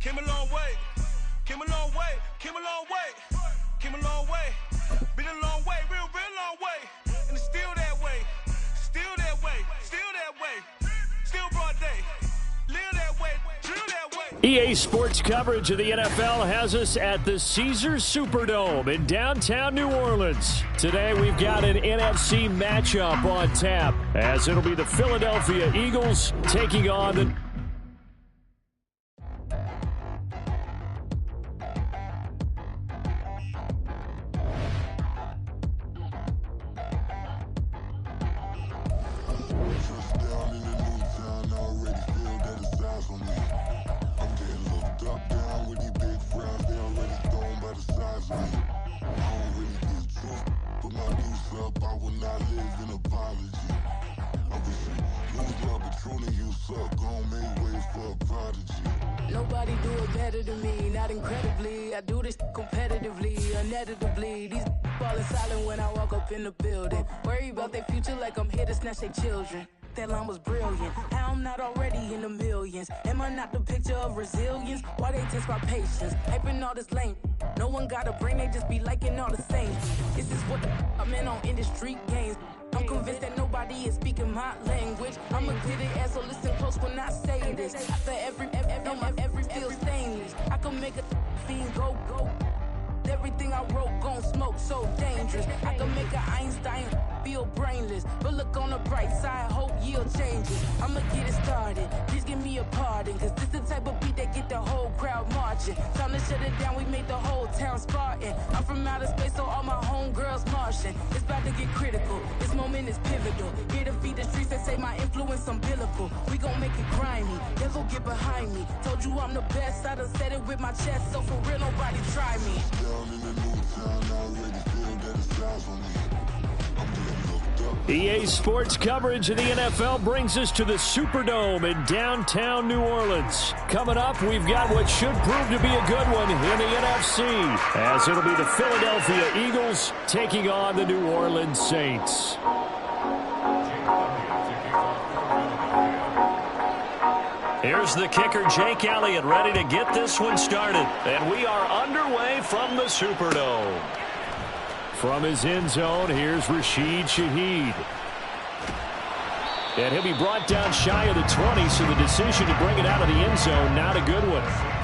Came a long way, came a long way, came a long way, came a long way. Been a long way, real long way. And it's still that way, still that way, still that way. Still broad day, live that way, drill that way. EA Sports coverage of the NFL has us at the Caesars Superdome in downtown New Orleans. Today we've got an NFC matchup on tap, as it'll be the Philadelphia Eagles taking on the Nobody do it better than me, not incredibly. I do this competitively, inevitably. These falling silent when I walk up in the building. Worry about their future like I'm here to snatch their children. That line was brilliant. How I'm not already in the millions. Am I not the picture of resilience? Why they test my patience? Hyping all this lame. No one got a brain, they just be liking all the same. This is what I'm in on industry games. I'm convinced that nobody is speaking my language. I'm a good ass, so listen close when I say this. After every feel stainless. I can make a fiend go. Everything I wrote gon' smoke, so dangerous. I can make an Einstein feel brainless. But look on the bright side, hope yield changes. I'ma get it started, please give me a pardon. Cause this the type of beat that get the whole crowd marching. Time to shut it down, we made the whole town Spartan. I'm from outer space, so all my homegirls Martian. It's about to get critical, this moment is pivotal. Here to feed the streets and say my influence umbilical. We gon' make it grimy, they'll go get behind me. Told you I'm the best, I done said it with my chest. So for real, nobody try me. EA Sports coverage of the NFL brings us to the Superdome in downtown New Orleans. Coming up, we've got what should prove to be a good one in the NFC, as it'll be the Philadelphia Eagles taking on the New Orleans Saints. Here's the kicker, Jake Elliott, ready to get this one started. And we are underway from the Superdome. From his end zone, here's Rashid Shaheed. And he'll be brought down shy of the 20, so the decision to bring it out of the end zone, not a good one.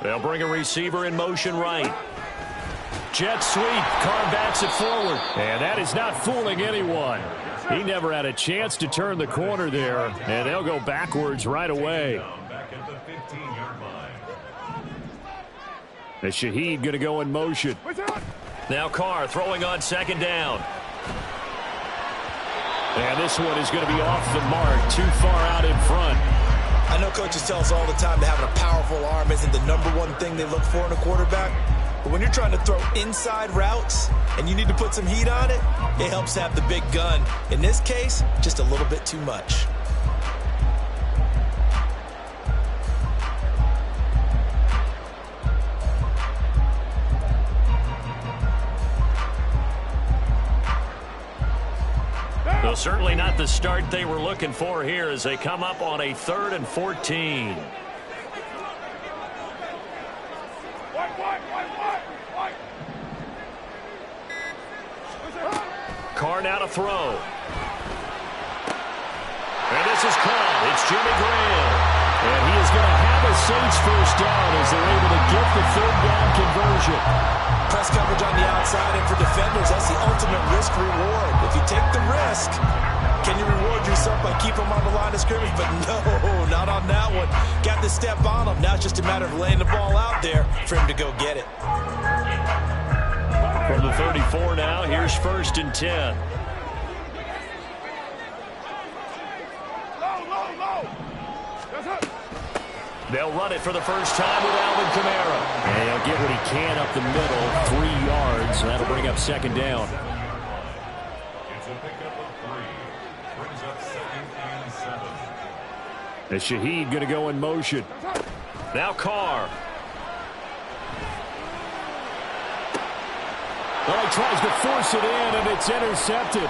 They'll bring a receiver in motion right. Jet sweep. Carr backs it forward. And that is not fooling anyone. He never had a chance to turn the corner there. And they'll go backwards right away. And Shaheed going to go in motion. Now Carr throwing on second down. And this one is going to be off the mark. Too far out in front. I know coaches tell us all the time that having a powerful arm isn't the #1 thing they look for in a quarterback. But when you're trying to throw inside routes and you need to put some heat on it, it helps have the big gun. In this case, just a little bit too much. Well, certainly not the start they were looking for here as they come up on a 3rd and 14. Carr now to throw. And this is caught. It's Jimmy Graham. And he is going to have a Saints first down as they're able to get the 3rd down conversion. Press coverage on the outside, and for defenders, that's the ultimate risk-reward. If you take the risk, can you reward yourself by keeping them on the line of scrimmage? But no, not on that one. Got the step on him. Now it's just a matter of laying the ball out there for him to go get it. From the 34 now, here's 1st and 10. They'll run it for the first time with Alvin Kamara. And he'll get what he can up the middle, 3 yards. That'll bring up 2nd down. It's a pickup of 3. Brings up 2nd and 7. As Shaheed going to go in motion. Now Carr. Well, he tries to force it in, and it's intercepted.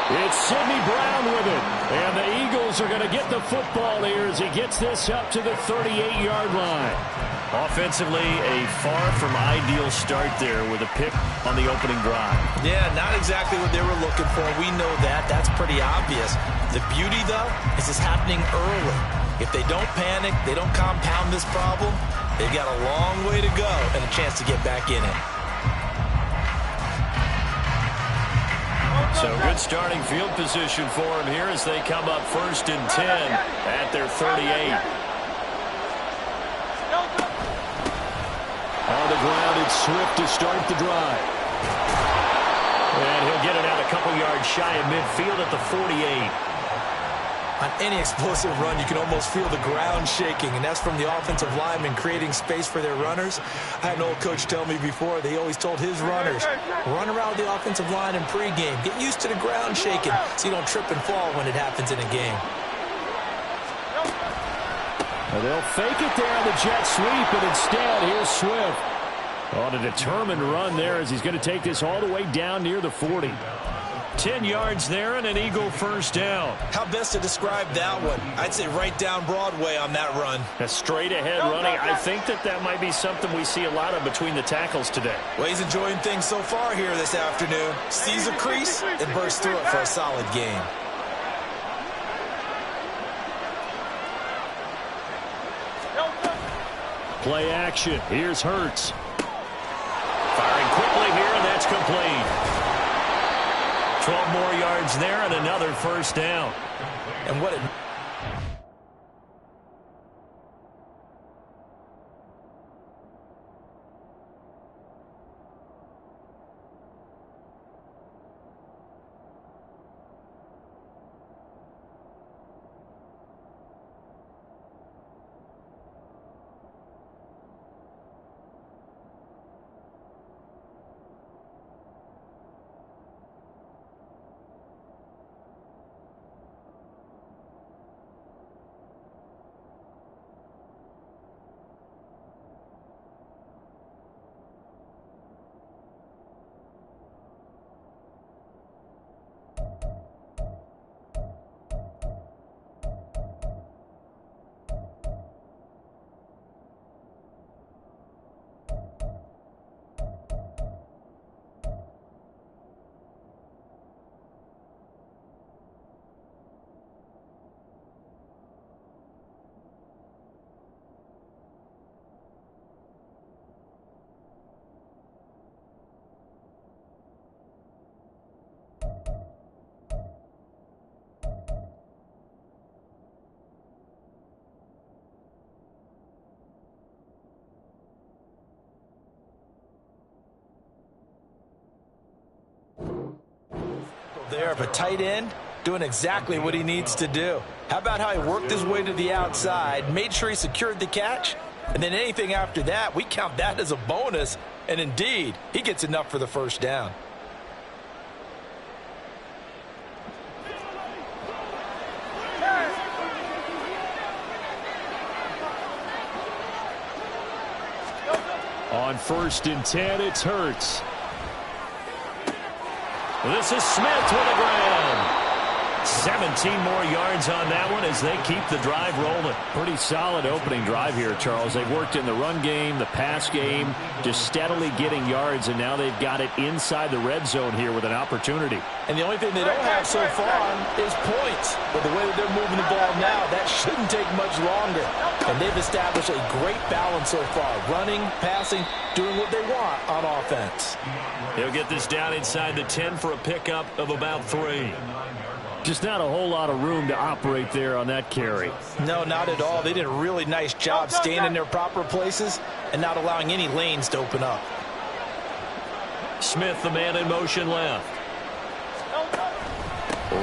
It's Sidney Brown with it. And the Eagles are going to get the football here as he gets this up to the 38-yard line. Offensively, a far from ideal start there with a pick on the opening drive. Yeah, not exactly what they were looking for. We know that. That's pretty obvious. The beauty, though, is it's happening early. If they don't panic, they don't compound this problem, they've got a long way to go and a chance to get back in it. So good starting field position for him here as they come up 1st and 10 at their 38. On the ground, it's Swift to start the drive. And he'll get it out a couple yards shy of midfield at the 48. On any explosive run, you can almost feel the ground shaking, and that's from the offensive linemen creating space for their runners. I had an old coach tell me before, they always told his runners, run around the offensive line in pregame. Get used to the ground shaking so you don't trip and fall when it happens in a game. Well, they'll fake it there on the jet sweep, and instead, here's Swift. On a determined run there as he's going to take this all the way down near the 40. 10 yards there and an Eagle first down. How best to describe that one? I'd say right down Broadway on that run. A straight ahead running. I think that might be something we see a lot of between the tackles today. Well, he's enjoying things so far here this afternoon. Sees a crease and bursts through it for a solid gain. Play action. Here's Hurts. Firing quickly here, and that's complete. 12 more yards there and another first down. And what a... there of a tight end doing exactly what he needs to do. How about how he worked his way to the outside, made sure he secured the catch, and then anything after that, we count that as a bonus. And indeed, he gets enough for the first down. On 1st and 10, it's Hurts. This is Smith with a grab. 17 more yards on that one as they keep the drive rolling. Pretty solid opening drive here, Charles. They've worked in the run game, the pass game, just steadily getting yards, and now they've got it inside the red zone here with an opportunity. And the only thing they don't have so far is points. But the way that they're moving the ball now, that shouldn't take much longer. And they've established a great balance so far. Running, passing, doing what they want on offense. He'll get this down inside the 10 for a pickup of about 3. Just not a whole lot of room to operate there on that carry. No, not at all. They did a really nice job staying in their proper places and not allowing any lanes to open up. Smith, the man in motion left.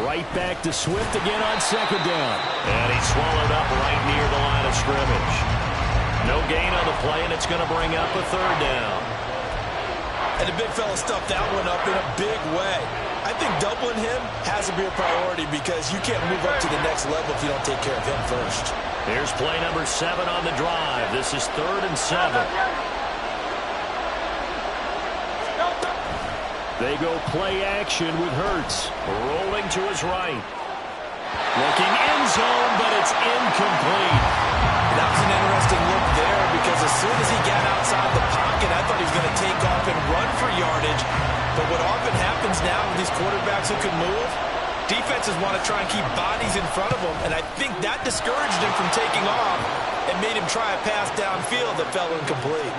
Right back to Swift again on second down. And he's swallowed up right near the line of scrimmage. No gain on the play, and it's going to bring up a third down. And the big fella stuffed that one up in a big way. I think doubling him has to be a priority because you can't move up to the next level if you don't take care of him first. Here's play number 7 on the drive. This is 3rd and 7. They go play action with Hurts. Rolling to his right. Looking end zone, but it's incomplete. That was an interesting look there because as soon as he got outside the pocket, I thought he was going to take off and run for yardage. But what often happens now with these quarterbacks who can move, defenses want to try and keep bodies in front of them, and I think that discouraged him from taking off and made him try a pass downfield that fell incomplete.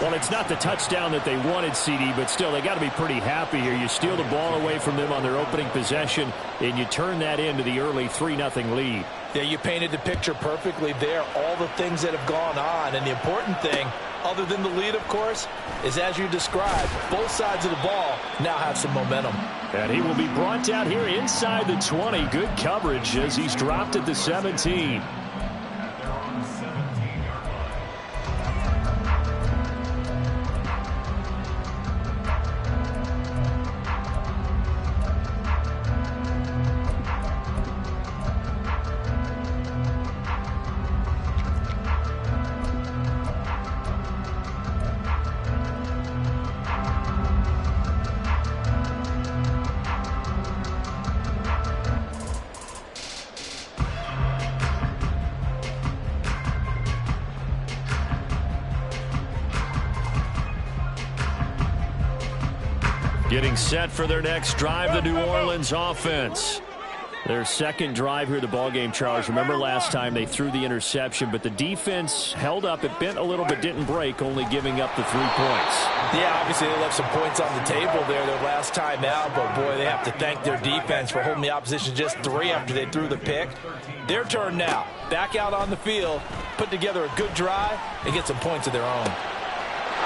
Well, it's not the touchdown that they wanted, CD, but still, they got to be pretty happy here. You steal the ball away from them on their opening possession, and you turn that into the early 3-0 lead. Yeah, you painted the picture perfectly there, all the things that have gone on, and the important thing, other than the lead, of course, is as you described, both sides of the ball now have some momentum. And he will be brought down here inside the 20. Good coverage as he's dropped at the 17. Getting set for their next drive, the New Orleans offense. Their second drive here, the ballgame, Charles. Remember last time they threw the interception, but the defense held up. It bent a little but didn't break, only giving up the 3 points. Yeah, obviously they left some points on the table there their last time out, but boy, they have to thank their defense for holding the opposition just 3 after they threw the pick. Their turn now. Back out on the field, put together a good drive, and get some points of their own.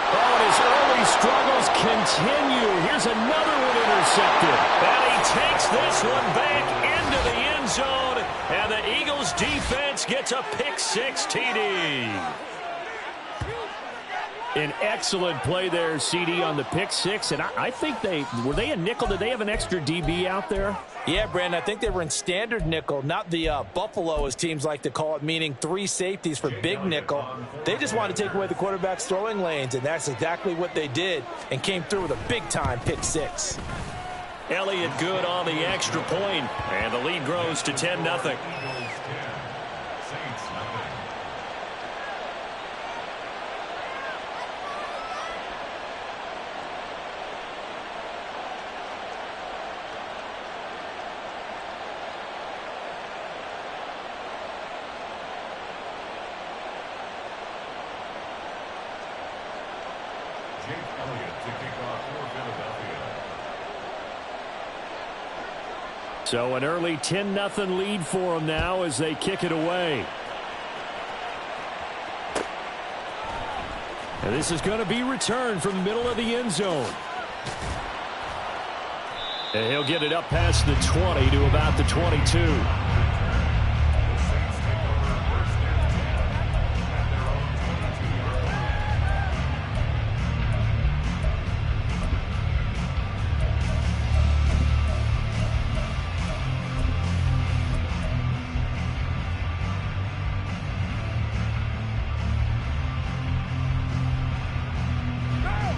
Oh, and his early struggles continue. Here's another one intercepted. And he takes this one back into the end zone. And the Eagles defense gets a pick-6 TD. An excellent play there, CD, on the pick-6. And I think were they a nickel? Did they have an extra DB out there? Yeah, Brandon, I think they were in standard nickel, not the Buffalo, as teams like to call it, meaning 3 safeties for big nickel. They just wanted to take away the quarterback's throwing lanes, and that's exactly what they did, and came through with a big-time pick-6. Elliott good on the extra point, and the lead grows to 10-0. So an early 10-0 lead for them now as they kick it away. And this is going to be returned from the middle of the end zone. And he'll get it up past the 20 to about the 22.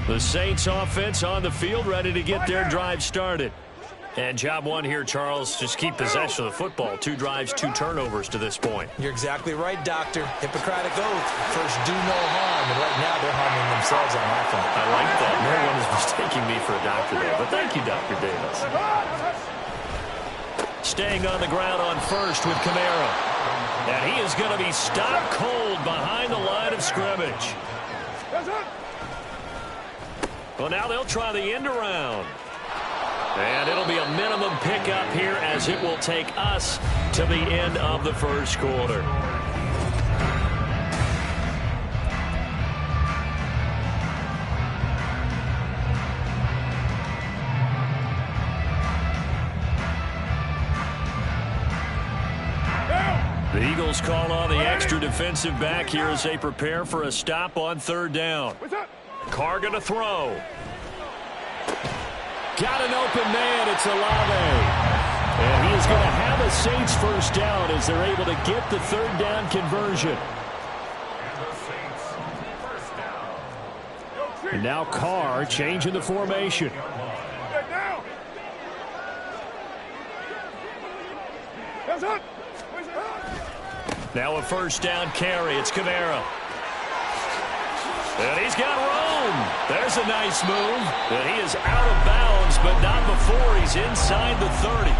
The Saints offense on the field, ready to get their drive started. And job one here, Charles, just keep possession of the football. 2 drives, 2 turnovers to this point. You're exactly right, Doctor. Hippocratic oath. First, do no harm. And right now, they're harming themselves on offense. I like that. No one is mistaking me for a doctor there. But thank you, Dr. Davis. Staying on the ground on first with Camara. And he is going to be stopped cold behind the line of scrimmage. Well, now they'll try the end around. And it'll be a minimum pickup here as it will take us to the end of the first quarter. The Eagles call on the extra defensive back here as they prepare for a stop on third down. Carr going to throw. Got an open man. It's Olave. And he is going to have a Saints first down as they're able to get the third down conversion. And now Carr changing the formation. Now a first down carry. It's Kamara. And he's got room. There's a nice move. And he is out of bounds, but not before he's inside the 30.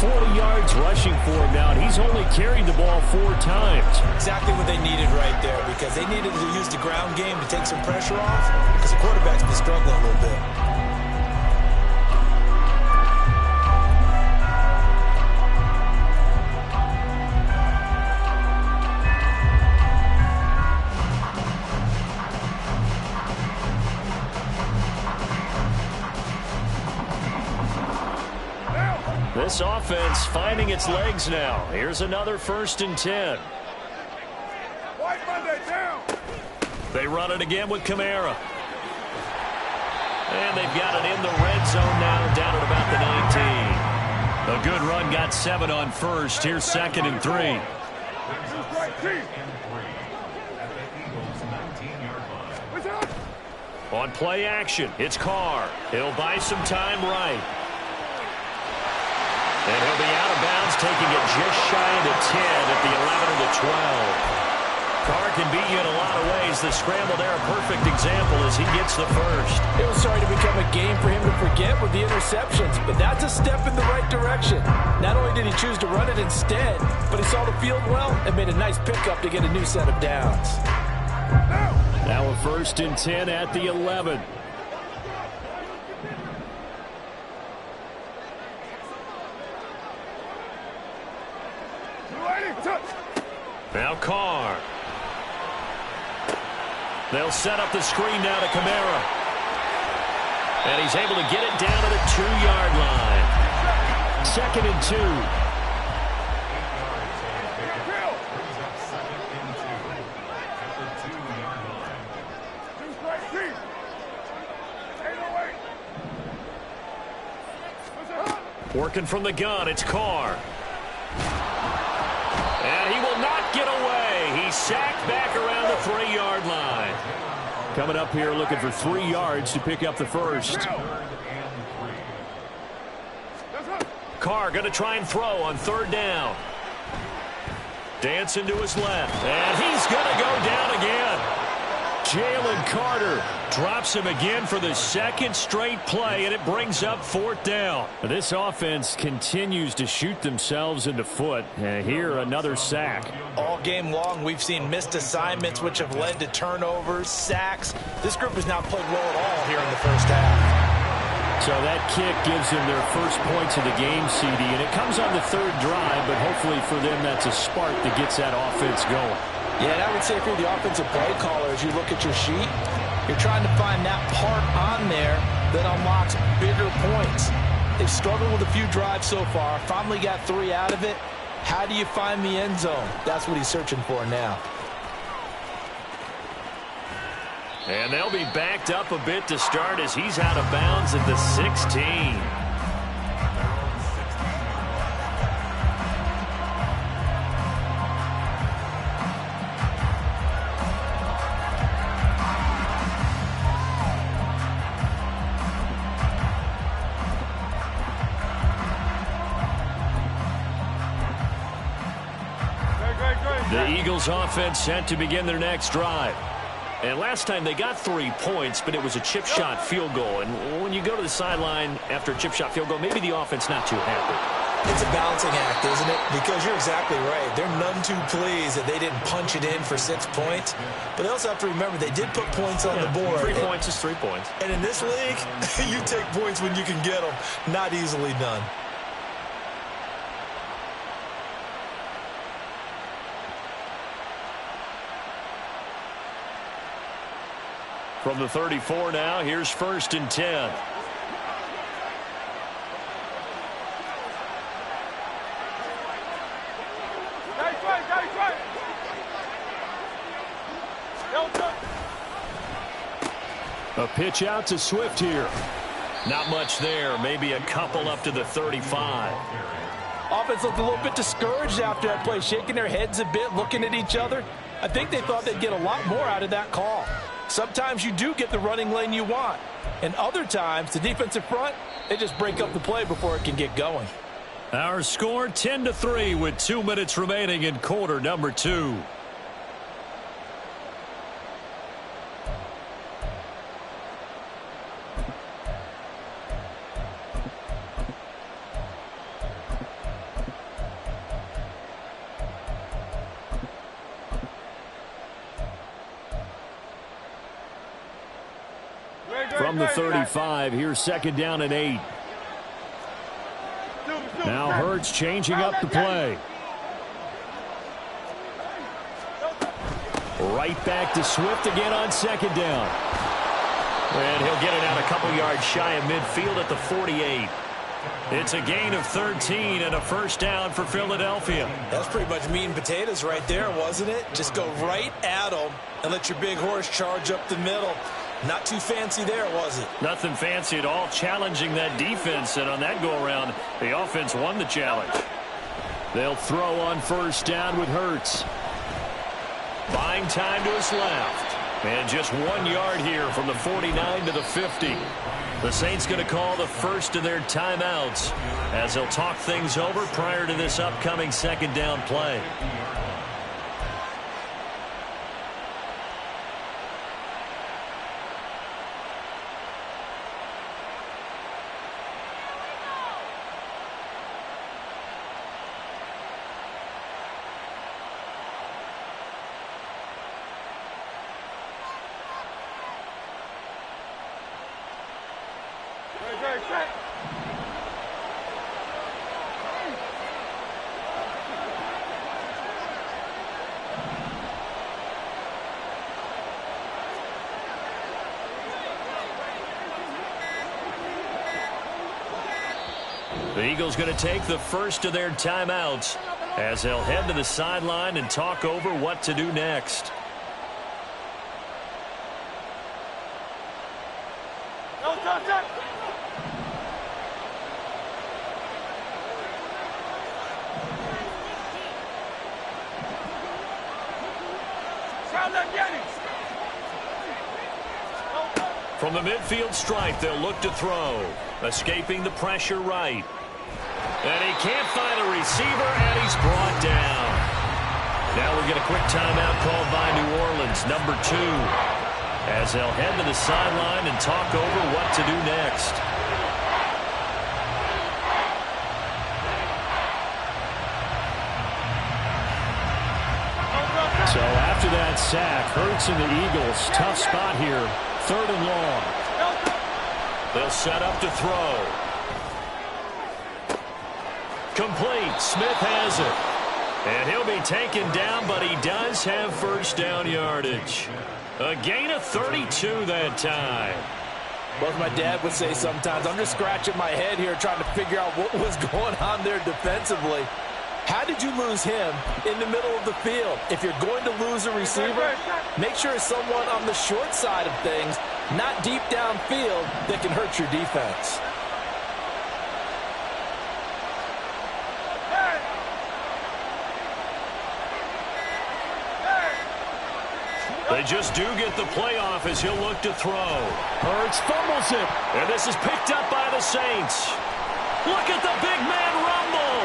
40 yards rushing for him now, and he's only carried the ball 4 times. Exactly what they needed right there, because they needed to use the ground game to take some pressure off, because the quarterback's been struggling a little bit. This offense finding its legs now. Here's another 1st and 10. They run it again with Kamara. And they've got it in the red zone now, down at about the 19. A good run, got 7 on first. Here's 2nd and 3. On play action, it's Carr. He'll buy some time right. And he'll be out of bounds, taking it just shy of the 10 at the 11 or the 12. Carr can beat you in a lot of ways. The scramble there, a perfect example as he gets the first. It was starting to become a game for him to forget with the interceptions, but that's a step in the right direction. Not only did he choose to run it instead, but he saw the field well and made a nice pickup to get a new set of downs. Now a 1st and 10 at the 11. Now Carr. They'll set up the screen now to Kamara. And he's able to get it down to the 2-yard line. 2nd and 2. Working from the gun, it's Carr. And he will not get away. He's sacked back around the 3-yard line. Coming up here looking for 3 yards to pick up the first. Carr going to try and throw on 3rd down. Dancing to his left. And he's going to go down again. Jalen Carter drops him again for the 2nd straight play, and it brings up 4th down. This offense continues to shoot themselves in the foot. And here, another sack. All game long, we've seen missed assignments, which have led to turnovers, sacks. This group has not played well at all here in the first half. So that kick gives them their first points of the game, CD, and it comes on the 3rd drive, but hopefully for them that's a spark that gets that offense going. Yeah, and I would say if you're the offensive play caller, as you look at your sheet, you're trying to find that part on there that unlocks bigger points. They've struggled with a few drives so far, finally got 3 out of it. How do you find the end zone? That's what he's searching for now. And they'll be backed up a bit to start as he's out of bounds at the 16. The Eagles offense set to begin their next drive. And last time they got 3 points, but it was a chip shot field goal. And when you go to the sideline after a chip shot field goal, maybe the offense not too happy. It's a balancing act, isn't it? Because you're exactly right. They're none too pleased that they didn't punch it in for 6 points. But they also have to remember they did put points on the board. 3 points is 3 points. And in this league, you take points when you can get them. Not easily done. From the 34 now, here's 1st and 10. A pitch out to Swift here. Not much there. Maybe a couple up to the 35. Offense looked a little bit discouraged after that play, shaking their heads a bit, looking at each other. I think they thought they'd get a lot more out of that call. Sometimes you do get the running lane you want. And other times, the defensive front, they just break up the play before it can get going. Our score 10-3 with 2 minutes remaining in quarter number 2. From the 35, here's 2nd down and 8. Now Hurts changing up the play. Right back to Swift again on 2nd down. And he'll get it out a couple yards shy of midfield at the 48. It's a gain of 13 and a 1st down for Philadelphia. That's pretty much meat and potatoes right there, wasn't it? Just go right at them and let your big horse charge up the middle. Not too fancy there, was it? Nothing fancy at all, challenging that defense, and on that go-around, the offense won the challenge. They'll throw on 1st down with Hurts. Buying time to his left. And just 1 yard here from the 49 to the 50. The Saints going to call the first of their timeouts as they'll talk things over prior to this upcoming 2nd down play. The Eagles going to take the first of their timeouts as they'll head to the sideline and talk over what to do next. From the midfield stripe, they'll look to throw. Escaping the pressure right. And he can't find a receiver, and he's brought down. Now we'll get a quick timeout called by New Orleans, number 2, as they'll head to the sideline and talk over what to do next. So after that sack, Hurts and the Eagles, tough spot here, 3rd and long. They'll set up to throw. Complete. Smith has it. And he'll be taken down, but he does have 1st down yardage. A gain of 32 that time. Well, as my dad would say sometimes, I'm just scratching my head here trying to figure out what was going on there defensively. How did you lose him in the middle of the field? If you're going to lose a receiver, make sure it's someone on the short side of things, not deep downfield, that can hurt your defense. They just do get the playoff as he'll look to throw. Hurts fumbles it. And this is picked up by the Saints. Look at the big man rumble.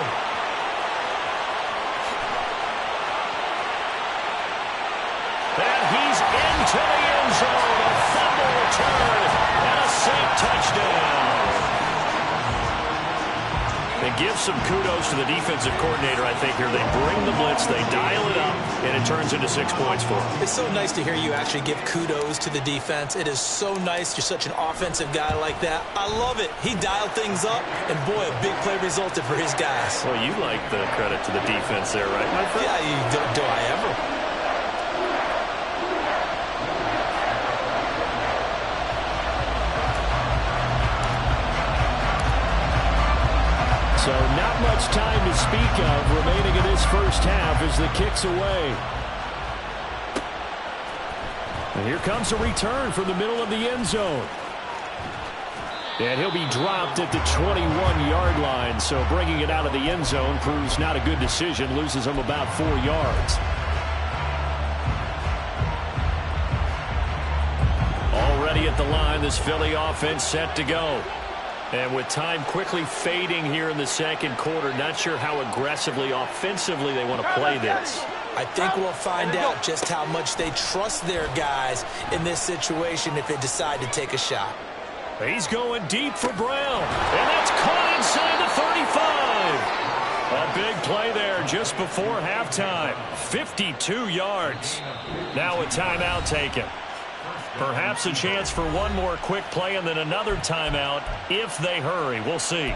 And he's into the end zone. A fumble return and a Saint touchdown. And give some kudos to the defensive coordinator, I think, here. They bring the blitz, they dial it up, and it turns into 6 points for them. It's so nice to hear you actually give kudos to the defense. It is so nice. You're such an offensive guy like that. I love it. He dialed things up, and boy, a big play resulted for his guys. Well, you like the credit to the defense there, right, my friend? Yeah, do I ever? So not much time to speak of remaining in this first half as the kick's away. And here comes a return from the middle of the end zone. And he'll be dropped at the 21-yard line. So bringing it out of the end zone proves not a good decision. Loses him about 4 yards. Already at the line, this Philly offense set to go. And with time quickly fading here in the second quarter, not sure how aggressively, offensively they want to play this. I think we'll find out just how much they trust their guys in this situation if they decide to take a shot. He's going deep for Brown. And that's caught inside the 35. A big play there just before halftime. 52 yards. Now a timeout taken. Perhaps a chance for one more quick play and then another timeout if they hurry. We'll see.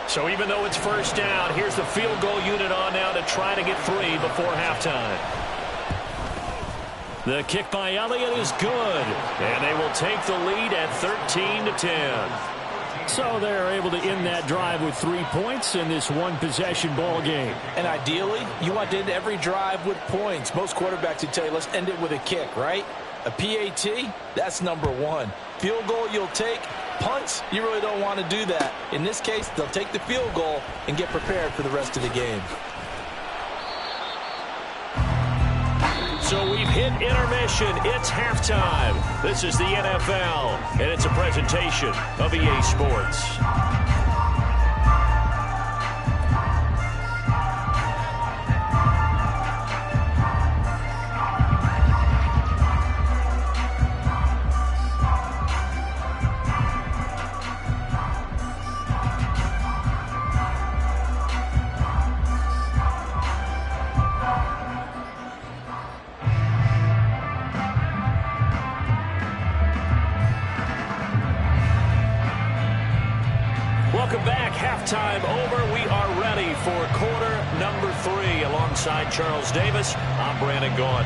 So even though it's first down, here's the field goal unit on now to try to get 3 before halftime. The kick by Elliott is good, and they will take the lead at 13-10. So they're able to end that drive with 3 points in this one-possession ball game. And ideally, you want to end every drive with points. Most quarterbacks would tell you, let's end it with a kick, right? A PAT, that's number 1. Field goal you'll take. Punts, you really don't want to do that. In this case, they'll take the field goal and get prepared for the rest of the game. So we've hit intermission. It's halftime. This is the NFL, and it's a presentation of EA Sports. Welcome back. Halftime over. We are ready for quarter number 3. Alongside Charles Davis, I'm Brandon Gaudin.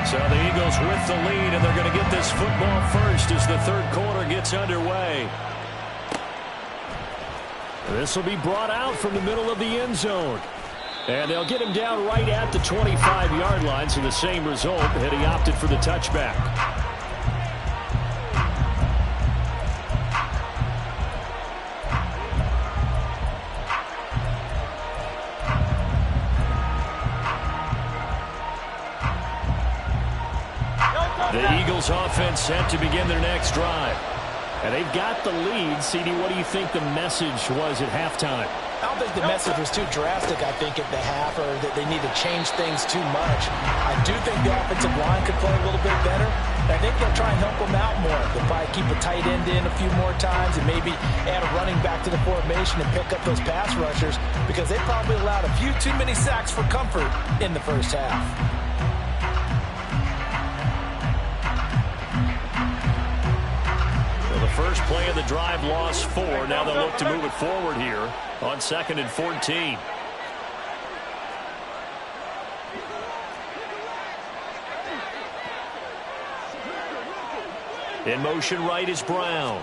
So the Eagles with the lead, and they're going to get this football first as the third quarter gets underway. This will be brought out from the middle of the end zone. And they'll get him down right at the 25-yard line, so the same result, and he opted for the touchback. The Eagles offense set to begin their next drive. And they've got the lead. CD, what do you think the message was at halftime? I don't think the message was too drastic, I think, at the half, or that they need to change things too much. I do think the offensive line could play a little bit better. I think they'll try and help them out more. They'll probably keep a tight end in a few more times and maybe add a running back to the formation and pick up those pass rushers, because they probably allowed a few too many sacks for comfort in the first half. First play of the drive, lost 4. Now they'll look to move it forward here on 2nd and 14. In motion right is Brown.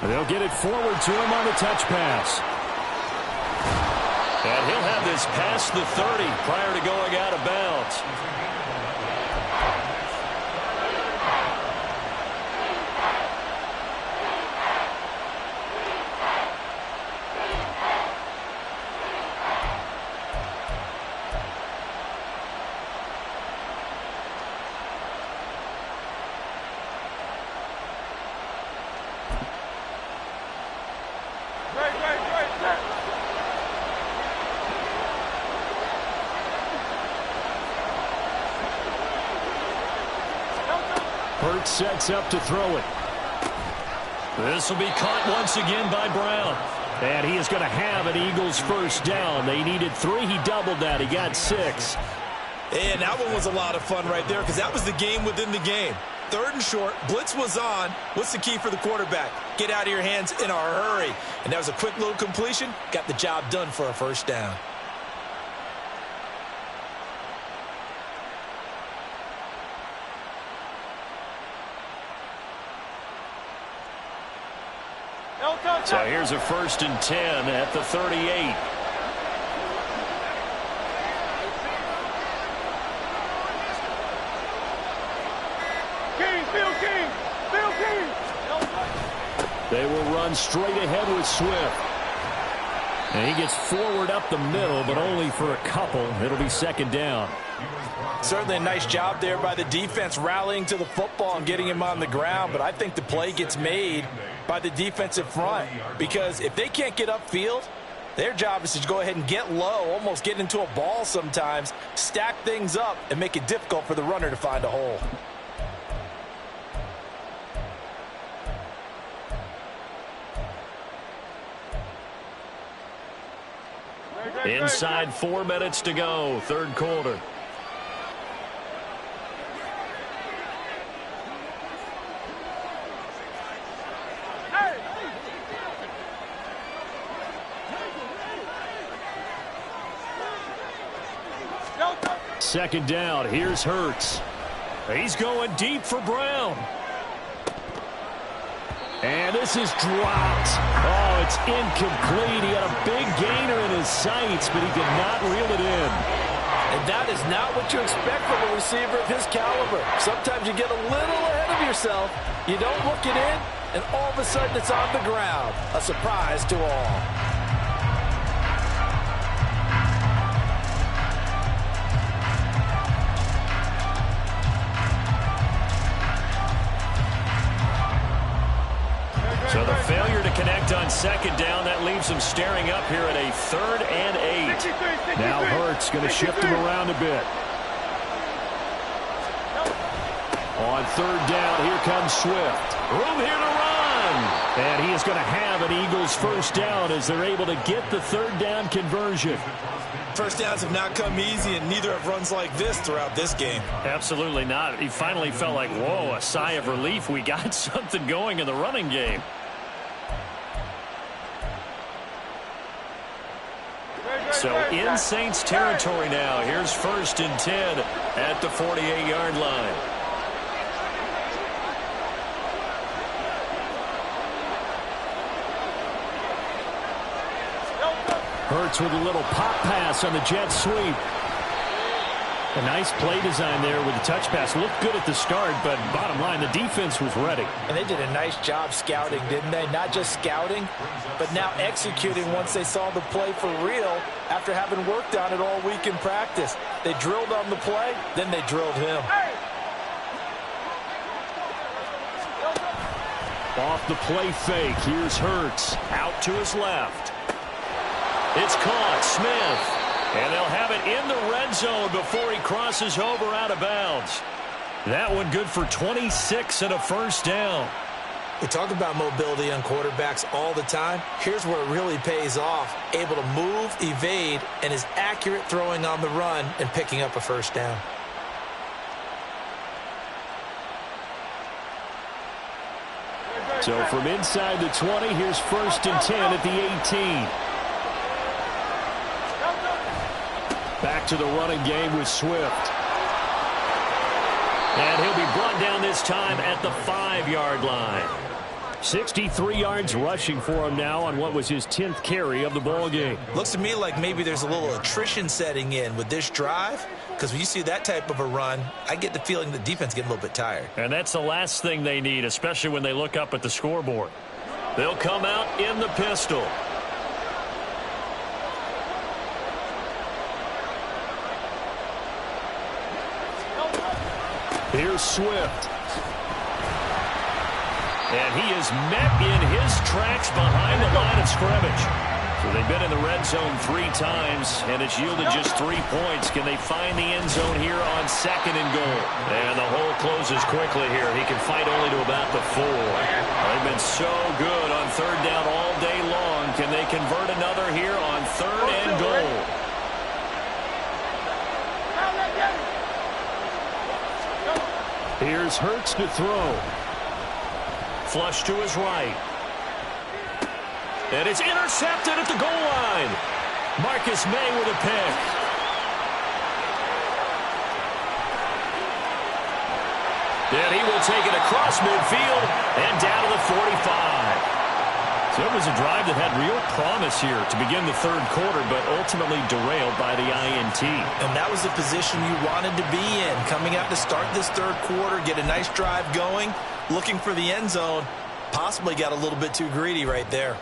They'll get it forward to him on the touch pass. And he'll have this past the 30 prior to going out of bounds. Hurts sets up to throw it. This will be caught once again by Brown. And he is going to have an Eagles first down. They needed 3. He doubled that. He got 6. And that one was a lot of fun right there because that was the game within the game. 3rd and short. Blitz was on. What's the key for the quarterback? Get out of your hands in a hurry. And that was a quick little completion. Got the job done for a first down. So here's a 1st and 10 at the 38. They will run straight ahead with Swift. And he gets forward up the middle, but only for a couple. It'll be 2nd down. Certainly a nice job there by the defense rallying to the football and getting him on the ground. But I think the play gets made by the defensive front, because if they can't get upfield, their job is to go ahead and get low, almost get into a ball sometimes, stack things up, and make it difficult for the runner to find a hole. Inside 4 minutes to go, 3rd quarter. Second down. Here's Hurts. He's going deep for Brown. And this is dropped. Oh, it's incomplete. He had a big gainer in his sights, but he did not reel it in. And that is not what you expect from a receiver of his caliber. Sometimes you get a little ahead of yourself. You don't look it in, and all of a sudden it's on the ground. A surprise to all. So the failure to connect on 2nd down, that leaves him staring up here at a 3rd and 8. Now Hurts going to shift him around a bit. On 3rd down, here comes Swift. Room here to run. And he is going to have an Eagles first down as they're able to get the 3rd down conversion. First downs have not come easy, and neither have runs like this throughout this game. Absolutely not. He finally felt like, whoa, a sigh of relief. We got something going in the running game. So in Saints territory now. Here's 1st and 10 at the 48-yard line. Hurts with a little pop pass on the jet sweep. A nice play design there with the touch pass. Looked good at the start, but bottom line, the defense was ready. And they did a nice job scouting, didn't they? Not just scouting, but now executing once they saw the play for real after having worked on it all week in practice. They drilled on the play, then they drilled him. Off the play fake, here's Hurts. Out to his left. It's caught, Smith. And they'll have it in the red zone before he crosses over out of bounds. That one good for 26 and a first down. We talk about mobility on quarterbacks all the time. Here's where it really pays off. Able to move, evade, and is accurate throwing on the run and picking up a first down. So from inside the 20, here's 1st and 10 at the 18. Back to the running game with Swift. And he'll be brought down this time at the 5-yard line. 63 yards rushing for him now on what was his 10th carry of the ball game. Looks to me like maybe there's a little attrition setting in with this drive, because when you see that type of a run, I get the feeling the defense getting a little bit tired. And that's the last thing they need, especially when they look up at the scoreboard. They'll come out in the pistol. Here's Swift. And he is met in his tracks behind the line of scrimmage. So they've been in the red zone 3 times, and it's yielded just 3 points. Can they find the end zone here on 2nd and goal? And the hole closes quickly here. He can fight only to about the 4. They've been so good on 3rd down all day long. Can they convert another here on 3rd and goal? Here's Hurts to throw. Flush to his right. And it's intercepted at the goal line. Marcus May with a pick. And he will take it across midfield and down to the 45. So it was a drive that had real promise here to begin the 3rd quarter, but ultimately derailed by the INT. And that was the position you wanted to be in. Coming out to start this 3rd quarter, get a nice drive going, looking for the end zone. Possibly got a little bit too greedy right there.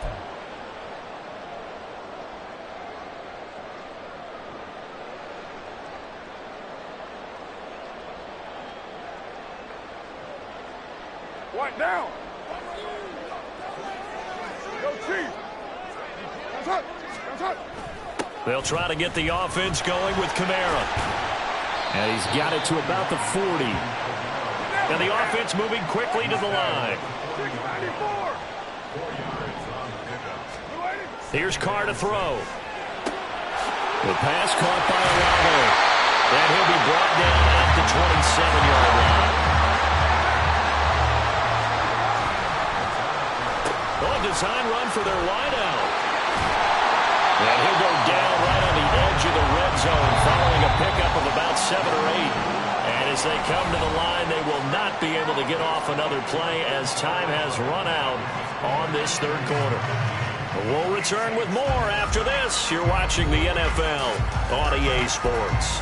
What down? Go Chief. That's it. They'll try to get the offense going with Kamara. And he's got it to about the 40. And the offense moving quickly to the line. 694. Here's Carr to throw. The pass caught by Olave. And he'll be brought down at the 27-yard line. Design run for their wideout. And he'll go down right on the edge of the red zone following a pickup of about 7 or 8. And as they come to the line, they will not be able to get off another play as time has run out on this 3rd quarter. We'll return with more after this. You're watching the NFL on EA Sports.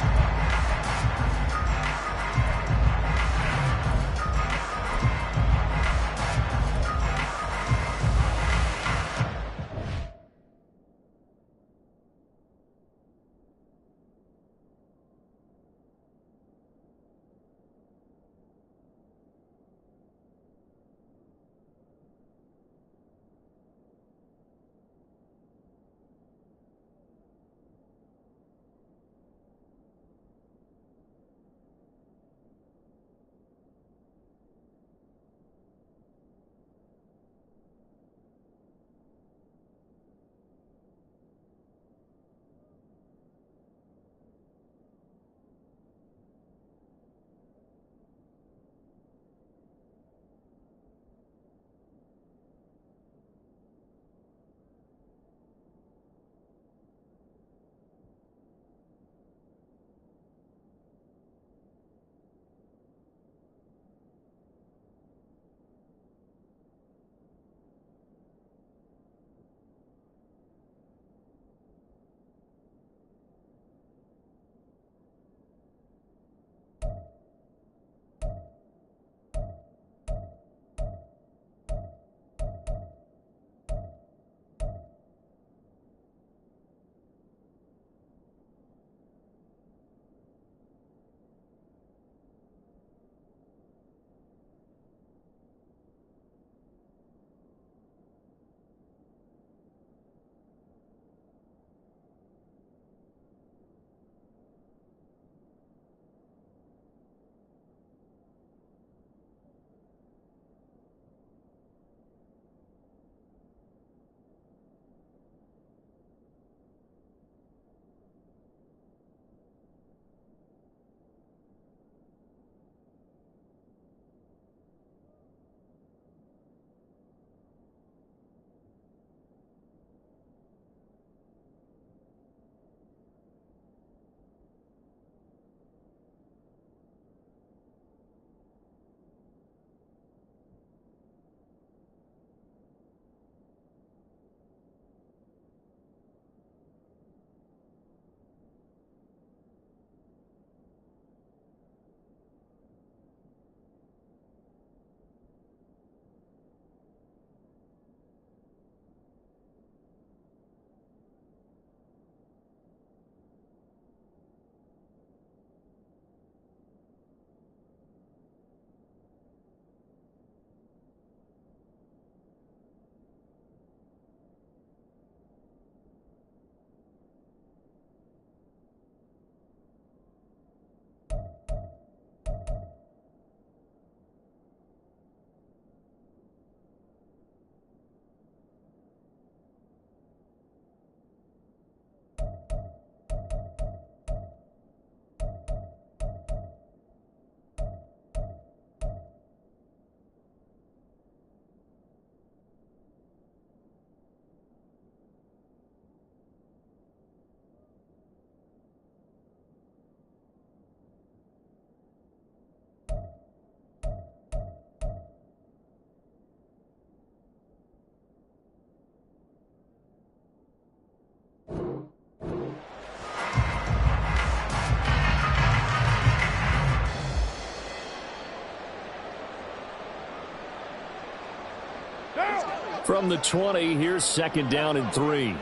From the 20, here's 2nd down and 3.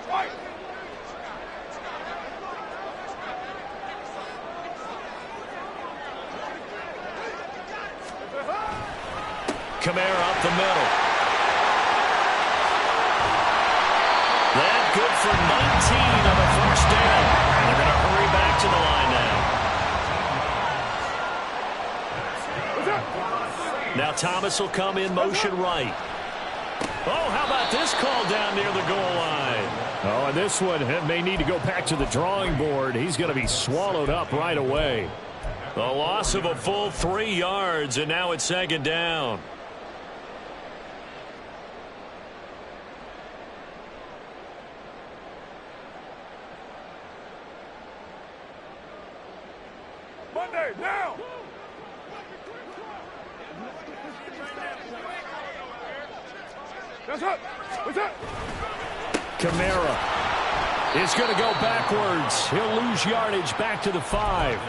White. Kamara up the middle. That good for 19 on the first down. And they're going to hurry back to the line now. Now Thomas will come in motion right. Oh, how about this call down near the goal line? Oh, and this one may need to go back to the drawing board. He's going to be swallowed up right away. A loss of a full 3 yards, and now it's 2nd down. Monday, now! That's it! What's it? Kamara is going to go backwards. He'll lose yardage back to the 5.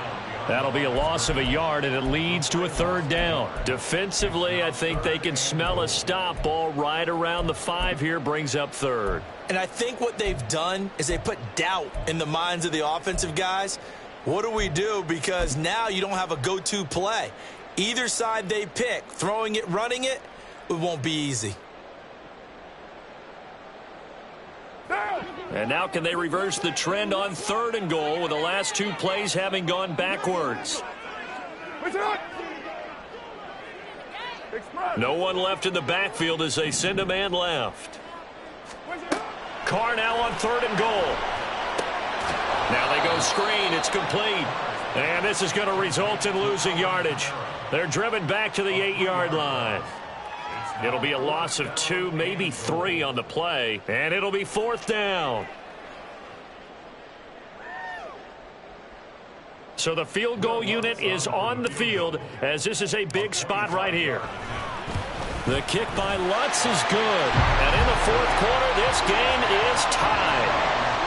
That'll be a loss of a yard, and it leads to a 3rd down. Defensively, I think they can smell a stop. Ball right around the 5 here brings up 3rd. And I think what they've done is they put doubt in the minds of the offensive guys. What do we do? Because now you don't have a go-to play. Either side they pick, throwing it, running it, it won't be easy. And now can they reverse the trend on 3rd and goal with the last 2 plays having gone backwards? No one left in the backfield as they send a man left. Carr now on 3rd and goal. Now they go screen. It's complete. And this is going to result in losing yardage. They're driven back to the 8-yard line. It'll be a loss of 2, maybe 3 on the play. And it'll be 4th down. So the field goal unit is on the field as this is a big spot right here. The kick by Lutz is good. And in the 4th quarter, this game is tied.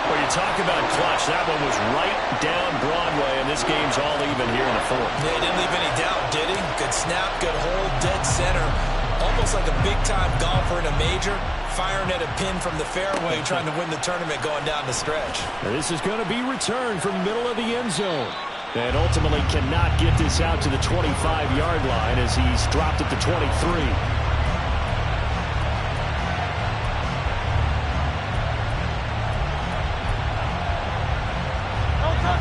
Well, you talk about clutch. That one was right down Broadway, and this game's all even here in the 4th. Yeah, he didn't leave any doubt, did he? Good snap, good hold, dead center. Almost like a big-time golfer in a major, firing at a pin from the fairway, trying to win the tournament going down the stretch. Now this is going to be returned from middle of the end zone. And ultimately cannot get this out to the 25-yard line as he's dropped at the 23.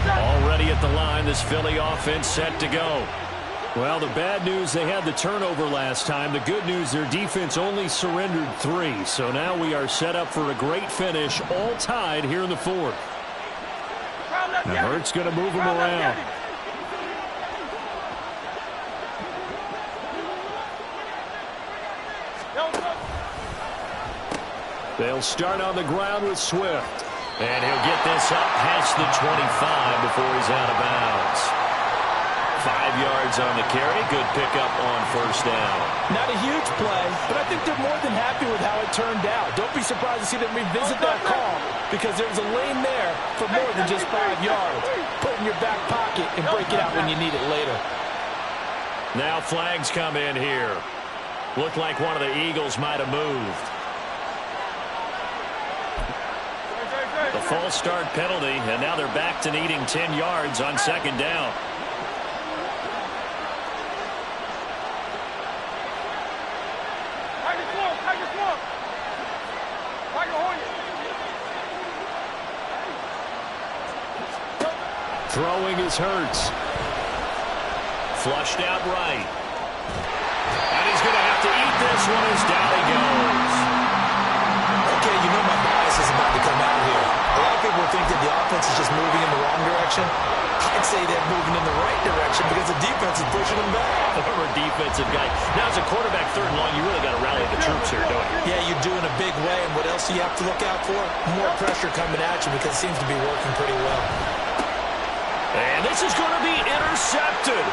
Already at the line, this Philly offense set to go. Well, the bad news, they had the turnover last time. The good news, their defense only surrendered 3. So now we are set up for a great finish, all tied here in the 4th. Now Hurts going to move him around. They'll start on the ground with Swift. And he'll get this up past the 25 before he's out of bounds. 5 yards on the carry. Good pickup on 1st down. Not a huge play, but I think they're more than happy with how it turned out. Don't be surprised to see them revisit that call because there was a lane there for more than just 5 yards. Put it in your back pocket and break it out when you need it later. Now flags come in here. Looked like one of the Eagles might have moved. The false start penalty, and now they're back to needing 10 yards on 2nd down. Throwing is Hurts. Flushed out right. And he's going to have to eat this one as down he goes. Okay, you know my bias is about to come out here. A lot of people think that the offense is just moving in the wrong direction. I'd say they're moving in the right direction because the defense is pushing them back. Former defensive guy. Now, as a quarterback 3rd and long, you really got to rally the troops here, don't you? Yeah, you do in a big way. And what else do you have to look out for? More pressure coming at you because it seems to be working pretty well. And this is going to be intercepted.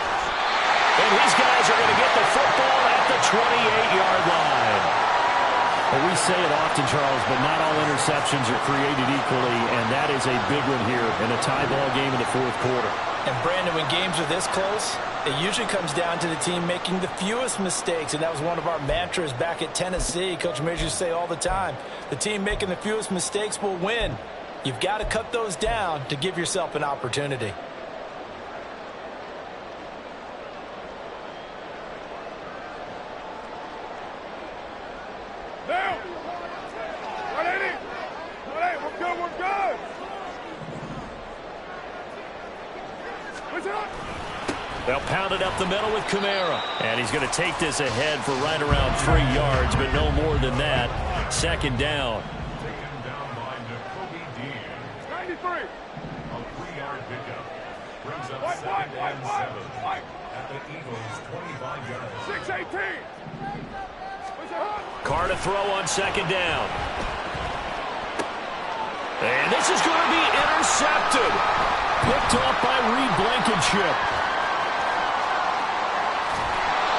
And these guys are going to get the football at the 28-yard line. Well, we We say it often, Charles, but not all interceptions are created equally, and that is a big one here in a tie ball game in the fourth quarter. And, Brandon, when games are this close, it usually comes down to the team making the fewest mistakes, and that was one of our mantras back at Tennessee. Coach Mears used to say all the time, the team making the fewest mistakes will win. You've got to cut those down to give yourself an opportunity. Now! 180! 180, we're good, we're good! What's up? They'll pound it up the middle with Kamara. And he's going to take this ahead for right around 3 yards, but no more than that. Second down. Taken down by Jacoby Dean. 93! A 3-yard pickup. Brings up White, 2nd and 7. white. At the Eagles' 25-yard line. 618! What's up? Carr to throw on second down. And this is going to be intercepted. Picked off by Reed Blankenship.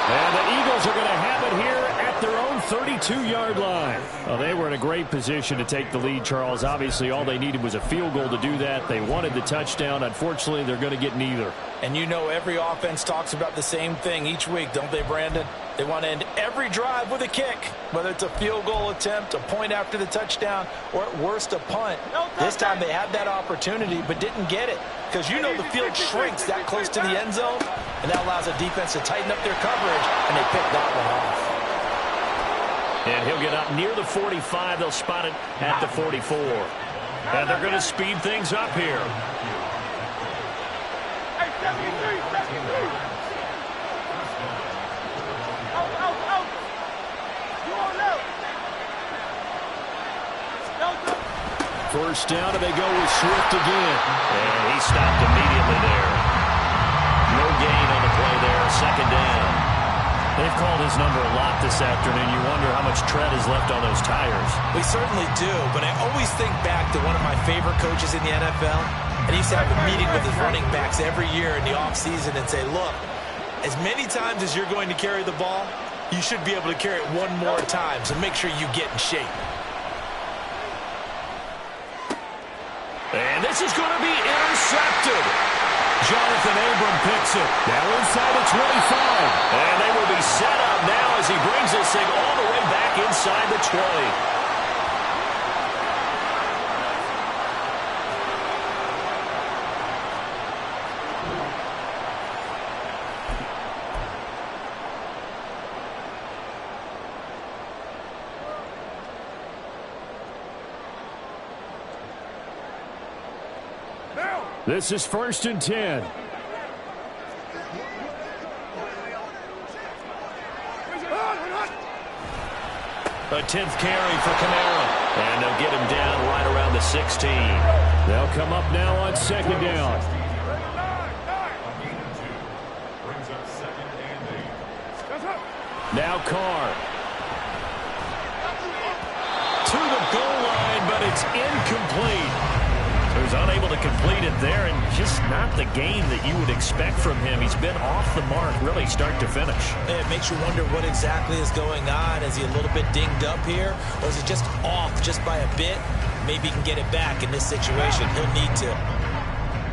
And the Eagles are going to have it here at their own 32-yard line. Well, they were in a great position to take the lead, Charles. Obviously, all they needed was a field goal to do that. They wanted the touchdown. Unfortunately, they're going to get neither. And you know every offense talks about the same thing each week, don't they, Brandon? They want to end every drive with a kick, whether it's a field goal attempt, a point after the touchdown, or at worst a punt. This time they had that opportunity but didn't get it because you know the field shrinks that close to the end zone, and that allows a defense to tighten up their coverage, and they picked that one off. And he'll get up near the 45. They'll spot it at the 44. And they're going to speed things up here. Hey, 73, 73! First down, and they go with Swift again. And he stopped immediately there. No gain on the play there. Second down. They've called his number a lot this afternoon. You wonder how much tread is left on those tires. We certainly do, but I always think back to one of my favorite coaches in the NFL, and he used to have a meeting with his running backs every year in the offseason and say, look, as many times as you're going to carry the ball, you should be able to carry it one more time, so make sure you get in shape. And this is going to be intercepted. Jonathan Abram picks it. Now inside the 25. And they will be set up now as he brings this thing all the way back inside the 20. This is 1st and 10. A 10th carry for Kamara. And they'll get him down right around the 16. They'll come up now on second down. Brings up 2nd and 8. Now Carr. To the goal line, but it's incomplete. So he's unable to complete it there, and just not the game that you would expect from him. He's been off the mark, really, start to finish. It makes you wonder what exactly is going on. Is he a little bit dinged up here, or is it just off just by a bit? Maybe he can get it back in this situation. He'll need to.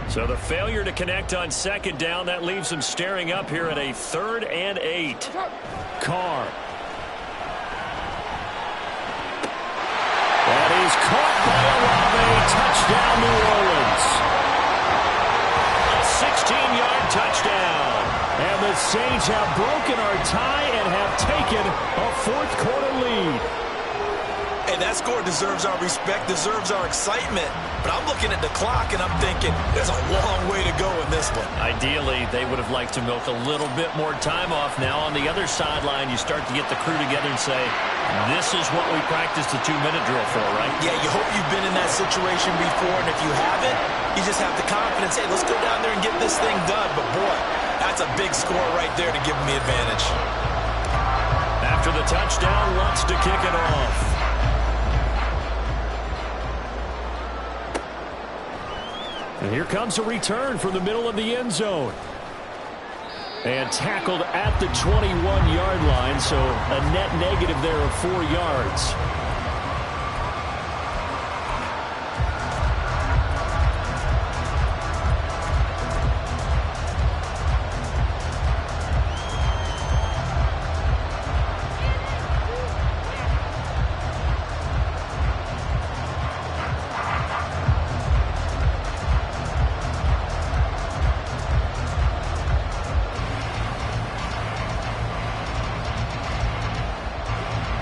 So the failure to connect on second down, that leaves him staring up here at a 3rd and 8. Carr. And he's caught by Olave. Touchdown, New Orleans. A 16-yard touchdown. And the Saints have broken our tie and have taken a fourth-quarter lead. Hey, that score deserves our respect, deserves our excitement. But I'm looking at the clock, and I'm thinking there's a long way to go in this one. Ideally, they would have liked to milk a little bit more time off. Now, on the other sideline, you start to get the crew together and say, this is what we practiced the 2-minute drill for, right? Yeah, you hope you've been in that situation before, and if you haven't, you just have the confidence, hey, let's go down there and get this thing done. But, boy, that's a big score right there to give them the advantage. After the touchdown, wants to kick it off. And here comes a return from the middle of the end zone. And tackled at the 21-yard line, so a net negative there of 4 yards.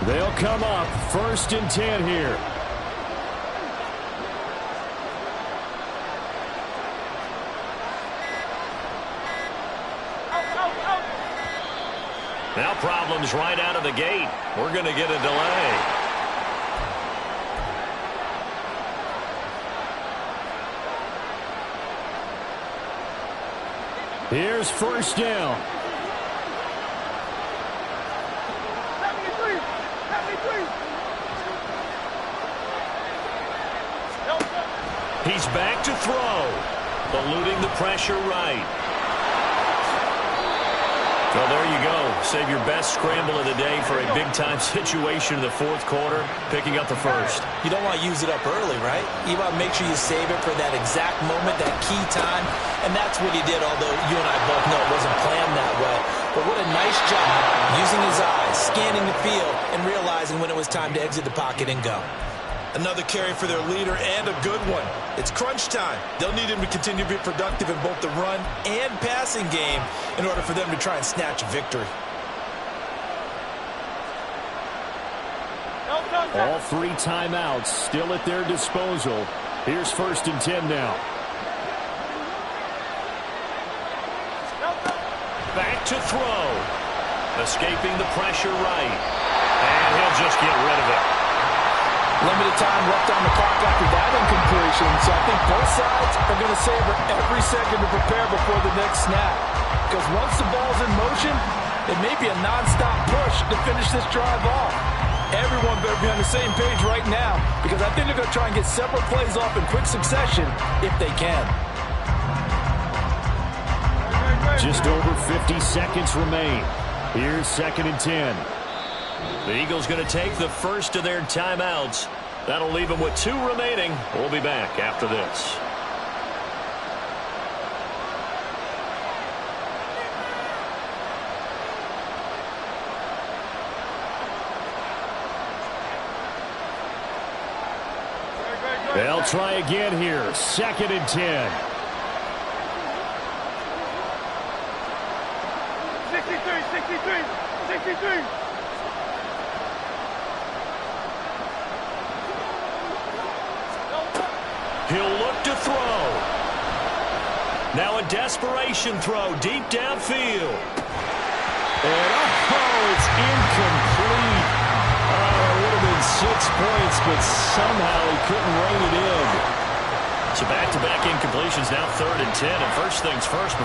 They'll come up 1st and 10 here. Now problems right out of the gate. We're going to get a delay. Here's 1st down. He's back to throw. Eluding the pressure right. Well, there you go. Save your best scramble of the day for a big-time situation in the 4th quarter, picking up the 1st. You don't want to use it up early, right? You want to make sure you save it for that exact moment, that key time, and that's what he did, although you and I both know it wasn't planned that way. But what a nice job using his eyes, scanning the field, and realizing when it was time to exit the pocket and go. Another carry for their leader and a good one. It's crunch time. They'll need him to continue to be productive in both the run and passing game in order for them to try and snatch a victory. All 3 timeouts still at their disposal. Here's 1st and 10 now. Back to throw. Escaping the pressure right. And he'll just get rid of it. Limited time left on the clock after that incompletion, so I think both sides are going to savor every second to prepare before the next snap. Because once the ball's in motion, it may be a nonstop push to finish this drive off. Everyone better be on the same page right now, because I think they're going to try and get several plays off in quick succession if they can. Just over 50 seconds remain. Here's 2nd and 10. The Eagles going to take the 1st of their timeouts. That'll leave them with 2 remaining. We'll be back after this. They'll try again here. 2nd and 10. 63. He'll look to throw. Now a desperation throw deep downfield. And it's incomplete. It would have been 6 points, but somehow he couldn't rein it in. So back-to-back incompletions, now 3rd and 10. And first things first.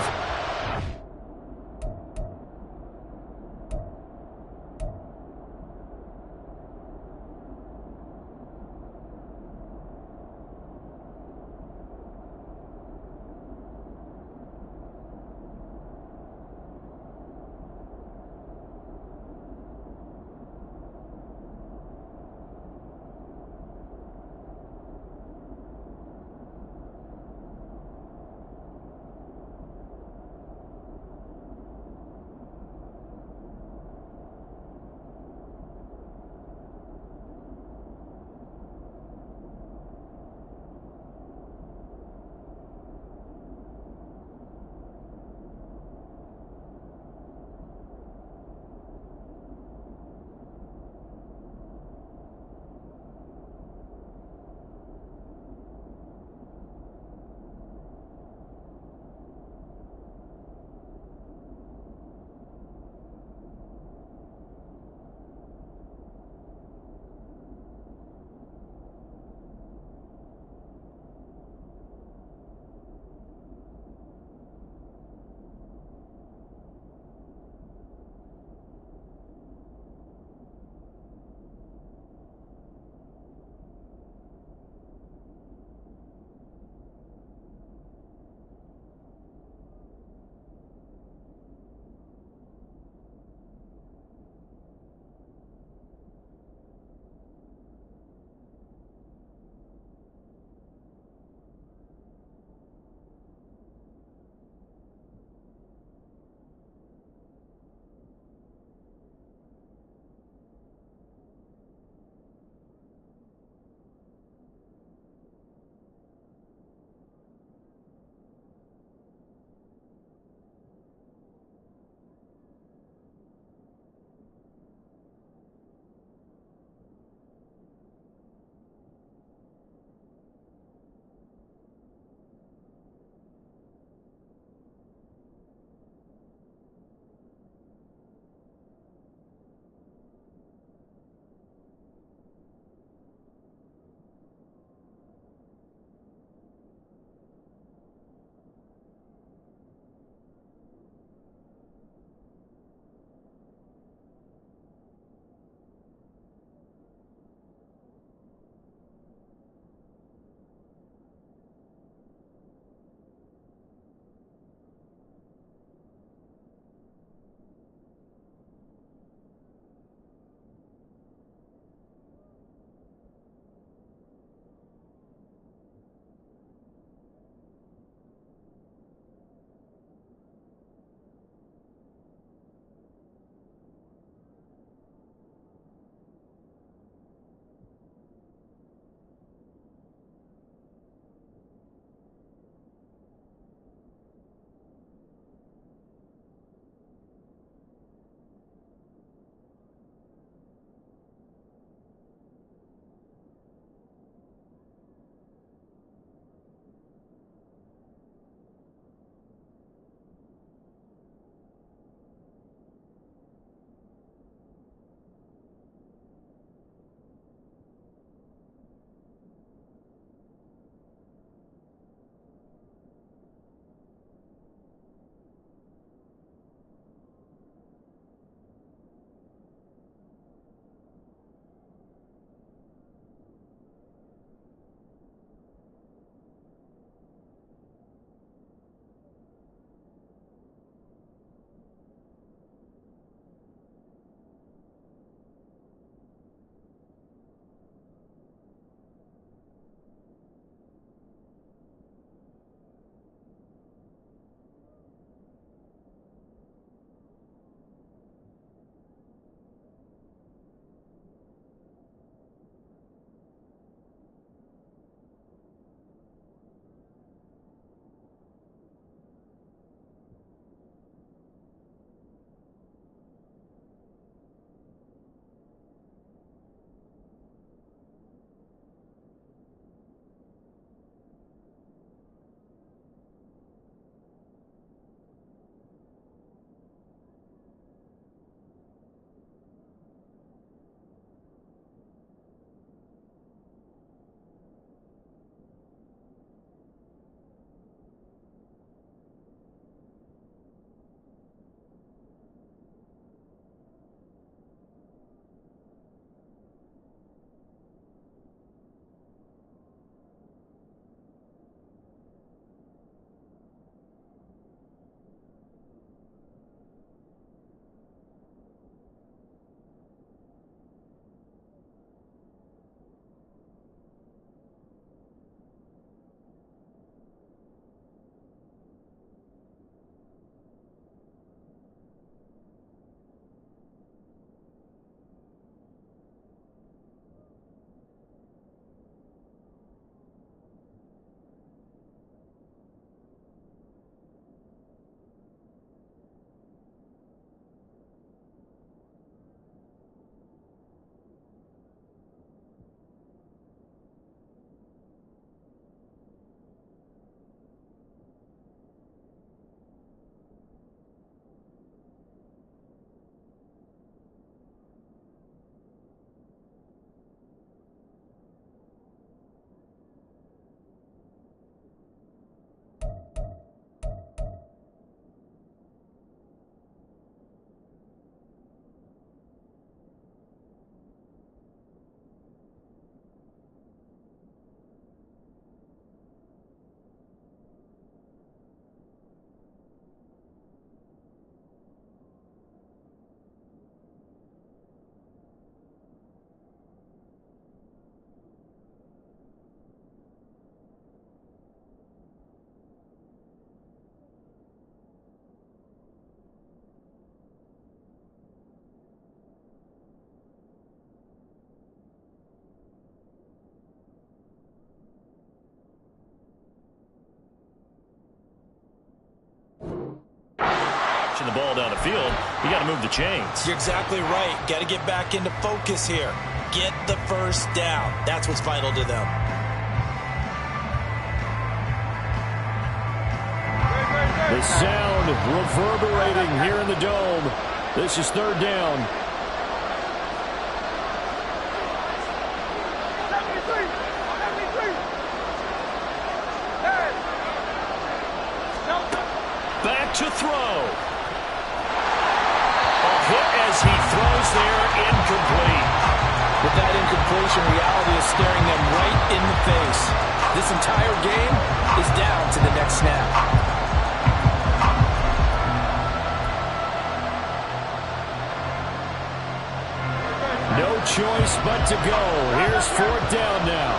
the ball down the field. You got to move the chains. You're exactly right. Got to get back into focus here. Get the first down. That's what's vital to them. The sound reverberating here in the dome. This is third down. Back to throw. A hit as he throws there, incomplete. With that incompletion, reality is staring them right in the face. This entire game is down to the next snap. No choice but to go. Here's fourth down now.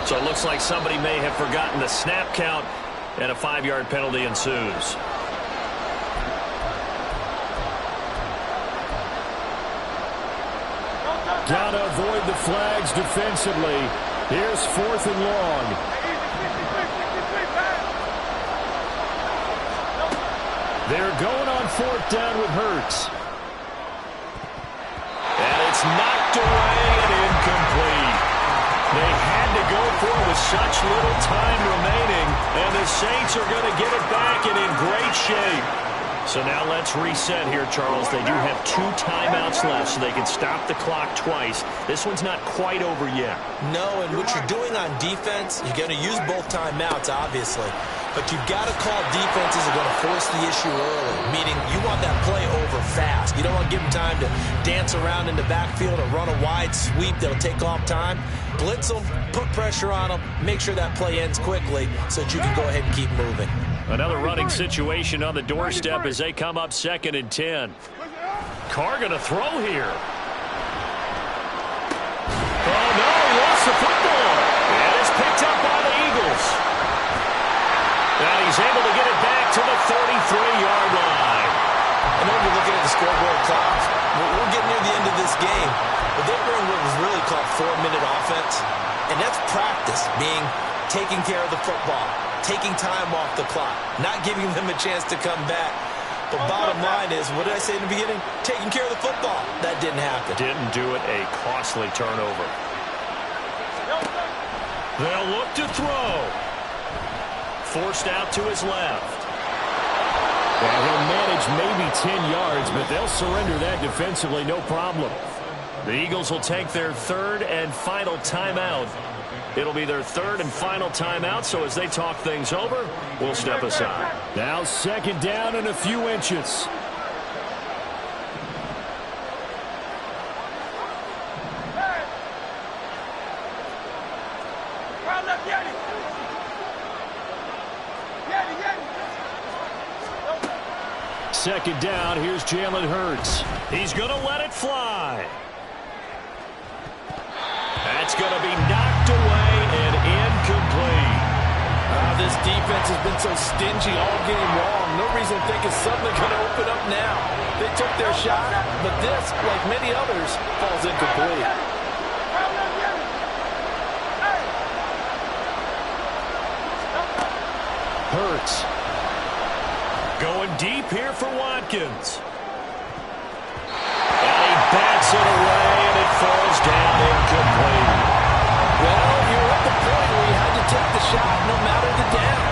So it looks like somebody may have forgotten the snap count, and a 5-yard penalty ensues. Gotta avoid the flags defensively. Here's fourth and long. They're going on fourth down with Hurts. And it's knocked away and incomplete. They had to go for it with such little time remaining, and the Saints are going to get it back and in great shape. So now let's reset here, Charles. They do have 2 timeouts left, so they can stop the clock twice. This one's not quite over yet. No, and what you're doing on defense, you're going to use both timeouts, obviously. But you've got to call defenses that are going to force the issue early, meaning you want that play over fast. You don't want to give them time to dance around in the backfield or run a wide sweep that'll take off time. Blitz them, put pressure on them, make sure that play ends quickly so that you can go ahead and keep moving. Another running situation on the doorstep as they come up 2nd and 10. Carr going to throw here. Oh, no, he lost the football. And it's picked up by the Eagles. And he's able to get it back to the 33-yard line. I know you're looking at the scoreboard clock. We're getting near the end of this game. But they bring what was really called 4-minute offense. And that's practice, being taking care of the football, taking time off the clock, not giving them a chance to come back. But bottom line is, what did I say in the beginning? Taking care of the football. That didn't happen. Didn't do it. A costly turnover. They'll look to throw. Forced out to his left. Well, he'll manage maybe 10 yards, but they'll surrender that defensively, no problem. The Eagles will take their 3rd and final timeout. It'll be their 3rd and final timeout, so as they talk things over, we'll step aside. Now 2nd down and a few inches. Second down, here's Jalen Hurts. He's going to let it fly. That's going to be knocked away and incomplete. This defense has been so stingy all game long. No reason to think it's suddenly going to open up now. They took their shot, but this, like many others, falls incomplete. Hurts. Going deep here for Watkins. And he bats it away, and it falls down incomplete. Well, you're at the point where you had to take the shot no matter the down.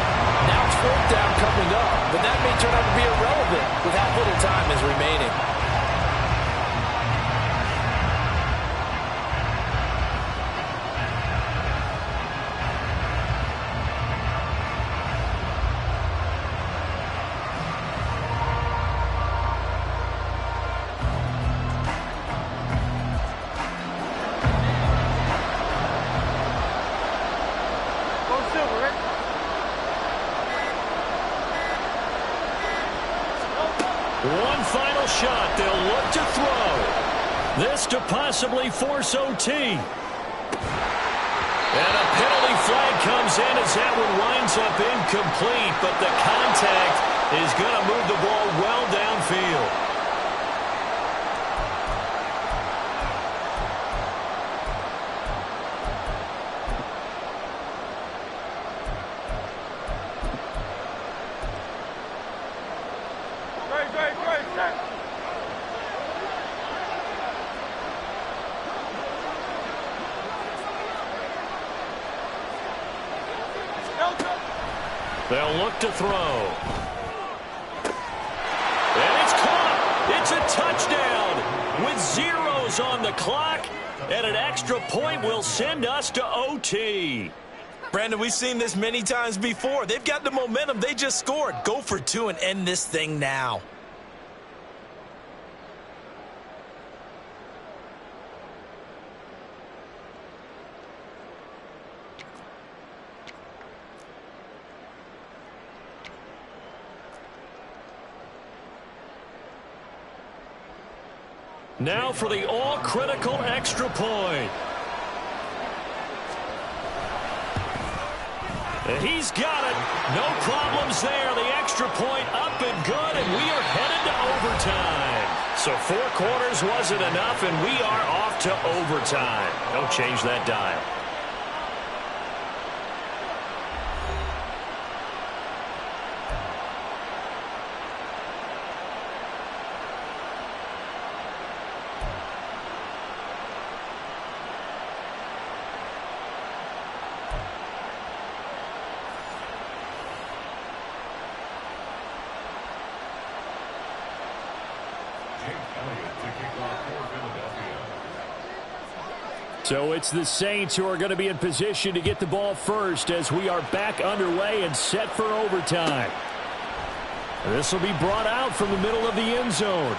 Now it's 4th down coming up, but that may turn out to be irrelevant with how little time is remaining. One final shot. They'll look to throw. This to possibly force OT. And a penalty flag comes in as that one winds up incomplete, but the contact is going to move the ball well downfield. They'll look to throw. And it's caught. It's a touchdown with zeros on the clock. And an extra point will send us to OT. Brandon, we've seen this many times before. They've got the momentum. They just scored. Go for 2 and end this thing now. Now for the all-critical extra point. And he's got it. No problems there. The extra point up and good, and we are headed to overtime. So 4 quarters wasn't enough, and we are off to overtime. Don't change that dial. So it's the Saints who are going to be in position to get the ball first as we are back underway and set for overtime. This will be brought out from the middle of the end zone.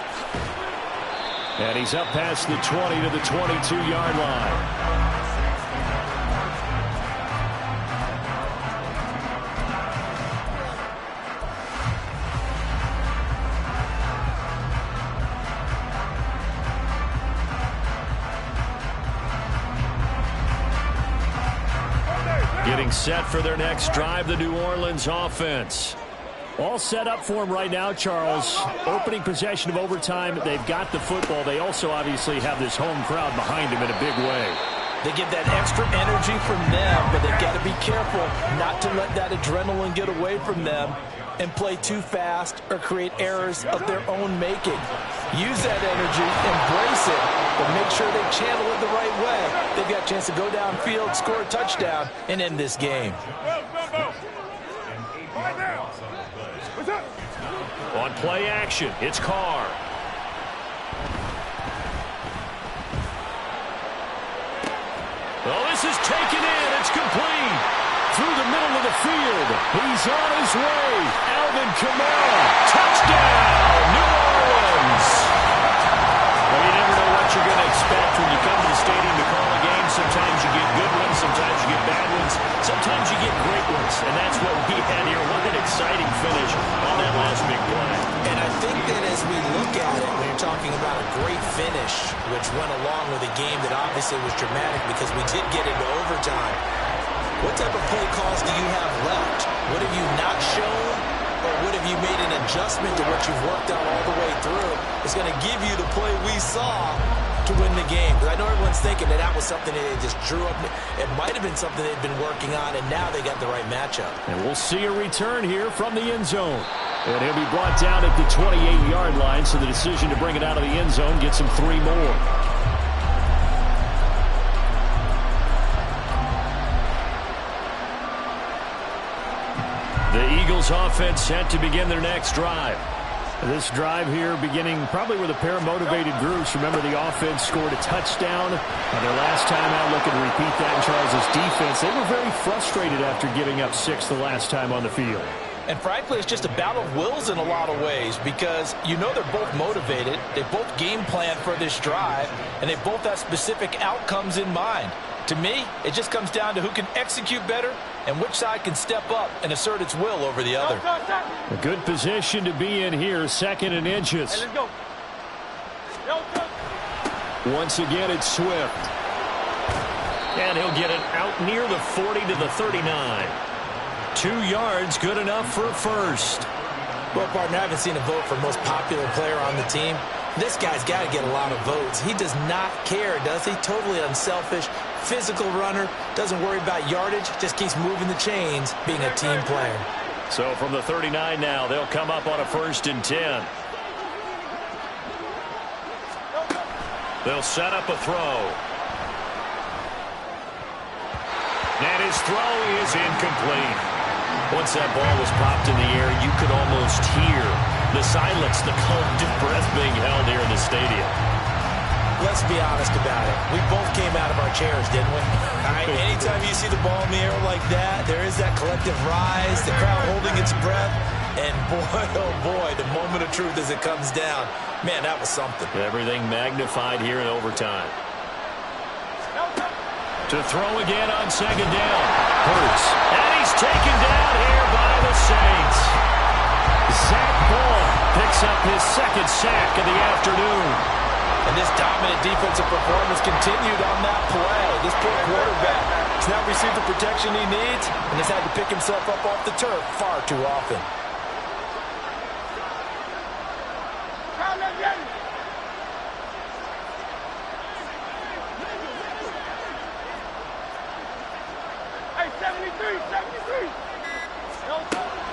And he's up past the 20 to the 22-yard line. Getting set for their next drive, the New Orleans offense. All set up for them right now, Charles. Opening possession of overtime. They've got the football. They also obviously have this home crowd behind them in a big way. They get that extra energy from them, but they've got to be careful not to let that adrenaline get away from them and play too fast or create errors of their own making. Use that energy, embrace it, but make sure they channel it the right way. They've got a chance to go downfield, score a touchdown, and end this game. On play action, it's Carr. Oh, this is taken in. It's complete. Through the middle of the field. He's on his way. Alvin Kamara. Touchdown, New Orleans. Well, you never know what you're going to expect when you come to the stadium to call a game. Sometimes you get good ones. Sometimes you get bad ones. Sometimes you get great ones. And that's what we had here. What an exciting finish on that last big play. And I think that as we look at it, when you're talking about a great finish, which went along with a game that obviously was dramatic because we did get into overtime, what type of play calls do you have left? What have you not shown? Or what have you made an adjustment to what you've worked out all the way through? It's going to give you the play we saw to win the game. Because I know everyone's thinking that that was something that they just drew up. It might have been something they'd been working on, and now they got the right matchup. And we'll see a return here from the end zone. And he'll be brought down at the 28-yard line, so the decision to bring it out of the end zone gets him 3 more. The Eagles offense set to begin their next drive. This drive here beginning probably with a pair of motivated groups. Remember, the offense scored a touchdown on their last time out. Looking to repeat that in Charles' defense. They were very frustrated after giving up 6 the last time on the field. And frankly, it's just a battle of wills in a lot of ways because you know they're both motivated. They both game plan for this drive, and they both have specific outcomes in mind. To me, it just comes down to who can execute better and which side can step up and assert its will over the other. A good position to be in here, 2nd and inches. Hey, let's go. Once again, it's Swift. And he'll get it out near the 40 to the 39. 2 yards, good enough for a first. Well, partner, I haven't seen a vote for most popular player on the team. This guy's got to get a lot of votes. He does not care, does he? Totally unselfish, physical runner, doesn't worry about yardage, just keeps moving the chains, being a team player. So from the 39 now, they'll come up on a 1st and 10. They'll set up a throw. And his throw is incomplete. Once that ball was popped in the air, you could almost hear the silence, the collective breath being held here in the stadium. Let's be honest about it. We both came out of our chairs, didn't we? All right, anytime you see the ball in the air like that, there is that collective rise, the crowd holding its breath, and boy, oh boy, the moment of truth as it comes down. Man, that was something. Everything magnified here in overtime. To throw again on second down. Hurts. And he's taken down here by the Saints. Zach Ball picks up his second sack of the afternoon. And this dominant defensive performance continued on that play. This poor quarterback has not received the protection he needs and has had to pick himself up off the turf far too often.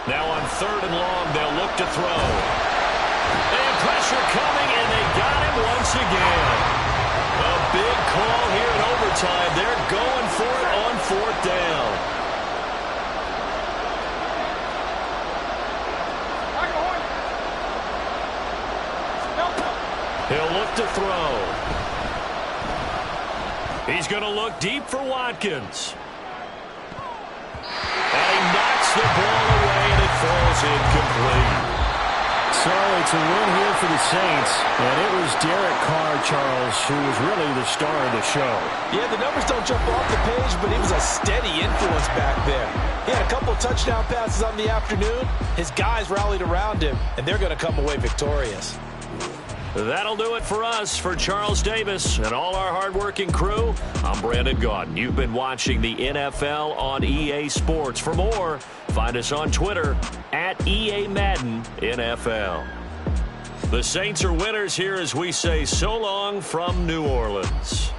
Now on 3rd and long, they'll look to throw. And pressure coming, and they got him once again. A big call here in overtime. They're going for it on 4th down. He'll look to throw. He's going to look deep for Watkins. And he knocks the ball away, and it falls incomplete. So it's a win here for the Saints, and it was Derek Carr, Charles, who was really the star of the show. Yeah, the numbers don't jump off the page, but he was a steady influence back there. He had a couple touchdown passes on the afternoon. His guys rallied around him, and they're going to come away victorious. That'll do it for us. For Charles Davis and all our hardworking crew, I'm Brandon Gaudin. You've been watching the NFL on EA Sports. For more, find us on Twitter at EA Madden NFL. The Saints are winners here as we say so long from New Orleans.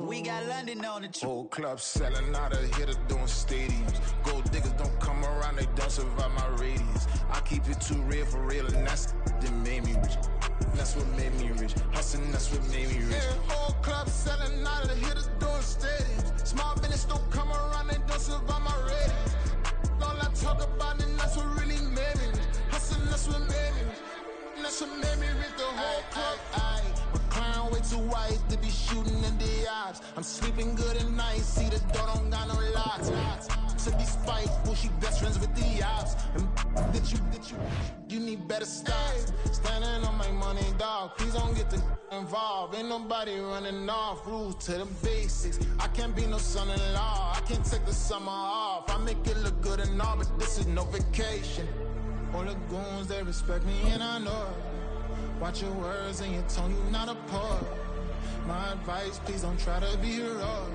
We got London on the Whole club selling out of hitter doing stadiums. Gold diggers don't come around, they don't survive my radius. I keep it too real for real, and that's that made me rich. That's what made me rich. Hustling, that's what made me rich. Yeah, whole club selling out of hitters doing stadiums. Small business don't come around, they don't survive my radius. All I talk about, and that's what really made me rich. Hustling, that's what made me rich. And that's what made me rich. The whole club. Clown way too white to be shooting in the eyes. I'm sleeping good at night, see the door don't got no locks. To be spiteful, she best friends with the ops. And you need better stop. Standing on my money, dog. Please don't get the involved. Ain't nobody running off. Rules to the basics. I can't be no son-in-law. I can't take the summer off. I make it look good and all, but this is no vacation. All the goons, they respect me and I know it. Watch your words and your tone, you not a poet. My advice, please don't try to be heroic.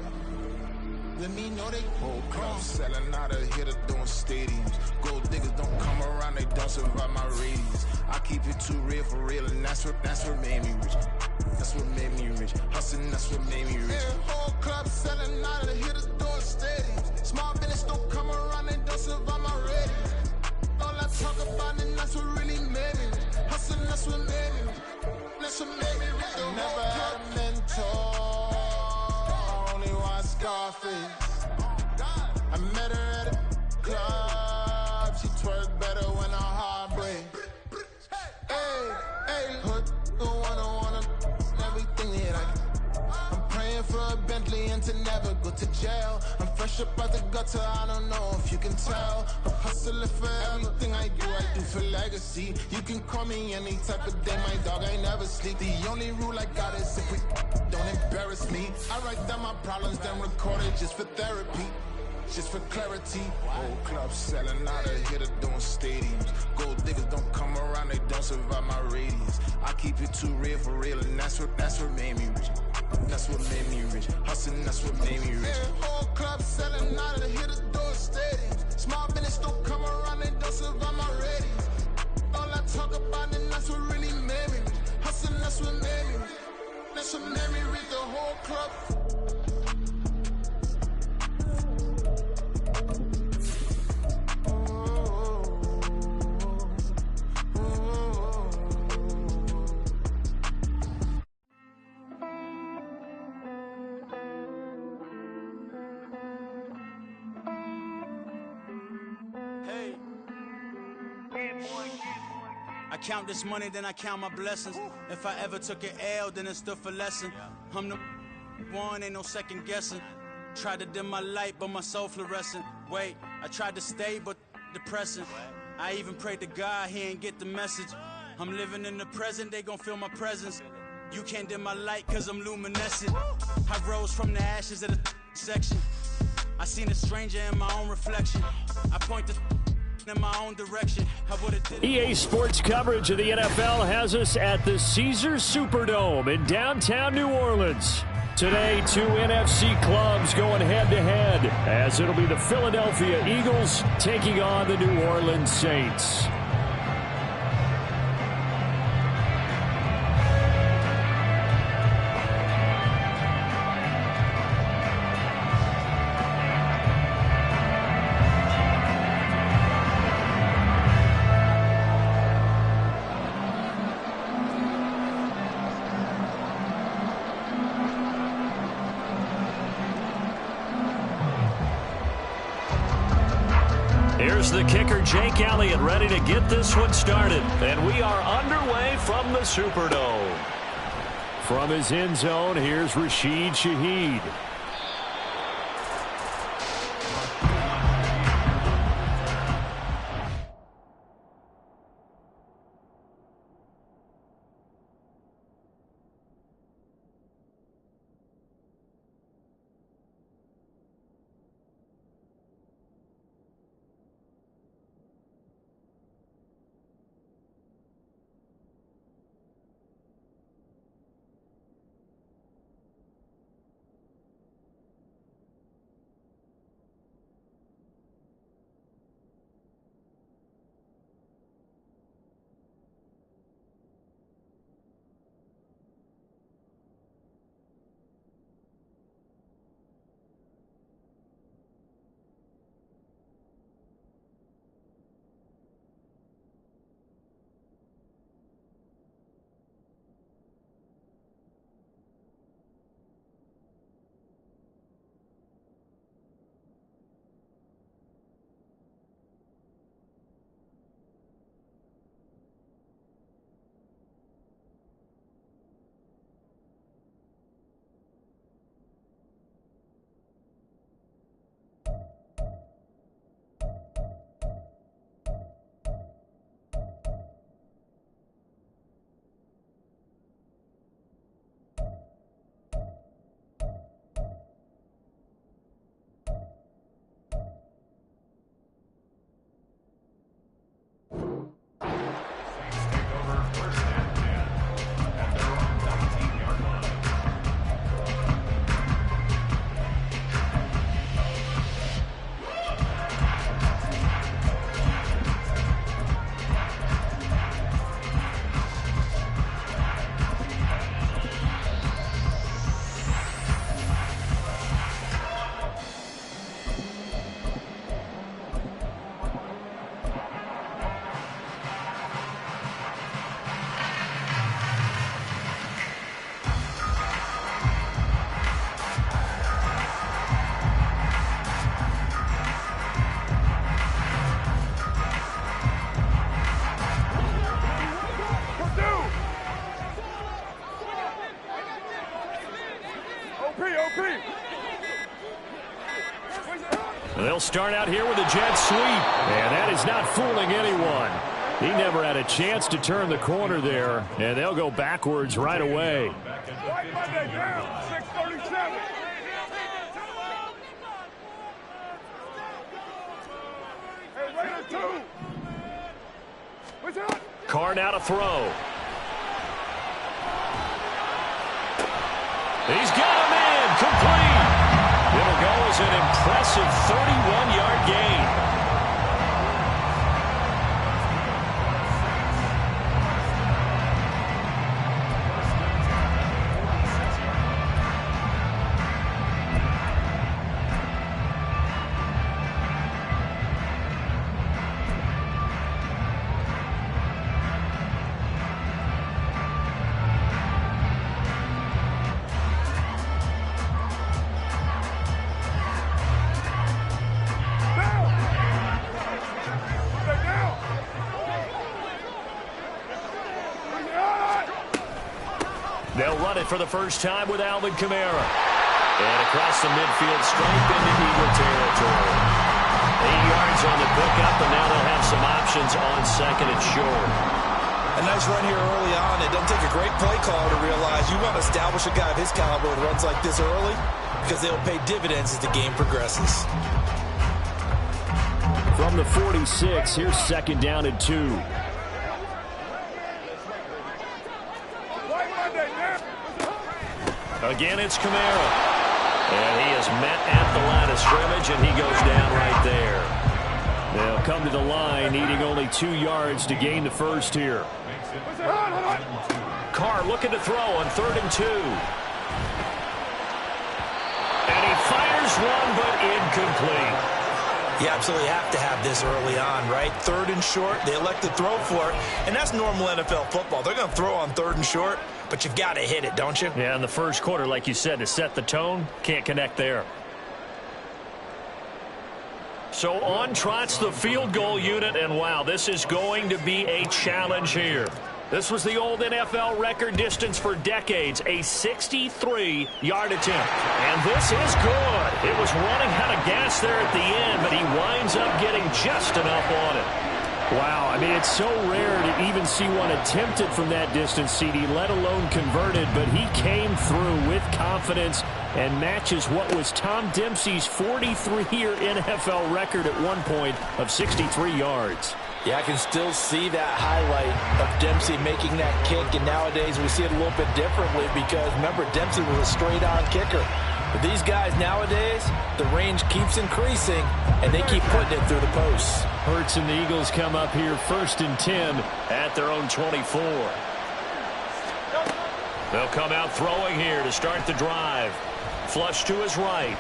Let me know they whole club selling out of hitter doing stadiums. Gold diggers don't come around, they don't survive my radius. I keep it too real for real, and that's what made me rich. That's what made me rich. Hustling, that's what made me rich. Yeah, whole club selling out of hitters doing stadiums. Small business don't come around, they don't survive my radius. All I talk about, and that's what really made me rich. Hustling, that's what made me rich. That's what made me rich. I never had a mentor. I only watch Scarface. I met her at a club. She twerk better when her heart breaks. Hey, hood, the one I wanna, everything that I get. I'm praying for a Bentley and to never go to jail. I'm fresh up out the gutter, I don't know if you can tell. I'm hustling for everything I do for legacy. You can call me any type of day, my dog, I never sleep. The only rule I got is if we don't embarrass me. I write down my problems, then record it just for therapy. Just for clarity, whole club selling out of here to doing stadiums. Gold diggers don't come around, they don't survive my radius. I keep it too real for real, and that's what made me rich. That's what made me rich. Hustling, that's what made me rich. Yeah, whole club selling out of here to doing stadiums. Small business don't come around, they don't survive my radius. All I talk about, and that's what really made me rich. Hustling, that's what made me rich. That's what made me rich. The whole club. I count this money, then I count my blessings. If I ever took an L, then it stood for lesson. I'm the one, ain't no second guessing. Tried to dim my light, but my soul fluorescent. Wait, I tried to stay, but depressing. I even prayed to God, he ain't get the message. I'm living in the present, they gon' feel my presence. You can't dim my light, cause I'm luminescent. I rose from the ashes of the section. I seen a stranger in my own reflection. I point the in my own direction. EA Sports coverage of the NFL has us at the Caesars Superdome in downtown New Orleans. Today, two NFC clubs going head-to-head, as it'll be the Philadelphia Eagles taking on the New Orleans Saints. Here's the kicker, Jake Elliott, ready to get this one started. And we are underway from the Superdome. From his end zone, here's Rashid Shaheed. start out here with a jet sweep. And that is not fooling anyone. He never had a chance to turn the corner there, and they'll go backwards right away. White Monday down, 6:37. Hey, Raider 2. What's up? Carr now to throw. He's got him in, complete. It'll go as an impressive 31-yard gain. They'll run it for the first time with Alvin Kamara. And across the midfield stripe into Eagle territory. 8 yards on the pickup, and now they'll have some options on second and short. A nice run here early on. It doesn't take a great play caller to realize you want to establish a guy of his caliber with runs like this early, because they'll pay dividends as the game progresses. From the 46, here's second down and 2. Again, it's Kamara. And he is met at the line of scrimmage, and he goes down right there. They'll come to the line, needing only 2 yards to gain the first here. Carr looking to throw on 3rd and 2. And he fires one, but incomplete. You absolutely have to have this early on, right? 3rd and short, they elect to throw for it, and that's normal NFL football. They're going to throw on 3rd and short, but you've got to hit it, don't you? Yeah, in the first quarter, like you said, to set the tone, can't connect there. So on trots the field goal unit, and wow, this is going to be a challenge here. This was the old NFL record distance for decades, a 63-yard attempt. And this is good. It was running out of gas there at the end, but he winds up getting just enough on it. Wow, I mean, it's so rare to even see one attempted from that distance, CD, let alone converted, but he came through with confidence and matches what was Tom Dempsey's 43-year NFL record at one point of 63 yards. Yeah, I can still see that highlight of Dempsey making that kick, and nowadays we see it a little bit differently because, remember, Dempsey was a straight-on kicker. But these guys nowadays, the range keeps increasing, and they keep putting it through the posts. Hurts and the Eagles come up here 1st and 10 at their own 24. They'll come out throwing here to start the drive. Flush to his right.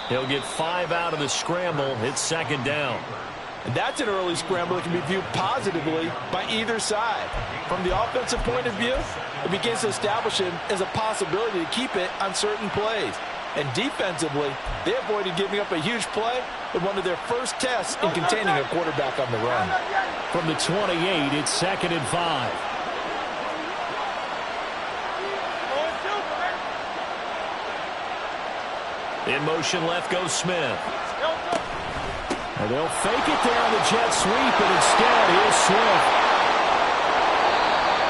He'll get 5 out of the scramble. It's 2nd down. And that's an early scramble that can be viewed positively by either side. From the offensive point of view, it begins to establish him as a possibility to keep it on certain plays. And defensively, they avoided giving up a huge play in one of their first tests in containing a quarterback on the run. From the 28, it's 2nd and 5. In motion left goes Smith. And they'll fake it there on the jet sweep, and instead here's Swift.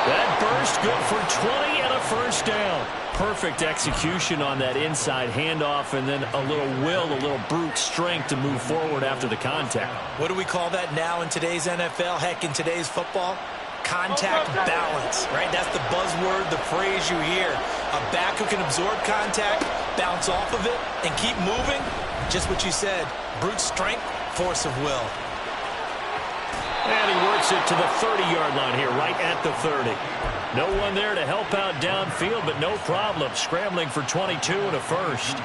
That burst good for 20 and a first down. Perfect execution on that inside handoff, and then a little will, a little brute strength to move forward after the contact. What do we call that now in today's NFL? Heck, in today's football? Contact balance, right? That's the buzzword, the phrase you hear. A back who can absorb contact, bounce off of it, and keep moving. Just what you said, brute strength, force of will. And he works it to the 30-yard line here, right at the 30. No one there to help out downfield, but no problem. Scrambling for 22 and a first.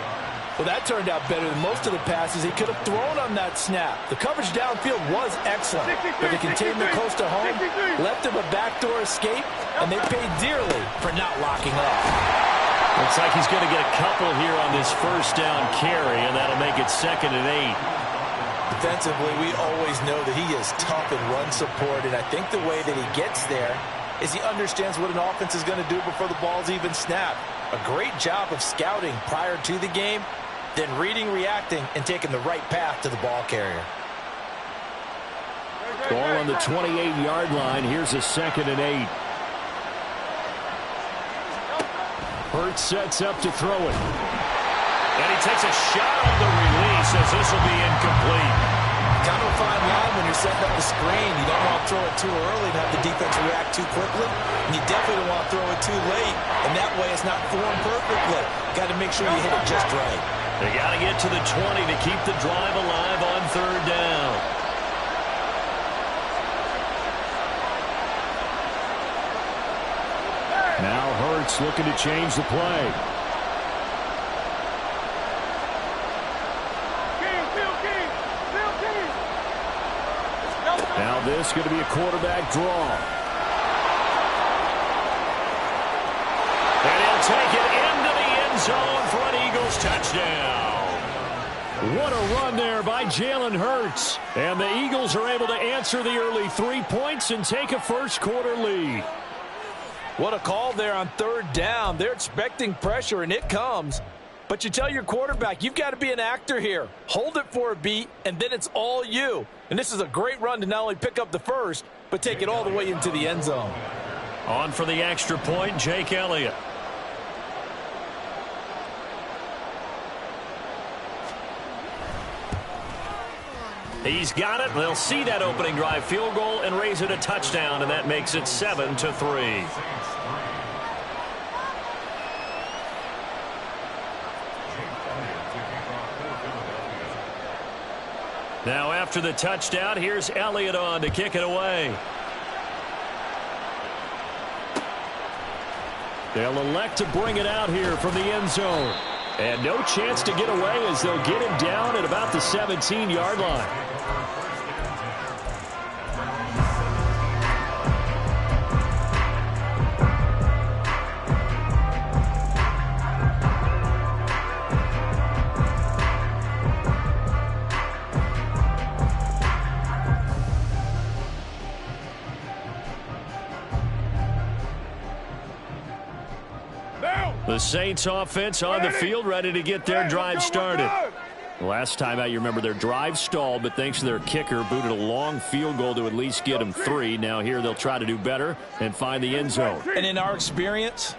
Well, that turned out better than most of the passes he could have thrown on that snap. The coverage downfield was excellent, but the containment close to home left him a backdoor escape, and they paid dearly for not locking up. Looks like he's going to get a couple here on this first down carry, and that'll make it 2nd and 8. Defensively, we always know that he is tough in run support, and I think the way that he gets there is he understands what an offense is going to do before the ball's even snapped. A great job of scouting prior to the game, then reading, reacting, and taking the right path to the ball carrier. Ball on the 28-yard line. Here's a 2nd and 8. Hurts sets up to throw it. And he takes a shot on the release as this will be incomplete. Kind of a fine line when you're setting up the screen. You don't want to throw it too early and have the defense react too quickly. And you definitely don't want to throw it too late. And that way it's not formed perfectly. Got to make sure you hit it just right. They got to get to the 20 to keep the drive alive on 3rd down. Now Hurts looking to change the play. Now this is going to be a quarterback draw. And he'll take it into the end zone for an Eagles touchdown. What a run there by Jalen Hurts. And the Eagles are able to answer the early 3 points and take a first-quarter lead. What a call there on 3rd down. They're expecting pressure, and it comes. But you tell your quarterback, you've got to be an actor here. Hold it for a beat, and then it's all you. And this is a great run to not only pick up the first, but take it all the way into the end zone. On for the extra point, Jake Elliott. He's got it. They'll see that opening drive field goal and raise it a touchdown, and that makes it 7-3. Now after the touchdown, here's Elliott on to kick it away. They'll elect to bring it out here from the end zone. And no chance to get away as they'll get him down at about the 17-yard line. The Saints offense on the field, ready to get their drive started. Last time out, you remember their drive stalled, but thanks to their kicker, booted a long field goal to at least get them 3. Now here they'll try to do better and find the end zone. And in our experience,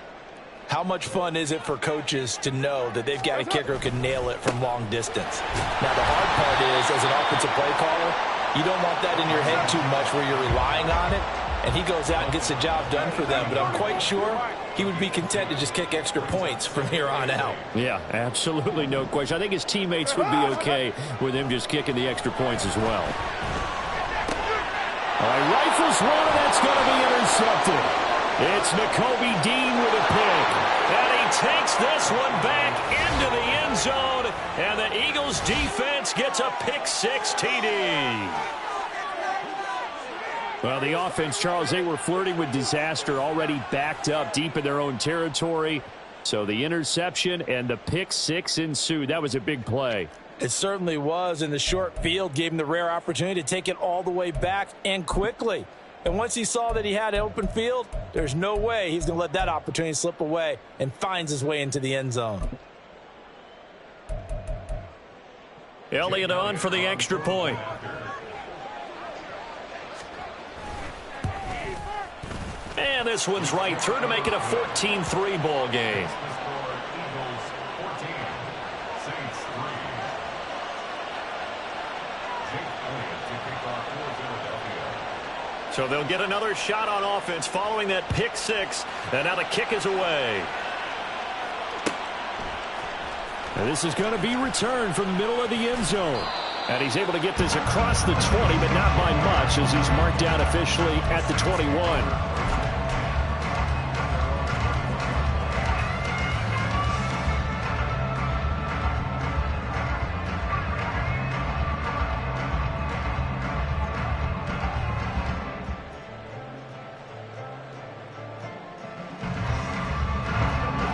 how much fun is it for coaches to know that they've got a kicker who can nail it from long distance? Now the hard part is, as an offensive play caller, you don't want that in your head too much where you're relying on it. And he goes out and gets the job done for them. But I'm quite sure he would be content to just kick extra points from here on out. Yeah, absolutely no question. I think his teammates would be okay with him just kicking the extra points as well. All right, rifles one, and that's going to be intercepted. It's Nakobe Dean with a pick. And he takes this one back into the end zone. And the Eagles defense gets a pick-6 TD. Well, the offense, Charles, they were flirting with disaster, already backed up deep in their own territory. So the interception and the pick-6 ensued. That was a big play. It certainly was, and the short field gave him the rare opportunity to take it all the way back and quickly. And once he saw that he had open field, there's no way he's going to let that opportunity slip away, and finds his way into the end zone. Elliott on for the extra point. And this one's right through to make it a 14-3 ball game. So they'll get another shot on offense following that pick-6. And now the kick is away. And this is going to be returned from the middle of the end zone. And he's able to get this across the 20, but not by much, as he's marked down officially at the 21.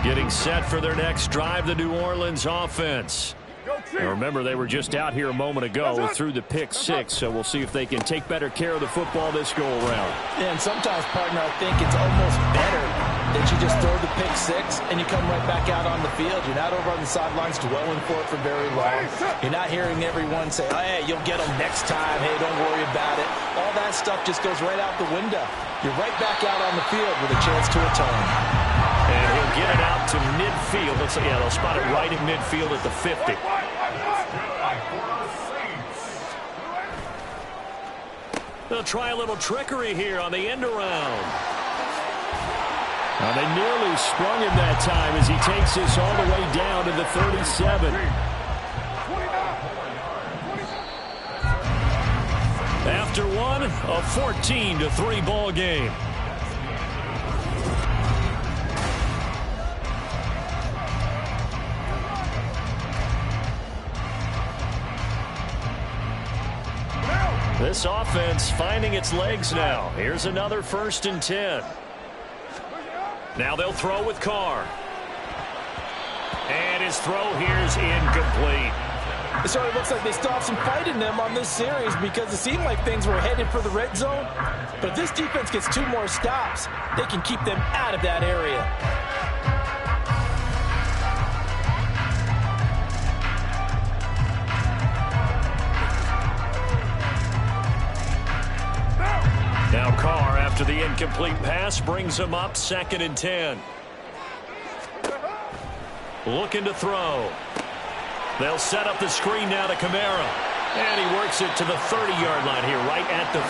Getting set for their next drive, the New Orleans offense. Now remember, they were just out here a moment ago through the pick-6, so we'll see if they can take better care of the football this go-around. Yeah, and sometimes, partner, I think it's almost better that you just throw the pick six and you come right back out on the field. You're not over on the sidelines dwelling for it for very long. You're not hearing everyone say, oh, hey, you'll get them next time. Hey, don't worry about it. All that stuff just goes right out the window. You're right back out on the field with a chance to atone. And he'll get it out to midfield. Looks like, yeah, they'll spot it right at midfield at the 50. They'll try a little trickery here on the end around. Now, they nearly sprung him that time as he takes this all the way down to the 37. After one, a 14-3 ball game. This offense finding its legs now. Here's another 1st and 10. Now they'll throw with Carr. And his throw here's incomplete. It sort of looks like they still have some fight in them on this series because it seemed like things were headed for the red zone. But if this defense gets 2 more stops, they can keep them out of that area. Now Carr, after the incomplete pass, brings him up 2nd and 10. Looking to throw. They'll set up the screen now to Kamara. And he works it to the 30-yard line here, right at the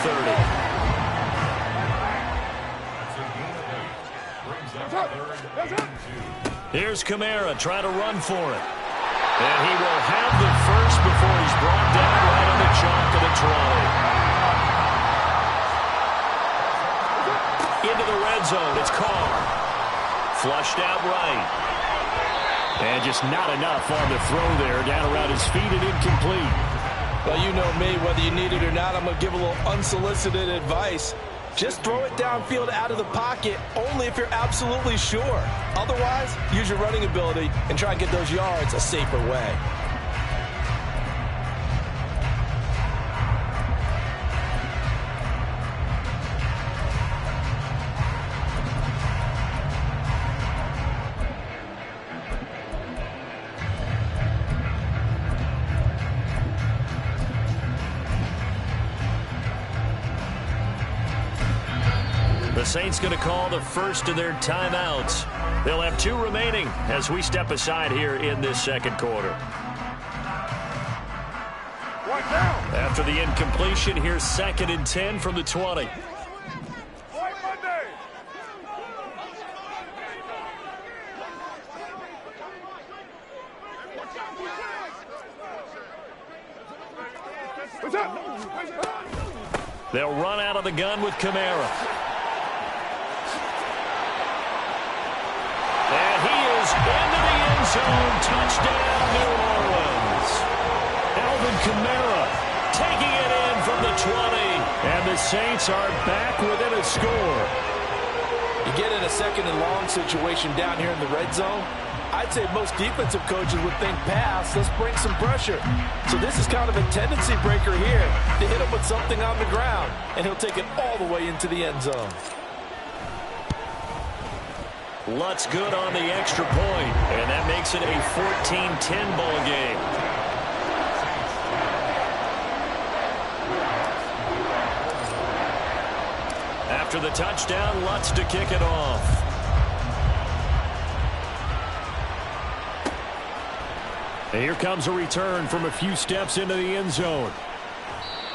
30. Here's Kamara trying to run for it. And he will have the first before he's brought down right on the chalk of the 20. Into the red zone. It's Carr. Flushed out right. And just not enough on the throw there. Down around his feet and incomplete. Well, you know me. Whether you need it or not, I'm going to give a little unsolicited advice. Just throw it downfield out of the pocket only if you're absolutely sure. Otherwise, use your running ability and try and get those yards a safer way. The Saints going to call the first of their timeouts. They'll have 2 remaining as we step aside here in this 2nd quarter. After the incompletion, here's 2nd and 10 from the 20. They'll run out of the gun with Kamara. Into the end zone, touchdown, New Orleans. Alvin Kamara taking it in from the 20. And the Saints are back within a score. You get in a 2nd and long situation down here in the red zone, I'd say most defensive coaches would think pass, let's bring some pressure. So this is kind of a tendency breaker here to hit him with something on the ground, and he'll take it all the way into the end zone. Lutz good on the extra point, and that makes it a 14-10 ball game. After the touchdown, Lutz to kick it off. And here comes a return from a few steps into the end zone.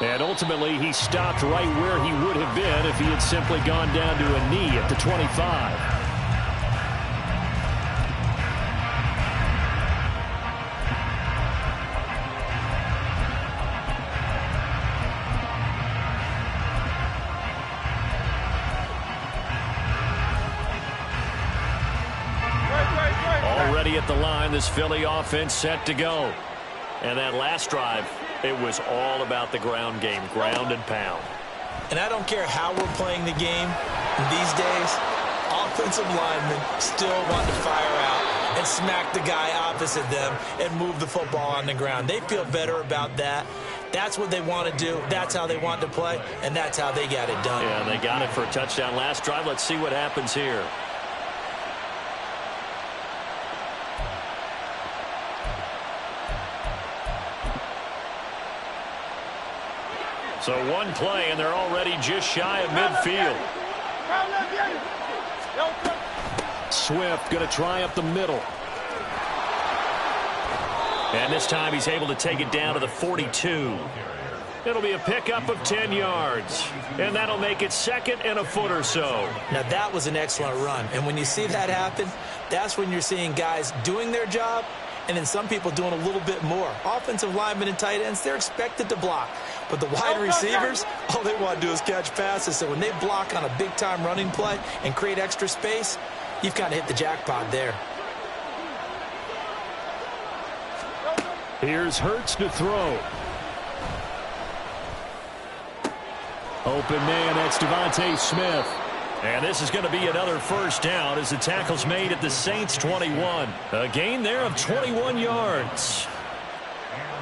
And ultimately, he stopped right where he would have been if he had simply gone down to a knee at the 25. At the line, this Philly offense set to go. And that last drive, it was all about the ground game, ground and pound. And I don't care how we're playing the game these days, offensive linemen still want to fire out and smack the guy opposite them and move the football on the ground. They feel better about that. That's what they want to do. That's how they want to play, and that's how they got it done. Yeah, they got it for a touchdown last drive. Let's see what happens here. So one play, and they're already just shy of midfield. Swift going to try up the middle. And this time he's able to take it down to the 42. It'll be a pickup of 10 yards. And that'll make it second and a foot or so. Now, that was an excellent run. And when you see that happen, that's when you're seeing guys doing their job and then some people doing a little bit more. Offensive linemen and tight ends, they're expected to block. But the wide receivers, all they want to do is catch passes. So when they block on a big-time running play and create extra space, you've kind of hit the jackpot there. Here's Hurts to throw. Open man, that's Devontae Smith. And this is going to be another first down as the tackle's made at the Saints' 21. A gain there of 21 yards.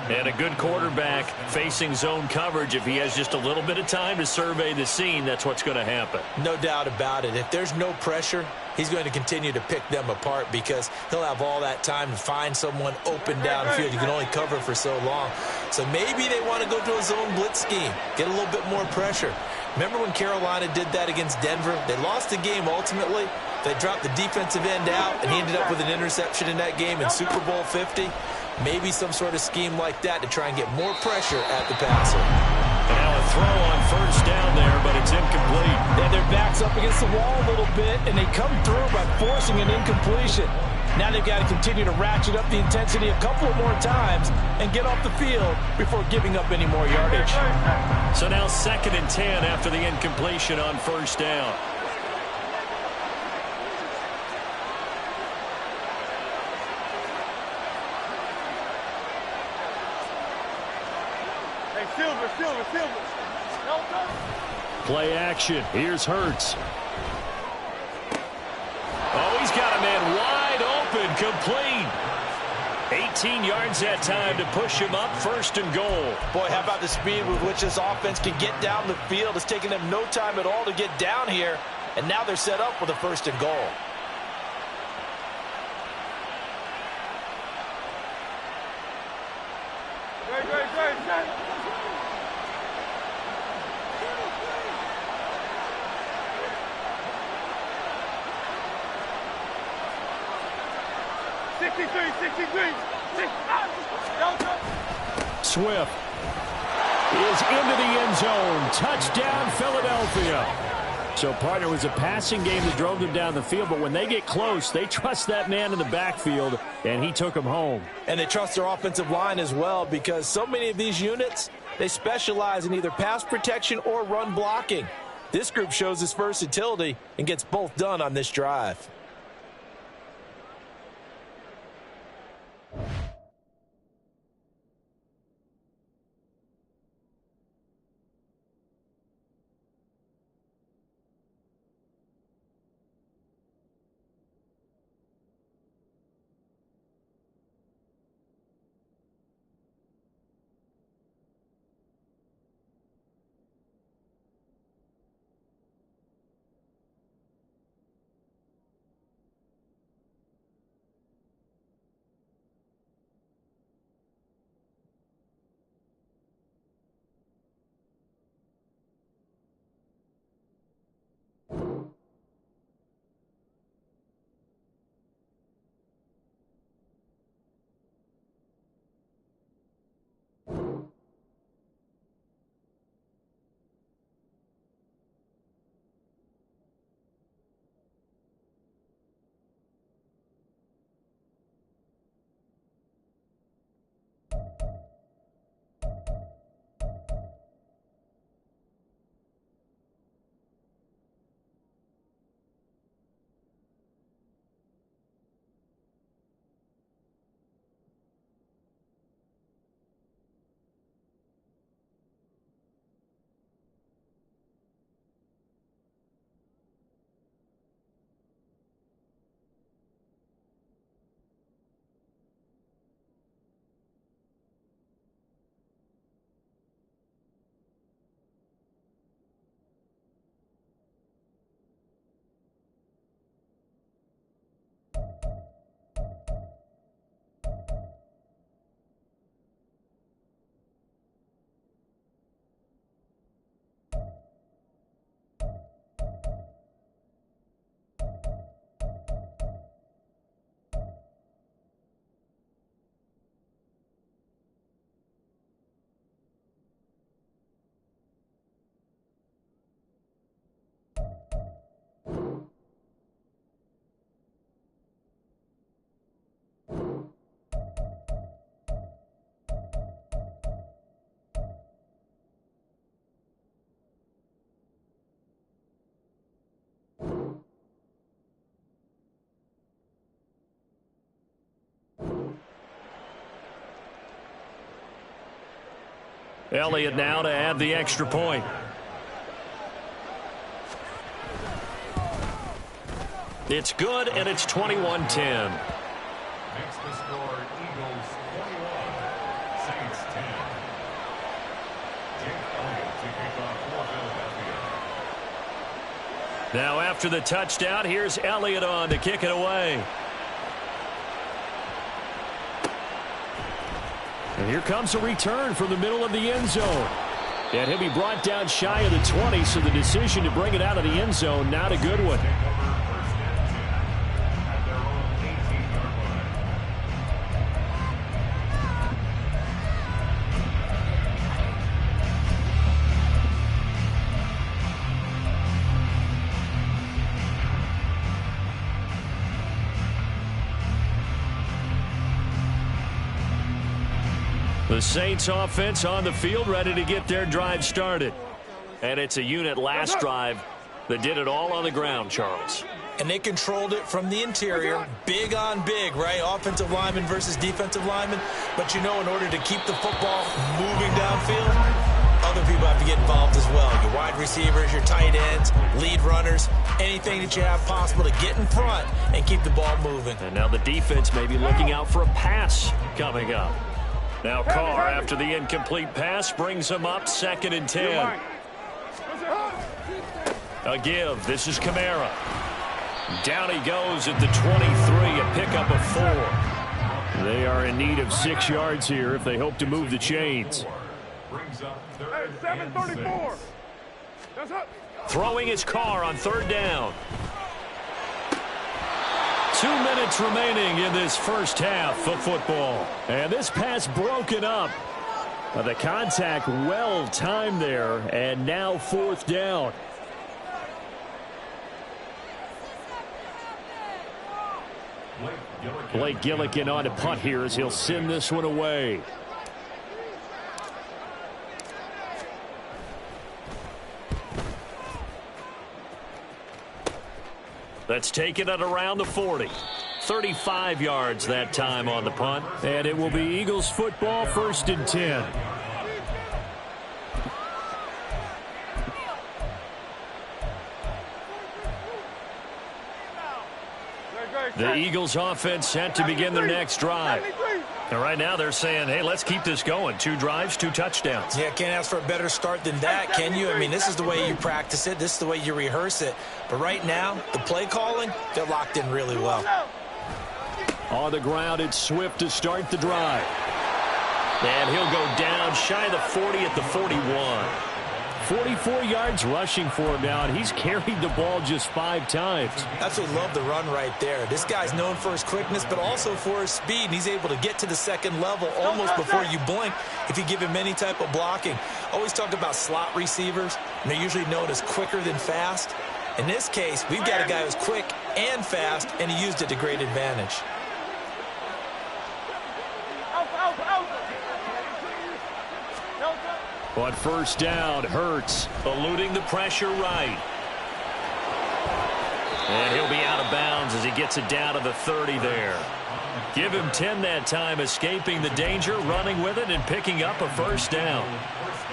And a good quarterback facing zone coverage. If he has just a little bit of time to survey the scene, that's what's going to happen. No doubt about it. If there's no pressure, he's going to continue to pick them apart because he'll have all that time to find someone open downfield. You can only cover for so long. So maybe they want to go to a zone blitz scheme, get a little bit more pressure. Remember when Carolina did that against Denver? They lost the game ultimately. They dropped the defensive end out, and he ended up with an interception in that game in Super Bowl 50. Maybe some sort of scheme like that to try and get more pressure at the passer. And now a throw on first down there, but it's incomplete. And their back's up against the wall a little bit, and they come through by forcing an incompletion. Now they've got to continue to ratchet up the intensity a couple of more times and get off the field before giving up any more yardage. So now 2nd and 10 after the incompletion on first down. Silver. Play action. Here's Hurts. Oh, he's got a man wide open, complete. 18 yards that time to push him up, 1st and goal. Boy, how about the speed with which this offense can get down the field? It's taken them no time at all to get down here, and now they're set up with a 1st and goal. Great. 63. Swift is into the end zone. Touchdown, Philadelphia. So, partner, was a passing game that drove them down the field, but when they get close, they trust that man in the backfield, and he took them home. And they trust their offensive line as well because so many of these units, they specialize in either pass protection or run blocking. This group shows its versatility and gets both done on this drive. Elliott now to add the extra point. It's good, and it's 21-10. Makes the score Eagles 21, Saints 10. Jake Elliott to kick off for Philadelphia. Now after the touchdown, here's Elliott on to kick it away. And here comes a return from the middle of the end zone. And he'll be brought down shy of the 20, so the decision to bring it out of the end zone, not a good one. The Saints offense on the field, ready to get their drive started. And it's a unit last drive that did it all on the ground, Charles. And they controlled it from the interior, big on big, right? Offensive lineman versus defensive lineman. But you know, in order to keep the football moving downfield, other people have to get involved as well. Your wide receivers, your tight ends, lead runners, anything that you have possible to get in front and keep the ball moving. And now the defense may be looking out for a pass coming up. Now Carr, after the incomplete pass, brings him up 2nd and 10. A give. This is Kamara. Down he goes at the 23, a pickup of 4. They are in need of 6 yards here if they hope to move the chains. Brings up 7:34. Throwing his Carr on 3rd down. 2 minutes remaining in this first half of football. And this pass broken up. The contact well timed there, and now 4th down. Blake Gillikin on to punt here as he'll send this one away. That's taken at around the 40. 35 yards that time on the punt. And it will be Eagles football, 1st and 10. The Eagles offense set to begin their next drive. And right now they're saying, hey, let's keep this going. 2 drives, 2 touchdowns. Yeah, can't ask for a better start than that, can you? I mean, this is the way you practice it. This is the way you rehearse it. But right now, the play calling, they're locked in really well. On the ground, it's Swift to start the drive. And he'll go down shy of the 40 at the 41. 44 yards rushing for him now, and he's carried the ball just 5 times. Absolutely love the run right there. This guy's known for his quickness, but also for his speed. And he's able to get to the 2nd level almost before you blink if you give him any type of blocking. Always talk about slot receivers, and they're usually known as quicker than fast. In this case, we've got a guy who's quick and fast, and he used it to great advantage. On 1st down, Hurts eluding the pressure right. And he'll be out of bounds as he gets it down to the 30 there. Give him 10 that time, escaping the danger, running with it, and picking up a 1st down.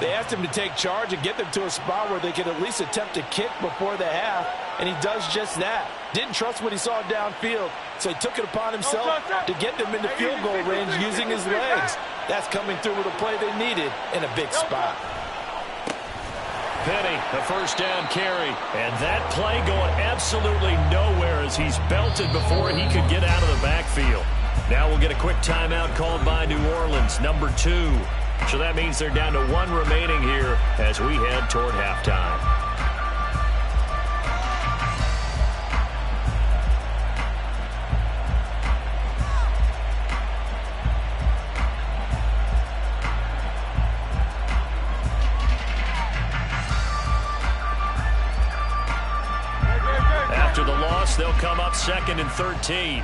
They asked him to take charge and get them to a spot where they could at least attempt to kick before the half, and he does just that. Didn't trust what he saw downfield, so he took it upon himself to get them into field goal range using his legs. That's coming through with a play they needed in a big spot. Penny, the 1st down carry. And that play going absolutely nowhere as he's belted before he could get out of the backfield. Now we'll get a quick timeout called by New Orleans, number 2. So that means they're down to 1 remaining here as we head toward halftime. After the loss, they'll come up 2nd and 13.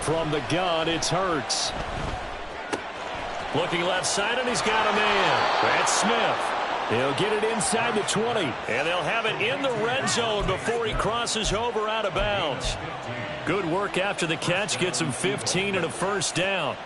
From the gun, it's Hurts. Looking left side, and he's got a man. That's Smith. He'll get it inside the 20. And they'll have it in the red zone before he crosses over out of bounds. Good work after the catch. Gets him 15 and a first down.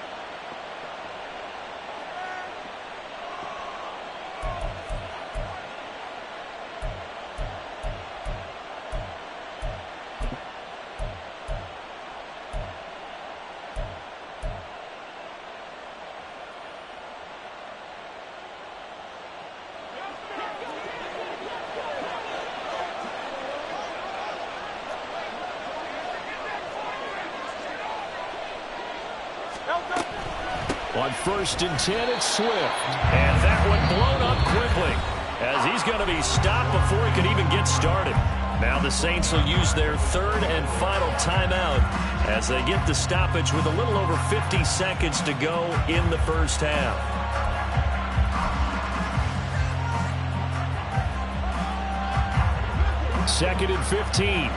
On 1st and 10, it's Swift. And that one blown up quickly as he's going to be stopped before he could even get started. Now the Saints will use their 3rd and final timeout as they get the stoppage with a little over 50 seconds to go in the first half. Second and 15.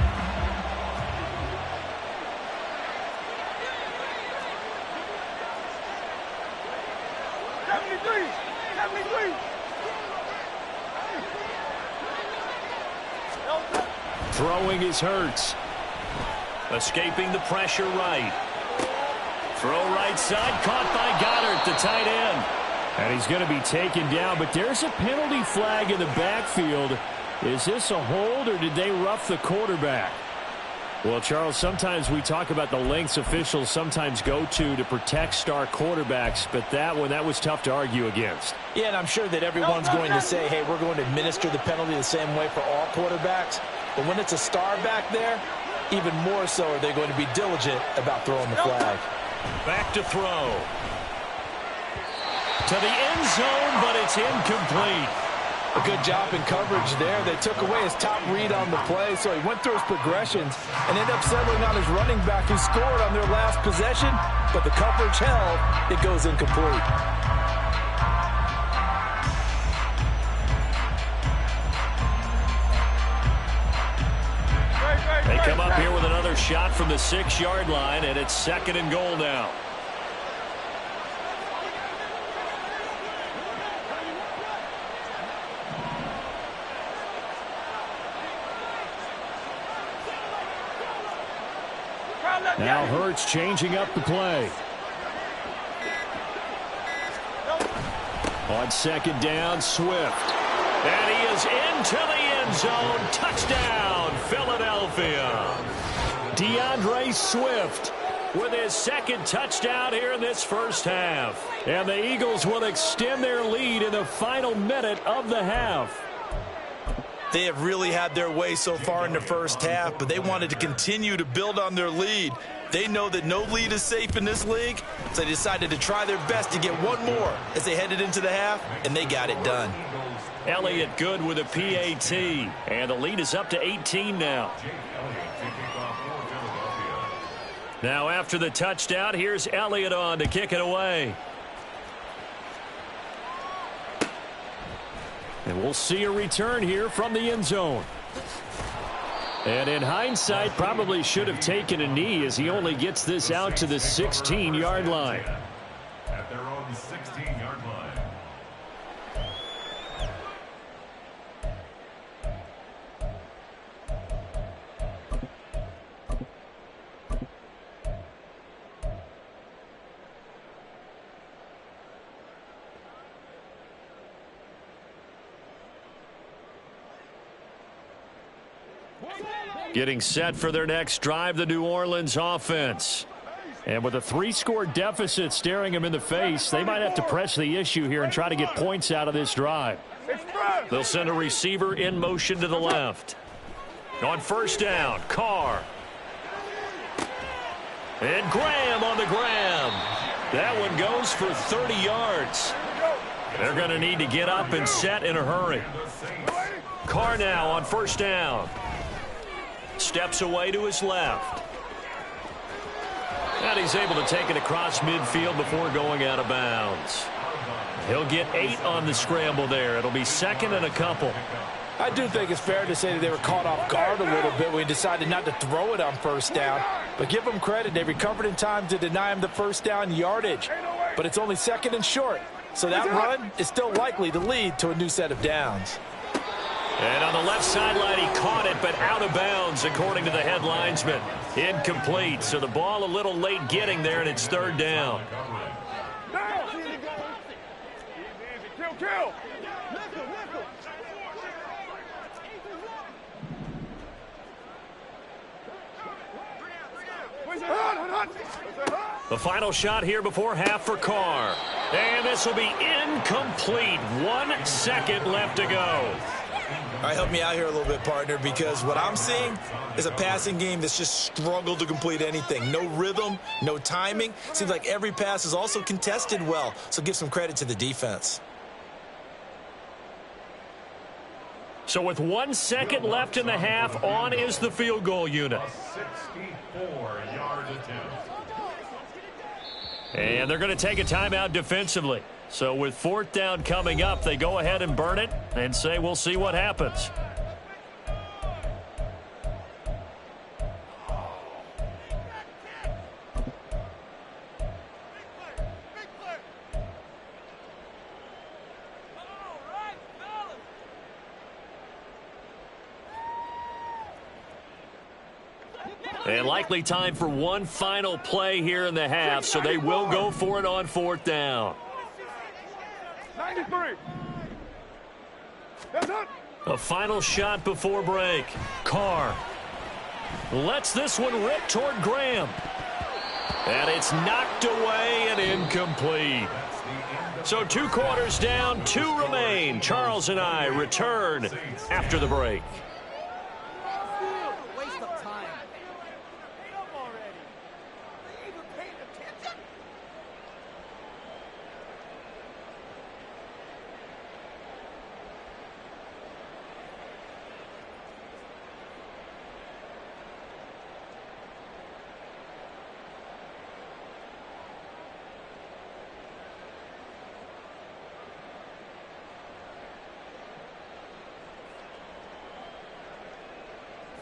Throwing is Hurts. Escaping the pressure right. Throw right side, caught by Goddard, the tight end. And he's going to be taken down, but there's a penalty flag in the backfield. Is this a hold, or did they rough the quarterback? Well, Charles, sometimes we talk about the lengths officials sometimes go to protect star quarterbacks, but that was tough to argue against. Yeah, and I'm sure that everyone's going to say, hey, we're going to administer the penalty the same way for all quarterbacks. But when it's a star back there, even more so are they going to be diligent about throwing the flag. Back to throw. To the end zone, but it's incomplete. A good job in coverage there. They took away his top read on the play, so he went through his progressions and ended up settling on his running back who scored on their last possession, but the coverage held. It goes incomplete. They come up here with another shot from the 6-yard line, and it's 2nd and goal now. Now Hurts changing up the play. On 2nd down, Swift. And he is into the end zone. Touchdown, Philadelphia. DeAndre Swift with his 2nd touchdown here in this first half. And the Eagles will extend their lead in the final minute of the half. They have really had their way so far in the first half, but they wanted to continue to build on their lead. They know that no lead is safe in this league, so they decided to try their best to get one more as they headed into the half, and they got it done. Elliott good with a PAT, and the lead is up to 18 now. Now after the touchdown, here's Elliott on to kick it away. And we'll see a return here from the end zone. And in hindsight, probably should have taken a knee as he only gets this out to the 16-yard line. At their own 16-yard line. Getting set for their next drive, the New Orleans offense. And with a 3-score deficit staring them in the face, they might have to press the issue here and try to get points out of this drive. They'll send a receiver in motion to the left. On 1st down, Carr. And Graham on the grab. That one goes for 30 yards. They're going to need to get up and set in a hurry. Carr now on 1st down. Steps away to his left. And he's able to take it across midfield before going out of bounds. He'll get 8 on the scramble there. It'll be 2nd and a couple. I do think it's fair to say that they were caught off guard a little bit when he decided not to throw it on 1st down. But give them credit. They recovered in time to deny him the 1st down yardage. But it's only 2nd and short. So that run is still likely to lead to a new set of downs. And on the left sideline, he caught it, but out of bounds, according to the head linesman. Incomplete, so the ball a little late getting there, and it's third down. Kill. The final shot here before half for Carr. And this will be incomplete. 1 second left to go. All right, help me out here a little bit, partner, because what I'm seeing is a passing game that's just struggled to complete anything. No rhythm, no timing. Seems like every pass is also contested well, so give some credit to the defense. So with 1 second left in the half, on is the field goal unit. A 64-yard attempt. And they're going to take a timeout defensively. So with fourth down coming up, they go ahead and burn it and say we'll see what happens. And likely time for one final play here in the half, so they will go for it on fourth down. 93. That's it. A final shot before break. Carr lets this one rip toward Graham. And it's knocked away and incomplete. So 2 quarters down, 2 remain. Charles and I return after the break.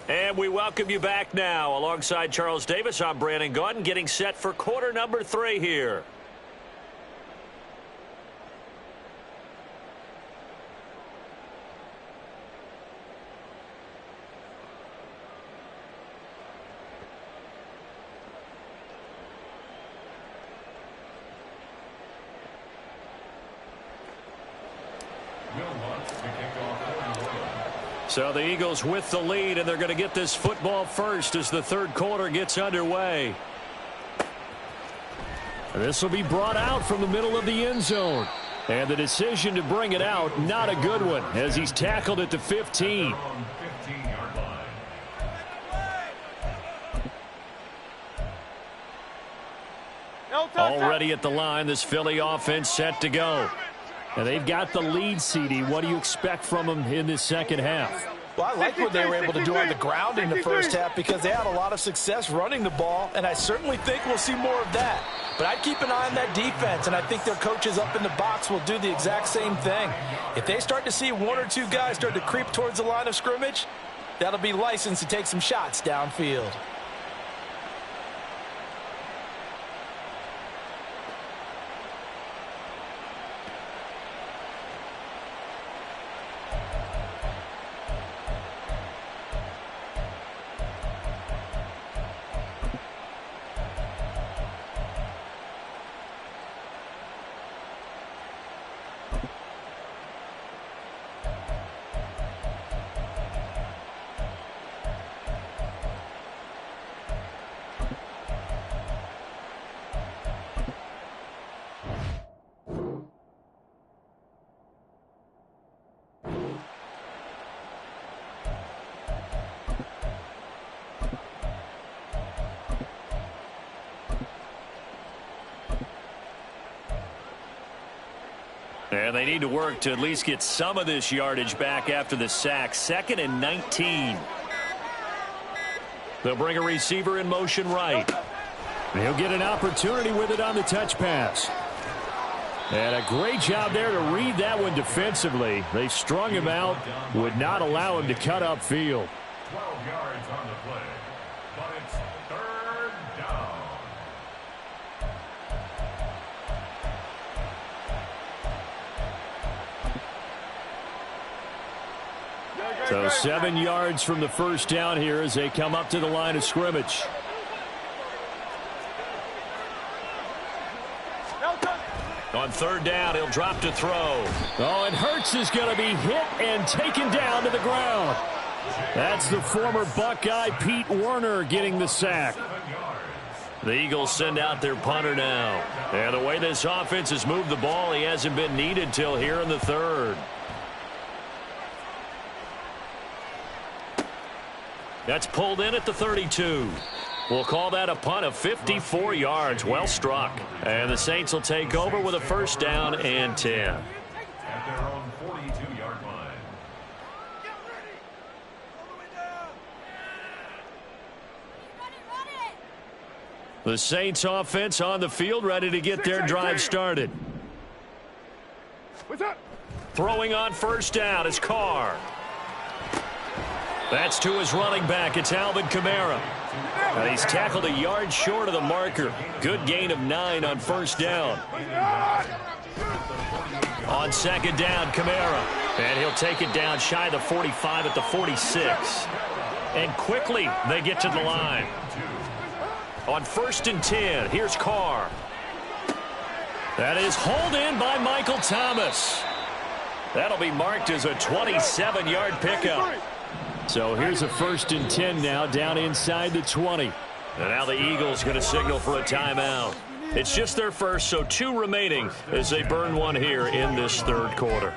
And we welcome you back now. Alongside Charles Davis, I'm Brandon Gaudin, getting set for quarter number 3 here. So the Eagles with the lead, and they're going to get this football first as the third quarter gets underway. This will be brought out from the middle of the end zone. And the decision to bring it out, not a good one, as he's tackled at the 15. Already at the line, this Philly offense set to go. And they've got the lead, CD. What do you expect from them in this second half? Well, I like what they were able to do on the ground in the first half because they had a lot of success running the ball, and I certainly think we'll see more of that. But I'd keep an eye on that defense, and I think their coaches up in the box will do the exact same thing. If they start to see 1 or 2 guys start to creep towards the line of scrimmage, that'll be licensed to take some shots downfield. And they need to work to at least get some of this yardage back after the sack. 2nd and 19. They'll bring a receiver in motion right. He'll get an opportunity with it on the touch pass. And a great job there to read that one defensively. They strung him out, would not allow him to cut upfield. 12 yards on the play, but it's third down. So 7 yards from the first down here as they come up to the line of scrimmage. On third down, he'll drop to throw. Oh, and Hurts is going to be hit and taken down to the ground. That's the former Buckeye Pete Werner getting the sack. The Eagles send out their punter now. And the way this offense has moved the ball, he hasn't been needed till here in the third. That's pulled in at the 32. We'll call that a punt of 54 yards. Well struck. And the Saints will take over with a first down and 10. At their own 42-yard line. The Saints offense on the field, ready to get their drive started. Throwing on first down is Carr. That's to his running back. It's Alvin Kamara. And he's tackled a yard short of the marker. Good gain of 9 on first down. On second down, Kamara. And he'll take it down shy of the 45 at the 46. And quickly they get to the line. On first and 10, here's Carr. That is hauled in by Michael Thomas. That'll be marked as a 27-yard pickup. So here's a first and 10 now, down inside the 20. And now the Eagles going to signal for a timeout. It's just their first, so 2 remaining as they burn one here in this third quarter.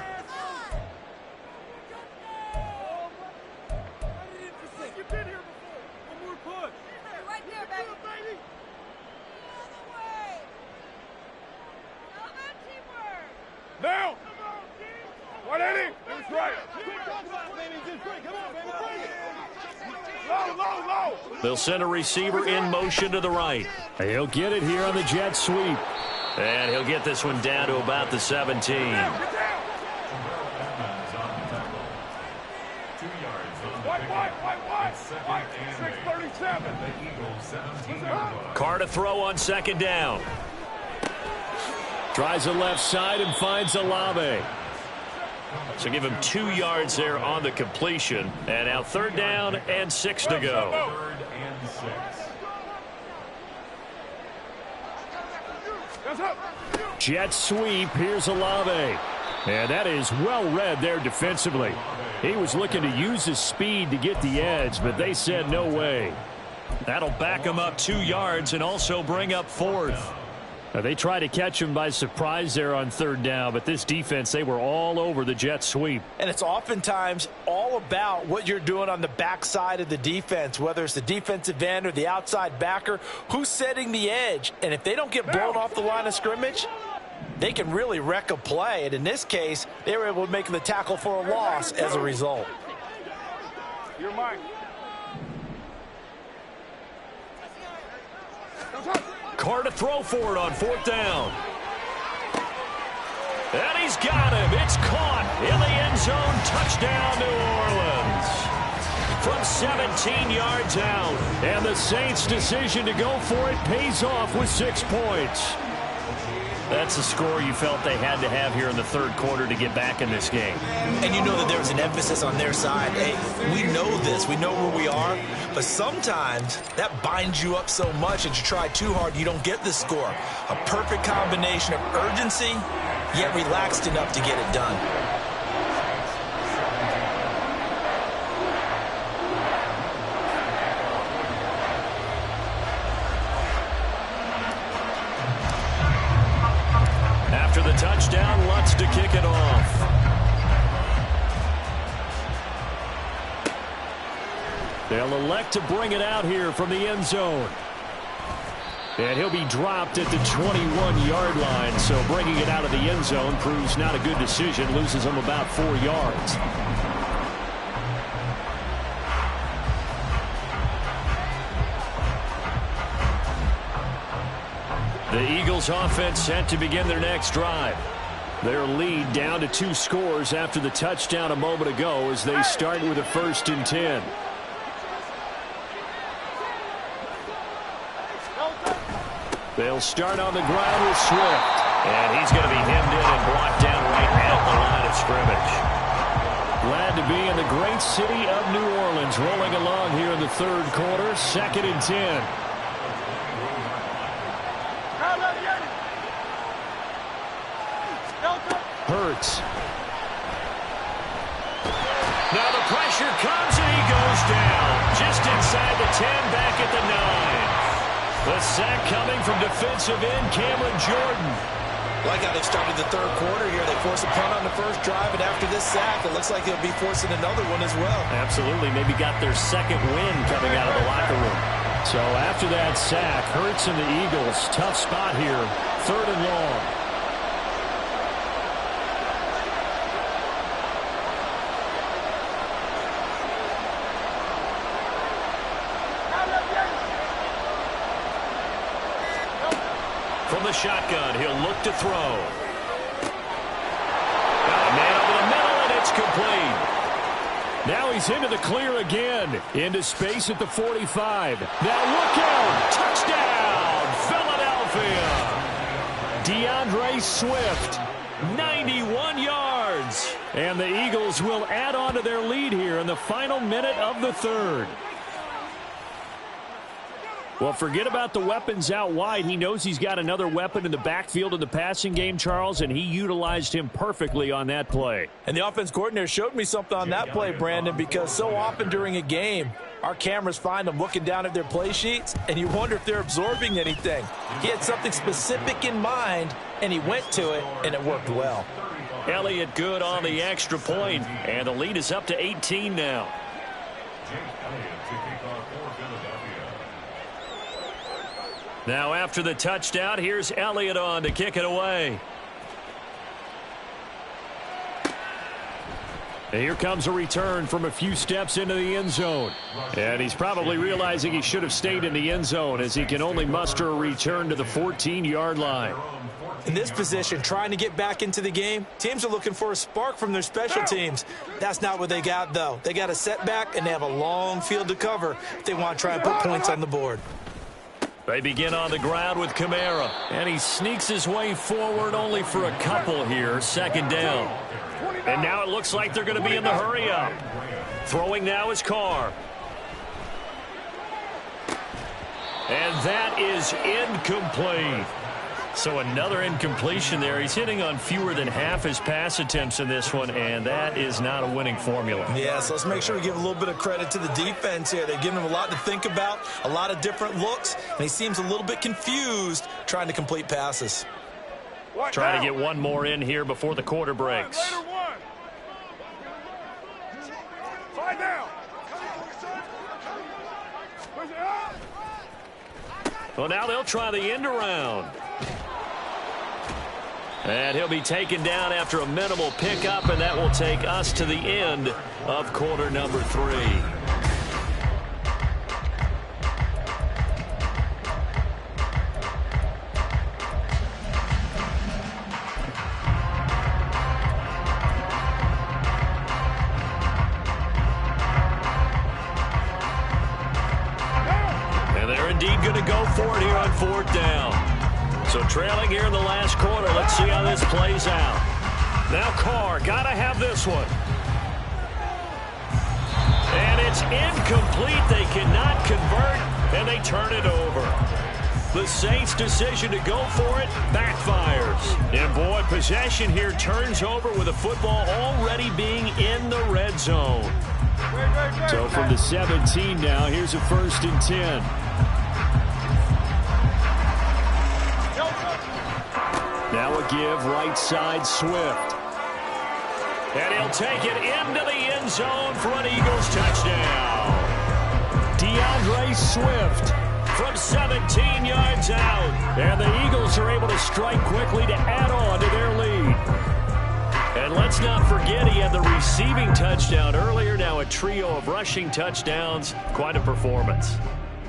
Now! 180! That's right! They'll send a receiver in motion to the right. He'll get it here on the jet sweep. And he'll get this one down to about the 17. Carr to throw on second down. Tries the left side and finds Olave. So give him 2 yards there on the completion. And now third down and 6 to go. Jet sweep. Here's Olave. And that is well read there defensively. He was looking to use his speed to get the edge, but they said no way. That'll back him up 2 yards and also bring up fourth. They tried to catch him by surprise there on third down, but this defense, they were all over the jet sweep. And it's oftentimes all about what you're doing on the backside of the defense, whether it's the defensive end or the outside backer, who's setting the edge. And if they don't get blown off the line of scrimmage, they can really wreck a play. And in this case, they were able to make the tackle for a loss as a result. You're mine. Carr to throw for it on fourth down. And he's got him. It's caught in the end zone. Touchdown, New Orleans. From 17 yards out. And the Saints' decision to go for it pays off with 6 points. That's the score you felt they had to have here in the third quarter to get back in this game. And you know that there was an emphasis on their side. Hey, we know this. We know where we are. But sometimes that binds you up so much that you try too hard, you don't get the score. A perfect combination of urgency, yet relaxed enough to get it done. After the touchdown, Lutz to kick it off. They'll elect to bring it out here from the end zone. And he'll be dropped at the 21-yard line, so bringing it out of the end zone proves not a good decision, loses him about 4 yards. The Eagles offense set to begin their next drive. Their lead down to 2 scores after the touchdown a moment ago as they start with a first and 10. They'll start on the ground with Swift. And he's going to be hemmed in and blocked down right at the line of scrimmage. Glad to be in the great city of New Orleans. Rolling along here in the third quarter. 2nd and 10. Hurts. Now the pressure comes and he goes down. Just inside the 10, back at the 9. The sack coming from defensive end Cameron Jordan. Like how they started the third quarter here. They force a punt on the first drive, and after this sack, it looks like they'll be forcing another one as well. Absolutely. Maybe got their second win coming out of the locker room. So after that sack, Hurts and the Eagles, tough spot here. 3rd and long. From the shotgun, he'll look to throw. Got a man over the middle, and it's complete. Now he's into the clear again. Into space at the 45. Now look out. Touchdown, Philadelphia. DeAndre Swift, 91 yards. And the Eagles will add on to their lead here in the final minute of the third. Well, forget about the weapons out wide. He knows he's got another weapon in the backfield in the passing game, Charles, and he utilized him perfectly on that play. And the offense coordinator showed me something on that play, Brandon, because so often during a game, our cameras find them looking down at their play sheets, and you wonder if they're absorbing anything. He had something specific in mind, and he went to it, and it worked well. Elliott good on the extra point, and the lead is up to 18 now. Now after the touchdown, here's Elliott on to kick it away. And here comes a return from a few steps into the end zone. And he's probably realizing he should have stayed in the end zone as he can only muster a return to the 14-yard line. In this position, trying to get back into the game, teams are looking for a spark from their special teams. That's not what they got, though. They got a setback, and they have a long field to cover if they want to try and put points on the board. They begin on the ground with Kamara. And he sneaks his way forward only for a couple here. 2nd down. And now it looks like they're going to be in the hurry up. Throwing now is Carr. And that is incomplete. So another incompletion there. He's hitting on fewer than half his pass attempts in this one, and that is not a winning formula. Yeah, so let's make sure we give a little bit of credit to the defense here. They're giving him a lot to think about, a lot of different looks, and he seems a little bit confused trying to complete passes. Trying to get one more in here before the quarter breaks. Well, now they'll try the end around. And he'll be taken down after a minimal pickup, and that will take us to the end of quarter number 3. And they're indeed going to go for it here on 4th down. So trailing here in the last quarter. Let's see how this plays out. Now Carr, got to have this one. And it's incomplete. They cannot convert, and they turn it over. The Saints' decision to go for it backfires. And, boy, possession here turns over with the football already being in the red zone. So from the 17 now, here's a 1st and 10. Now a give right side Swift. And he'll take it into the end zone for an Eagles touchdown. DeAndre Swift from 17 yards out. And the Eagles are able to strike quickly to add on to their lead. And let's not forget he had the receiving touchdown earlier. Now a trio of rushing touchdowns. Quite a performance.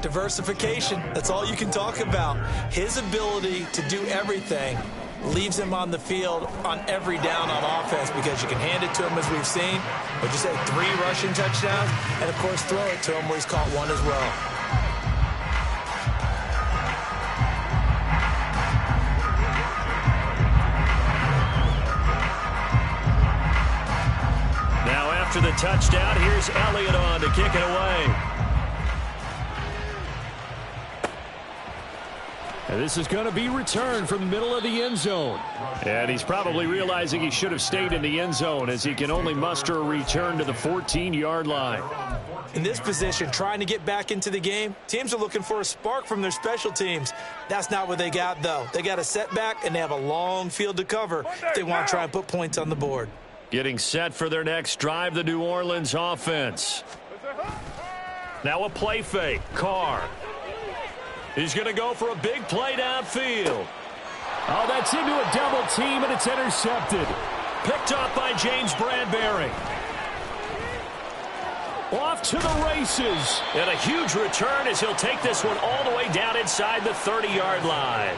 Diversification, that's all you can talk about. His ability to do everything leaves him on the field on every down on offense because you can hand it to him as we've seen, but just had 3 rushing touchdowns, and of course throw it to him where he's caught 1 as well. Now after touchdown. Here's Elliott on to kick it away. And this is going to be returned from the middle of the end zone. And he's probably realizing he should have stayed in the end zone as he can only muster a return to the 14-yard line. In this position, trying to get back into the game, teams are looking for a spark from their special teams. That's not what they got, though. They got a setback, and they have a long field to cover if they want to try and put points on the board. Getting set for their next drive, the New Orleans offense. Now a play fake. Carr. He's going to go for a big play downfield. Oh, that's into a double team, and it's intercepted. Picked up by James Bradbury. Off to the races. And a huge return as he'll take this one all the way down inside the 30-yard line.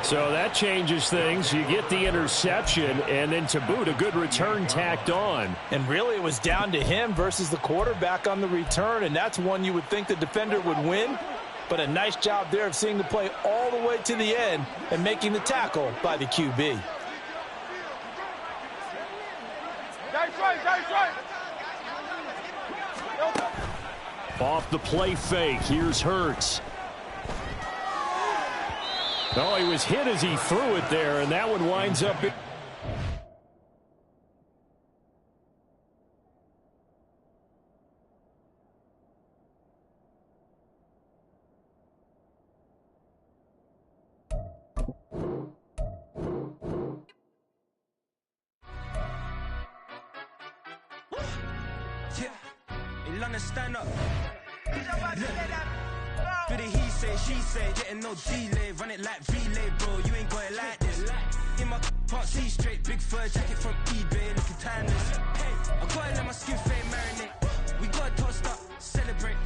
So that changes things. You get the interception, and then to boot, a good return tacked on. And really, it was down to him versus the quarterback on the return, and that's one you would think the defender would win. But a nice job there of seeing the play all the way to the end and making the tackle by the QB. Off the play fake, here's Hurts. Oh, he was hit as he threw it there, and that one winds up... Stand up. For the he say, she say, getting no delay, run it like relay, bro. You ain't got it like this. In my can't see straight, big fur jacket from eBay, looking timeless. I gotta let my skin fade marinate. We gotta toast up, celebrate.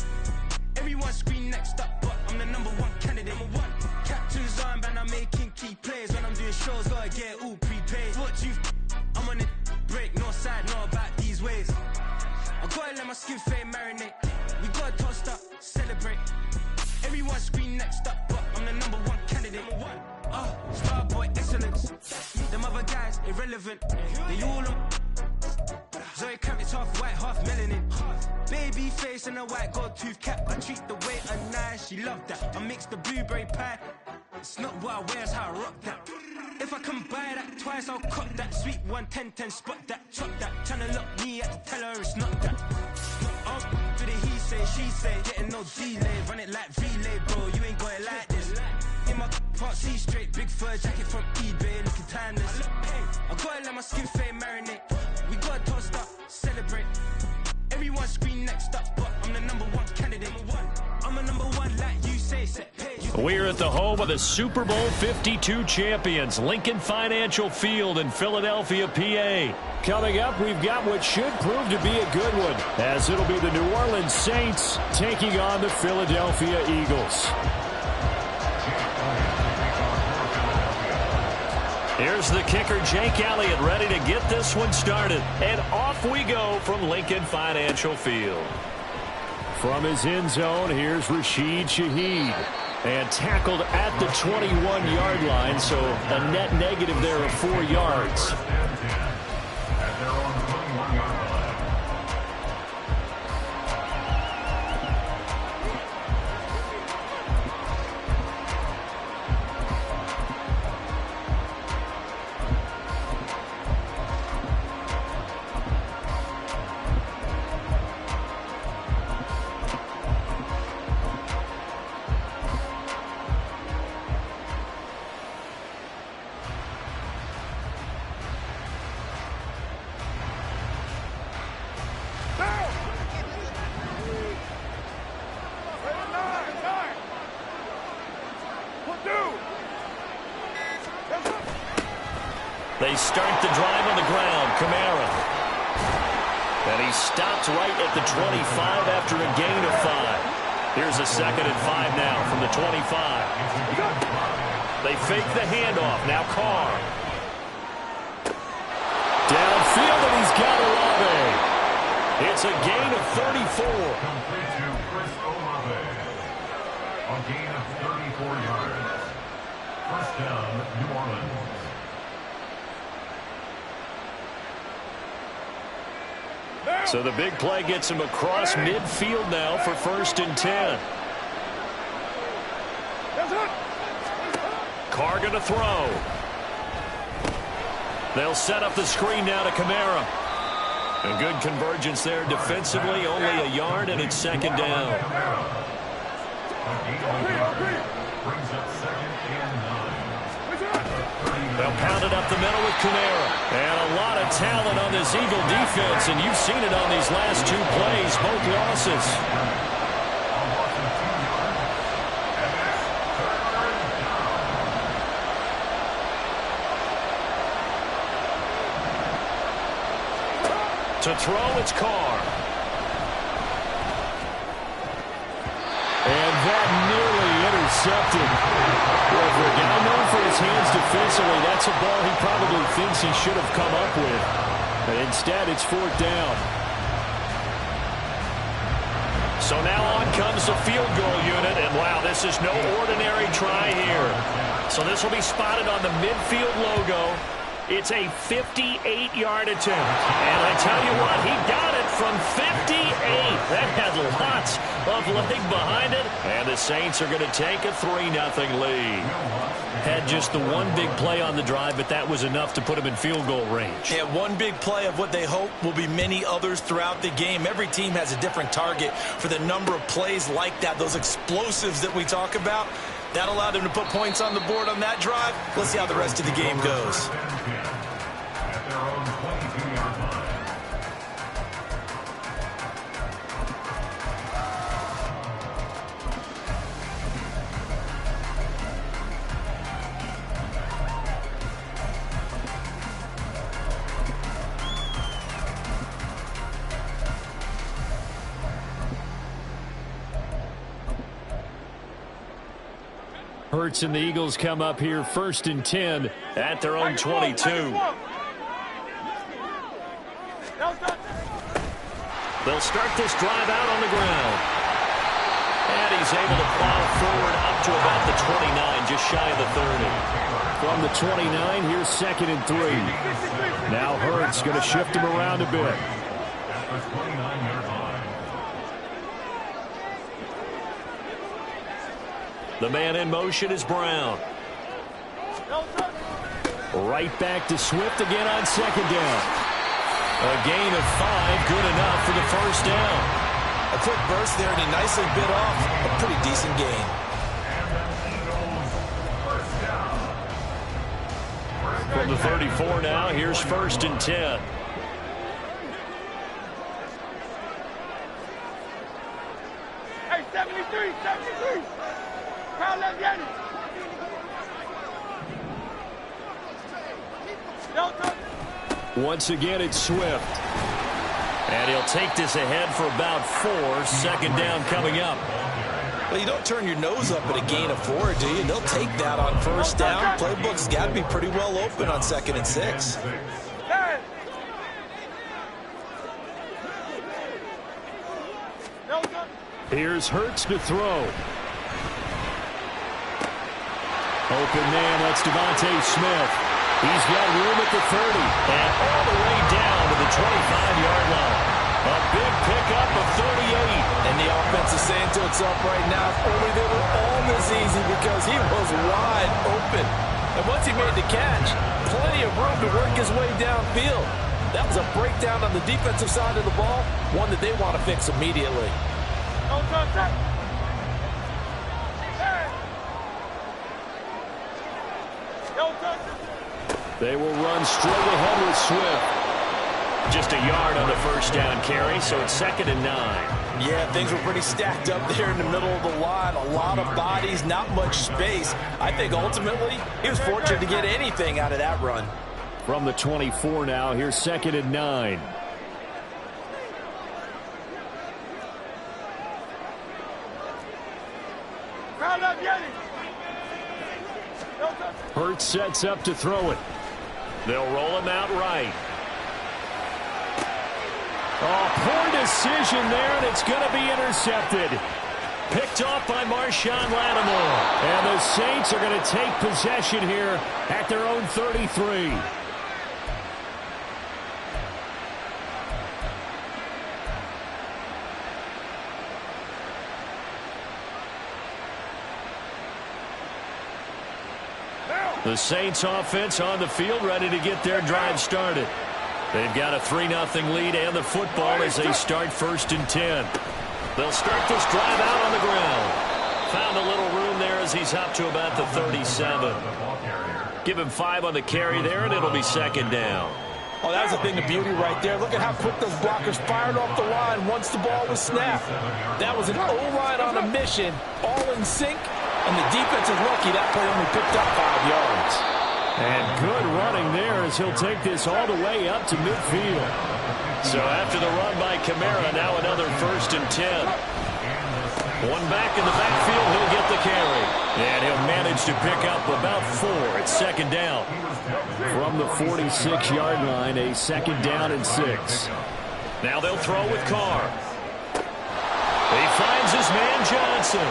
Everyone scream next up, but I'm the #1 candidate. Captain's armband, I'm making key plays. When I'm doing shows, gotta get all prepaid. What you? I'm on it, break, no side, know about these ways. I gotta let my skin fade marinate. We gotta toast up, celebrate. Everyone scream next up, but I'm the #1 candidate. Starboy excellence. Them other guys irrelevant. They all on. Zoe Camp, it's half white, half melanin. Baby face and a white gold tooth cap. I treat the waiter nice, she loved that. I mix the blueberry pie. It's not what I wear, it's how I rock that. If I can buy that twice, I'll cut that. Sweet 110, spot that, chop that. Tryna lock me at the teller, it's not that. For the he say, she say, getting no delay. Run it like relay, bro, you ain't got it like this. In my can't see straight, big fur jacket from eBay, looking timeless. I gotta let my skin fade marinate. We gotta toast up, celebrate. Everyone scream next up, but I'm the #1 candidate. I'm a #1 like you say, set page. We're at the home of the Super Bowl 52 champions, Lincoln Financial Field in Philadelphia, PA. Coming up, we've got what should prove to be a good one, as it'll be the New Orleans Saints taking on the Philadelphia Eagles. Here's the kicker, Jake Elliott, ready to get this one started. And off we go from Lincoln Financial Field. From his end zone, here's Rashid Shaheed. And tackled at the 21-yard line, so a net negative there of 4 yards. They start the drive on the ground. Kamara. And he stopped right at the 25 after a gain of 5. Here's a 2nd and 5 now from the 25. They fake the handoff. Now Carr. Downfield, and he's got Olave. It's a gain of 34. Complete to Chris Olave. A gain of 34 yards. First down, New Orleans. So the big play gets him across midfield now for 1st and 10. Carr going to throw. They'll set up the screen now to Kamara. A good convergence there defensively, only a yard, and it's 2nd down. They'll pound it up the middle with Kamara. And a lot of talent on this Eagle defense, and you've seen it on these last 2 plays, both losses. To throw, it's Carr. And that nearly intercepted. Well, for a guy known for his hands defensively, that's a ball he probably thinks he should have come up with. But instead, it's 4th down. So now on comes the field goal unit. And, wow, this is no ordinary try here. So this will be spotted on the midfield logo. It's a 58-yard attempt. And I tell you what, he got it from 58. That had lots of leg behind it. And the Saints are going to take a 3-0 lead. Had just the one big play on the drive, but that was enough to put him in field goal range. Yeah, one big play of what they hope will be many others throughout the game. Every team has a different target for the number of plays like that, those explosives that we talk about. That allowed him to put points on the board on that drive. Let's see how the rest of the game goes. At their own 22-yard line. Hurts and the Eagles come up here 1st and 10 at their own 22. They'll start this drive out on the ground. And he's able to plow forward up to about the 29, just shy of the 30. From the 29, here's 2nd and 3. Now Hurts going to shift him around a bit. At the 29-yard line. The man in motion is Brown. Right back to Swift again on 2nd down. A gain of 5, good enough for the 1st down. A quick burst there, and he nicely bit off a pretty decent gain. From the 34 now, here's 1st and 10. Hey, 73. Once again, it's Swift. And he'll take this ahead for about 4. 2nd down coming up. Well, you don't turn your nose up at a gain of 4, do you? They'll take that on 1st down. Playbook's got to be pretty well open on 2nd and 6. Here's Hurts to throw. Open man, that's Devontae Smith. He's got room at the 30 and all the way down to the 25-yard line. A big pickup of 38. And the offense is saying to itself right now, if only they were all this easy, because he was wide open. And once he made the catch, plenty of room to work his way downfield. That was a breakdown on the defensive side of the ball, one that they want to fix immediately. They will run straight ahead with Swift. Just a yard on the 1st down carry, so it's 2nd and 9. Yeah, things were pretty stacked up there in the middle of the line. A lot of bodies, not much space. I think ultimately he was fortunate to get anything out of that run. From the 24 now, here's 2nd and 9. Hurts sets up to throw it. They'll roll him out right. Oh, poor decision there, and it's going to be intercepted. Picked off by Marshawn Lattimore. And the Saints are going to take possession here at their own 33. The Saints offense on the field, ready to get their drive started. They've got a 3-0 lead and the football as they start 1st and 10. They'll start this drive out on the ground. Found a little room there as he's up to about the 37. Give him 5 on the carry there, and it'll be 2nd down. Oh, that was a thing of beauty right there. Look at how quick those blockers fired off the line once the ball was snapped. That was an O-line on a mission, all in sync, and the defense is lucky that play only picked up 5 yards. And good running there as he'll take this all the way up to midfield. So after the run by Kamara, now another 1st and 10. One back in the backfield, he'll get the carry. And he'll manage to pick up about 4 at 2nd down. From the 46-yard line, a 2nd down and 6. Now they'll throw with Carr. He finds his man Johnson.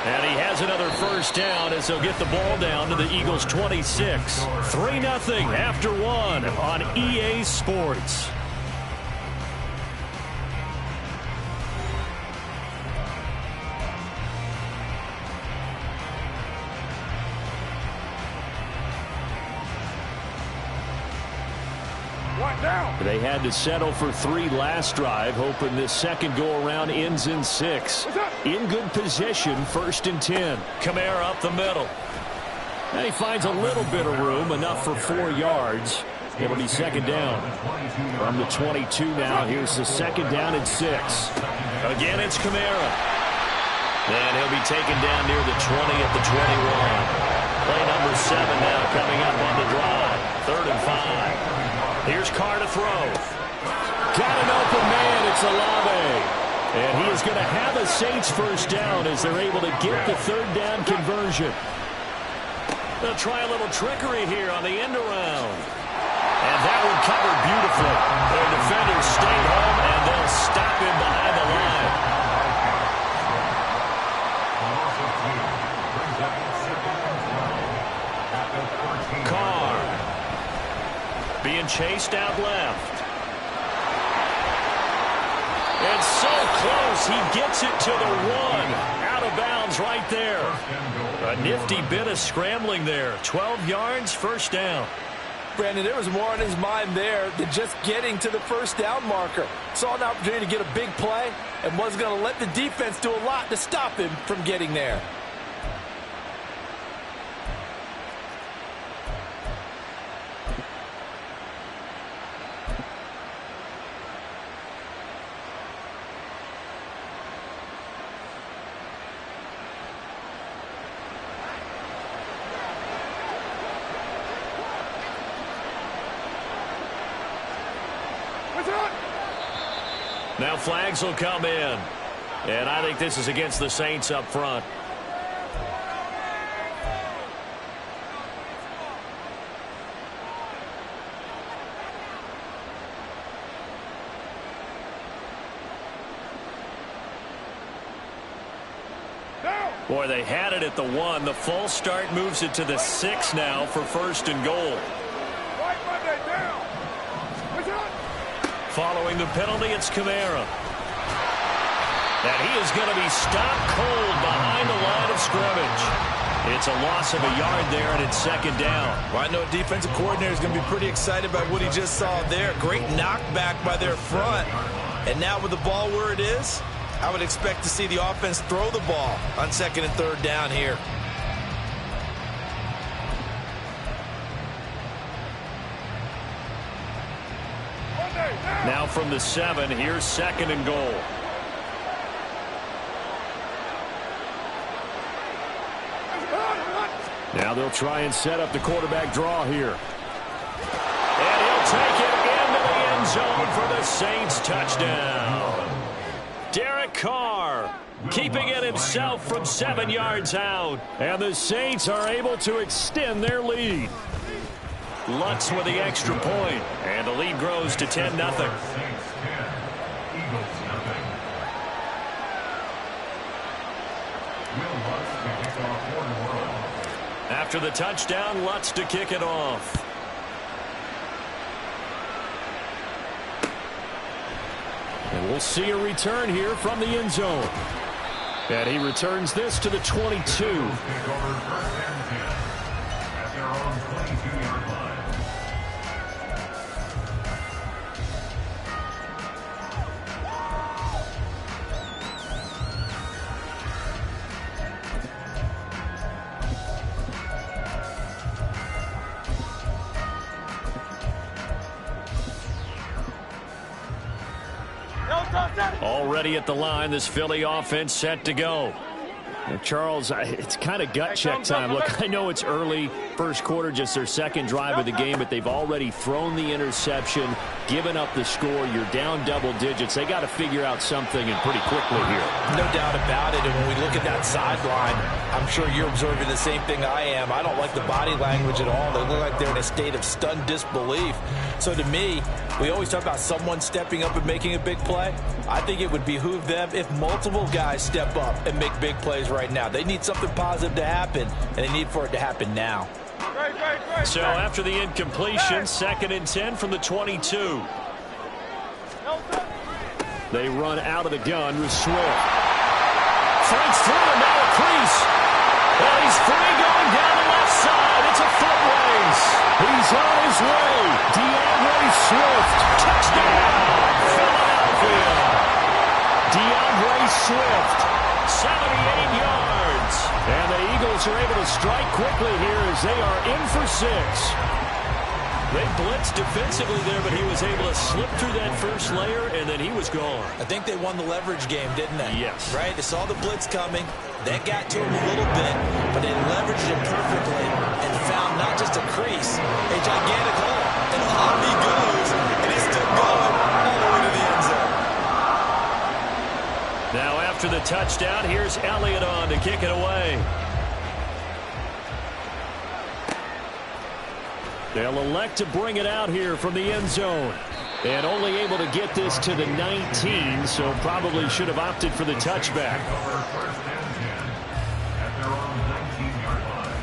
And he has another 1st down as he'll get the ball down to the Eagles' 26. 3-0 after 1 on EA Sports. They had to settle for 3 last drive, hoping this second go-around ends in 6. In good position, 1st and 10. Kamara up the middle. And he finds a little bit of room, enough for 4 yards. It'll be 2nd down. From the 22 now, here's the 2nd down and 6. Again, it's Kamara. And he'll be taken down near the 20 at the 21. Play number 7 now coming up on the drive. 3rd and 5. Here's Carr to throw. Got an open man. It's Olave. And he is going to have a Saints 1st down as they're able to get the 3rd down conversion. They'll try a little trickery here on the end around. And that one covered beautifully. Their defenders stayed home, and they'll stop him behind the line. Carr being chased out left. And so close, he gets it to the 1. Out of bounds right there. A nifty bit of scrambling there. 12 yards, 1st down. Brandon, there was more on his mind there than just getting to the 1st down marker. Saw an opportunity to get a big play and wasn't going to let the defense do a lot to stop him from getting there. Now flags will come in. And I think this is against the Saints up front. Boy, they had it at the 1. The false start moves it to the 6 now for 1st and goal. Following the penalty, it's Kamara. And he is going to be stopped cold behind the line of scrimmage. It's a loss of a yard there, and it's 2nd down. Well, I know a defensive coordinator is going to be pretty excited by what he just saw there. Great knockback by their front. And now with the ball where it is, I would expect to see the offense throw the ball on 2nd and 3rd down here. Now from the 7, here's 2nd and goal. Now they'll try and set up the quarterback draw here. And he'll take it into the end zone for the Saints touchdown. Derek Carr keeping it himself from 7 yards out. And the Saints are able to extend their lead. Lutz with the extra point, and the lead grows to 10-0. After the touchdown, Lutz to kick it off. And we'll see a return here from the end zone. And he returns this to the 22. Already at the line, this Philly offense set to go. Now, Charles, it's kind of gut check time. Look, I know it's early, first quarter, just their second drive of the game, but they've already thrown the interception, given up the score. You're down double digits. They got to figure out something, and pretty quickly here. No doubt about it, and when we look at that sideline, I'm sure you're observing the same thing I am. I don't like the body language at all. They look like they're in a state of stunned disbelief. So to me, we always talk about someone stepping up and making a big play. I think it would behoove them if multiple guys step up and make big plays right now. They need something positive to happen, and they need for it to happen now. So after the incompletion, 2nd and 10 from the 22. They run out of the gun with Swift. Fights through and now a crease. And he's free going down the left side. It's a foot race. He's on his way. DeAndre Swift. Touchdown, Philadelphia. DeAndre Swift, 78 yards. And the Eagles are able to strike quickly here as they are in for 6. They blitzed defensively there, but he was able to slip through that first layer, and then he was gone. I think they won the leverage game, didn't they? Yes. Right? They saw the blitz coming. That got to him a little bit, but they leveraged it perfectly and found not just a crease, a gigantic hole. And off he goes, and he's still going all the way to the end zone. Now after the touchdown, here's Elliott on to kick it away. They'll elect to bring it out here from the end zone. And only able to get this to the 19, so probably should have opted for the touchback. At their own 19-yard line.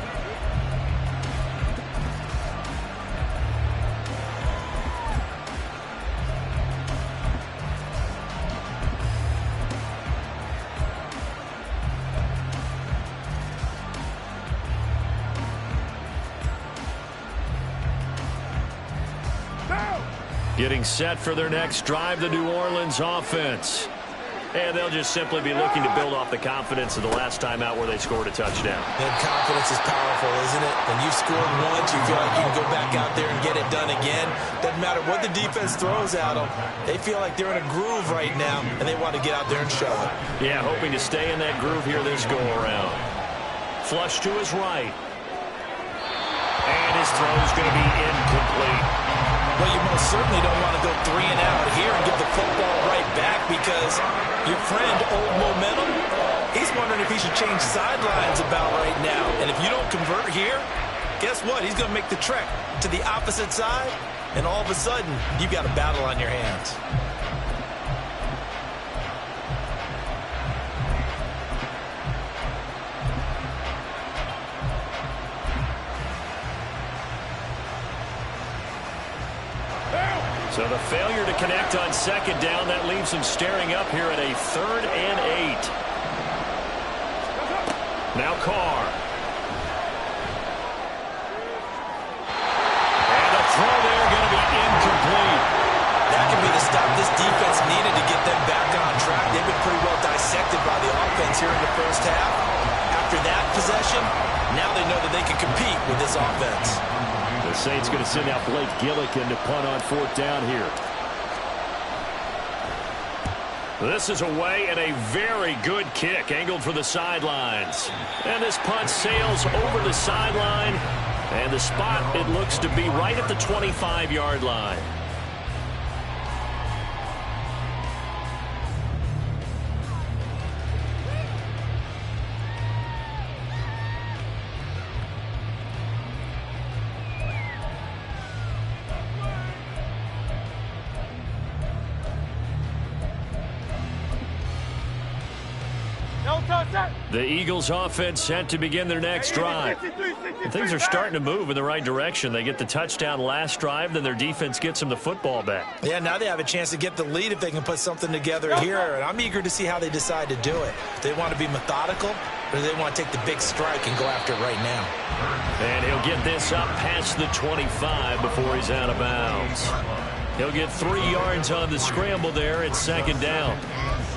Getting set for their next drive, the New Orleans offense. And they'll just simply be looking to build off the confidence of the last time out where they scored a touchdown. And confidence is powerful, isn't it? When you've scored once, you feel like you can go back out there and get it done again. Doesn't matter what the defense throws at them. They feel like they're in a groove right now, and they want to get out there and show it. Yeah, hoping to stay in that groove here this go-around. Flush to his right. And his throw is going to be incomplete. Well, you most certainly don't want to go 3 and out here and give the football right back because your friend, Old Momentum, he's wondering if he should change sidelines about right now. And if you don't convert here, guess what? He's going to make the trek to the opposite side, and all of a sudden, you've got a battle on your hands. So the failure to connect on 2nd down, that leaves him staring up here at a 3rd and 8. Now Carr. And the throw there going to be incomplete. That could be the stop this defense needed to get them back on track. They've been pretty well dissected by the offense here in the first half. After that possession, now they know that they can compete with this offense. The Saints going to send out Blake Gillikin to punt on 4th down here. This is away and a very good kick angled for the sidelines. And this punt sails over the sideline. And the spot, it looks to be right at the 25-yard line. The Eagles offense set to begin their next drive. And things are starting to move in the right direction. They get the touchdown last drive, then their defense gets them the football back. Yeah, now they have a chance to get the lead if they can put something together here. And I'm eager to see how they decide to do it. Do they want to be methodical, or do they want to take the big strike and go after it right now? And he'll get this up past the 25 before he's out of bounds. He'll get 3 yards on the scramble there at 2nd down.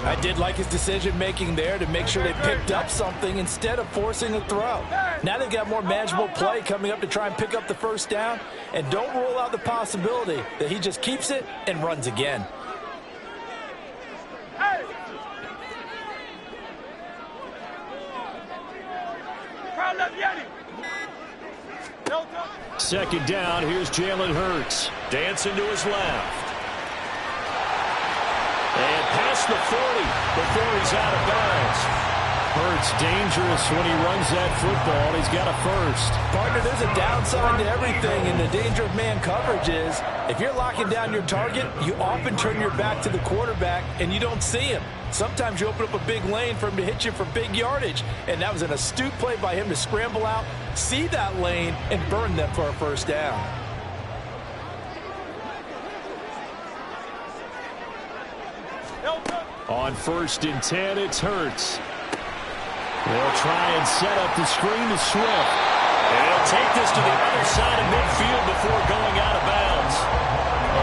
I did like his decision-making there to make sure they picked up something instead of forcing a throw. Now they've got more manageable play coming up to try and pick up the 1st down, and don't rule out the possibility that he just keeps it and runs again. Second down, here's Jalen Hurts. Dancing to his left. And past the 40 before he's out of bounds. Hurts dangerous when he runs that football. He's got a first. Partner, there's a downside to everything, and the danger of man coverage is if you're locking down your target, you often turn your back to the quarterback and you don't see him. Sometimes you open up a big lane for him to hit you for big yardage, and that was an astute play by him to scramble out, see that lane, and burn them for a first down. On 1st and 10, it's Hurts. They'll try and set up the screen to Swift. And he'll take this to the other side of midfield before going out of bounds.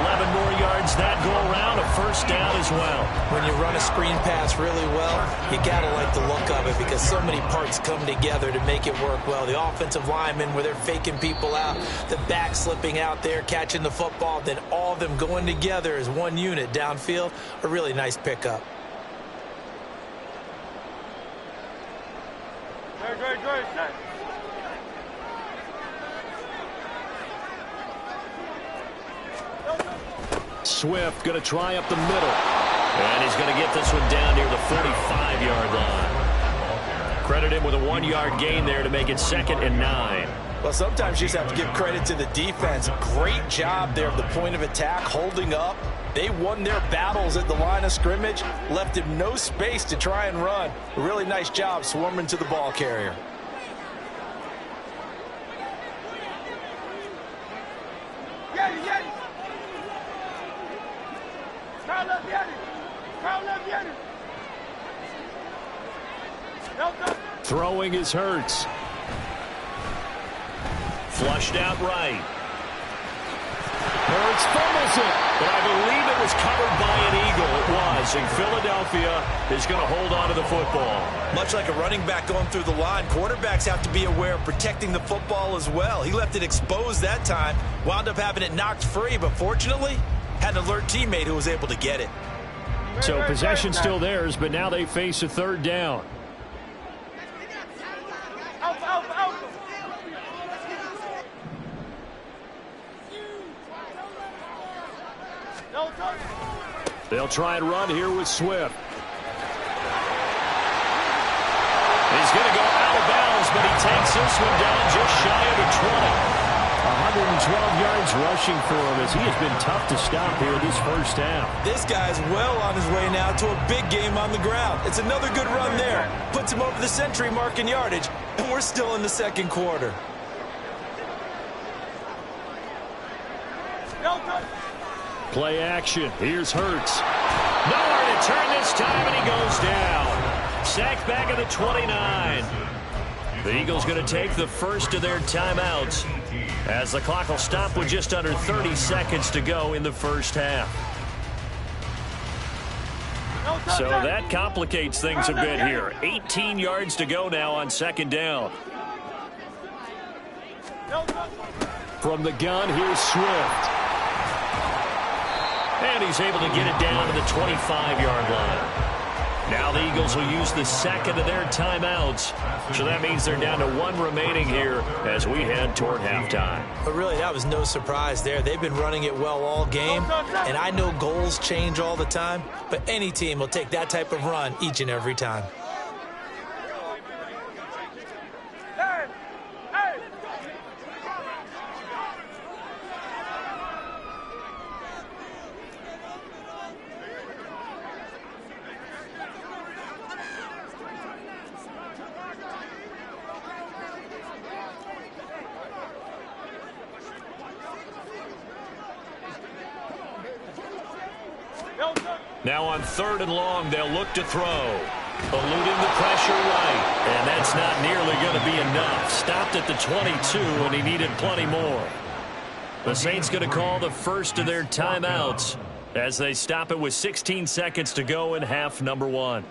11 more yards that go around, a first down as well. When you run a screen pass really well, you got to like the look of it because so many parts come together to make it work well. The offensive linemen, where they're faking people out, the back slipping out there, catching the football, then all of them going together as one unit downfield. A really nice pickup. Swift going to try up the middle. And he's going to get this one down near the 45-yard line. Credit him with a 1-yard gain there to make it 2nd and 9. Well, sometimes you just have to give credit to the defense. Great job there at the point of attack, holding up. They won their battles at the line of scrimmage, left him no space to try and run. A really nice job swarming to the ball carrier. Throwing is Hurts. Flushed out right. Hurts fumbles it. But I believe it was covered by an Eagle. It was. And Philadelphia is going to hold on to the football. Much like a running back going through the line, quarterbacks have to be aware of protecting the football as well. He left it exposed that time. Wound up having it knocked free, but fortunately, had an alert teammate who was able to get it. So possession still theirs, but now they face a 3rd down. They'll try and run here with Swift. He's going to go out of bounds, but he takes this one down just shy of the 20. 112 yards rushing for him as he has been tough to stop here this first half. This guy's well on his way now to a big game on the ground. It's another good run there. Puts him over the century mark in yardage, and we're still in the 2nd quarter. Play action. Here's Hurts. Nowhere to turn this time, and he goes down. Sacked back at the 29. The Eagles going to take the first of their timeouts as the clock will stop with just under 30 seconds to go in the first half. So that complicates things a bit here. 18 yards to go now on 2nd down. From the gun, here's Swift. And he's able to get it down to the 25-yard line. Now the Eagles will use the 2nd of their timeouts. So that means they're down to 1 remaining here as we head toward halftime. But really, that was no surprise there. They've been running it well all game. And I know goals change all the time, but any team will take that type of run each and every time. Now on 3rd and long, they'll look to throw. Eluding the pressure right. And that's not nearly going to be enough. Stopped at the 22, and he needed plenty more. The Saints going to call the first of their timeouts as they stop it with 16 seconds to go in half number 1.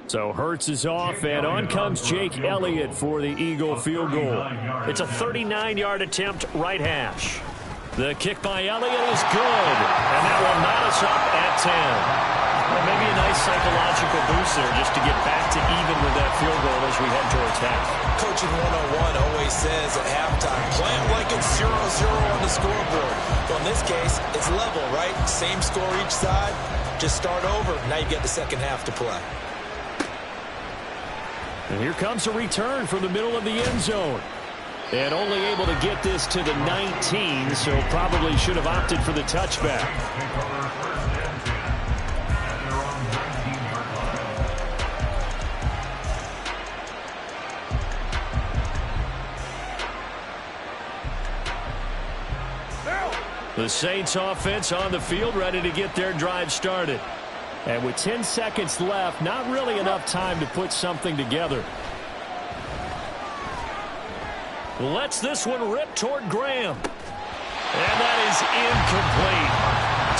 So Hurts is off, and on comes Jake Elliott for the Eagle field goal. It's a 39-yard attempt, right hash. The kick by Elliott is good, and that will knot us up at 10. Well, maybe a nice psychological boost there just to get back to even with that field goal as we head towards half. Coaching 101 always says at halftime, play it like it's 0-0 on the scoreboard. Well, in this case, it's level, right? Same score each side. Just start over. Now you get the second half to play. And here comes a return from the middle of the end zone. And only able to get this to the 19, so probably should have opted for the touchback. The Saints offense on the field, ready to get their drive started. And with 10 seconds left, not really enough time to put something together. Lets this one rip toward Graham. And that is incomplete.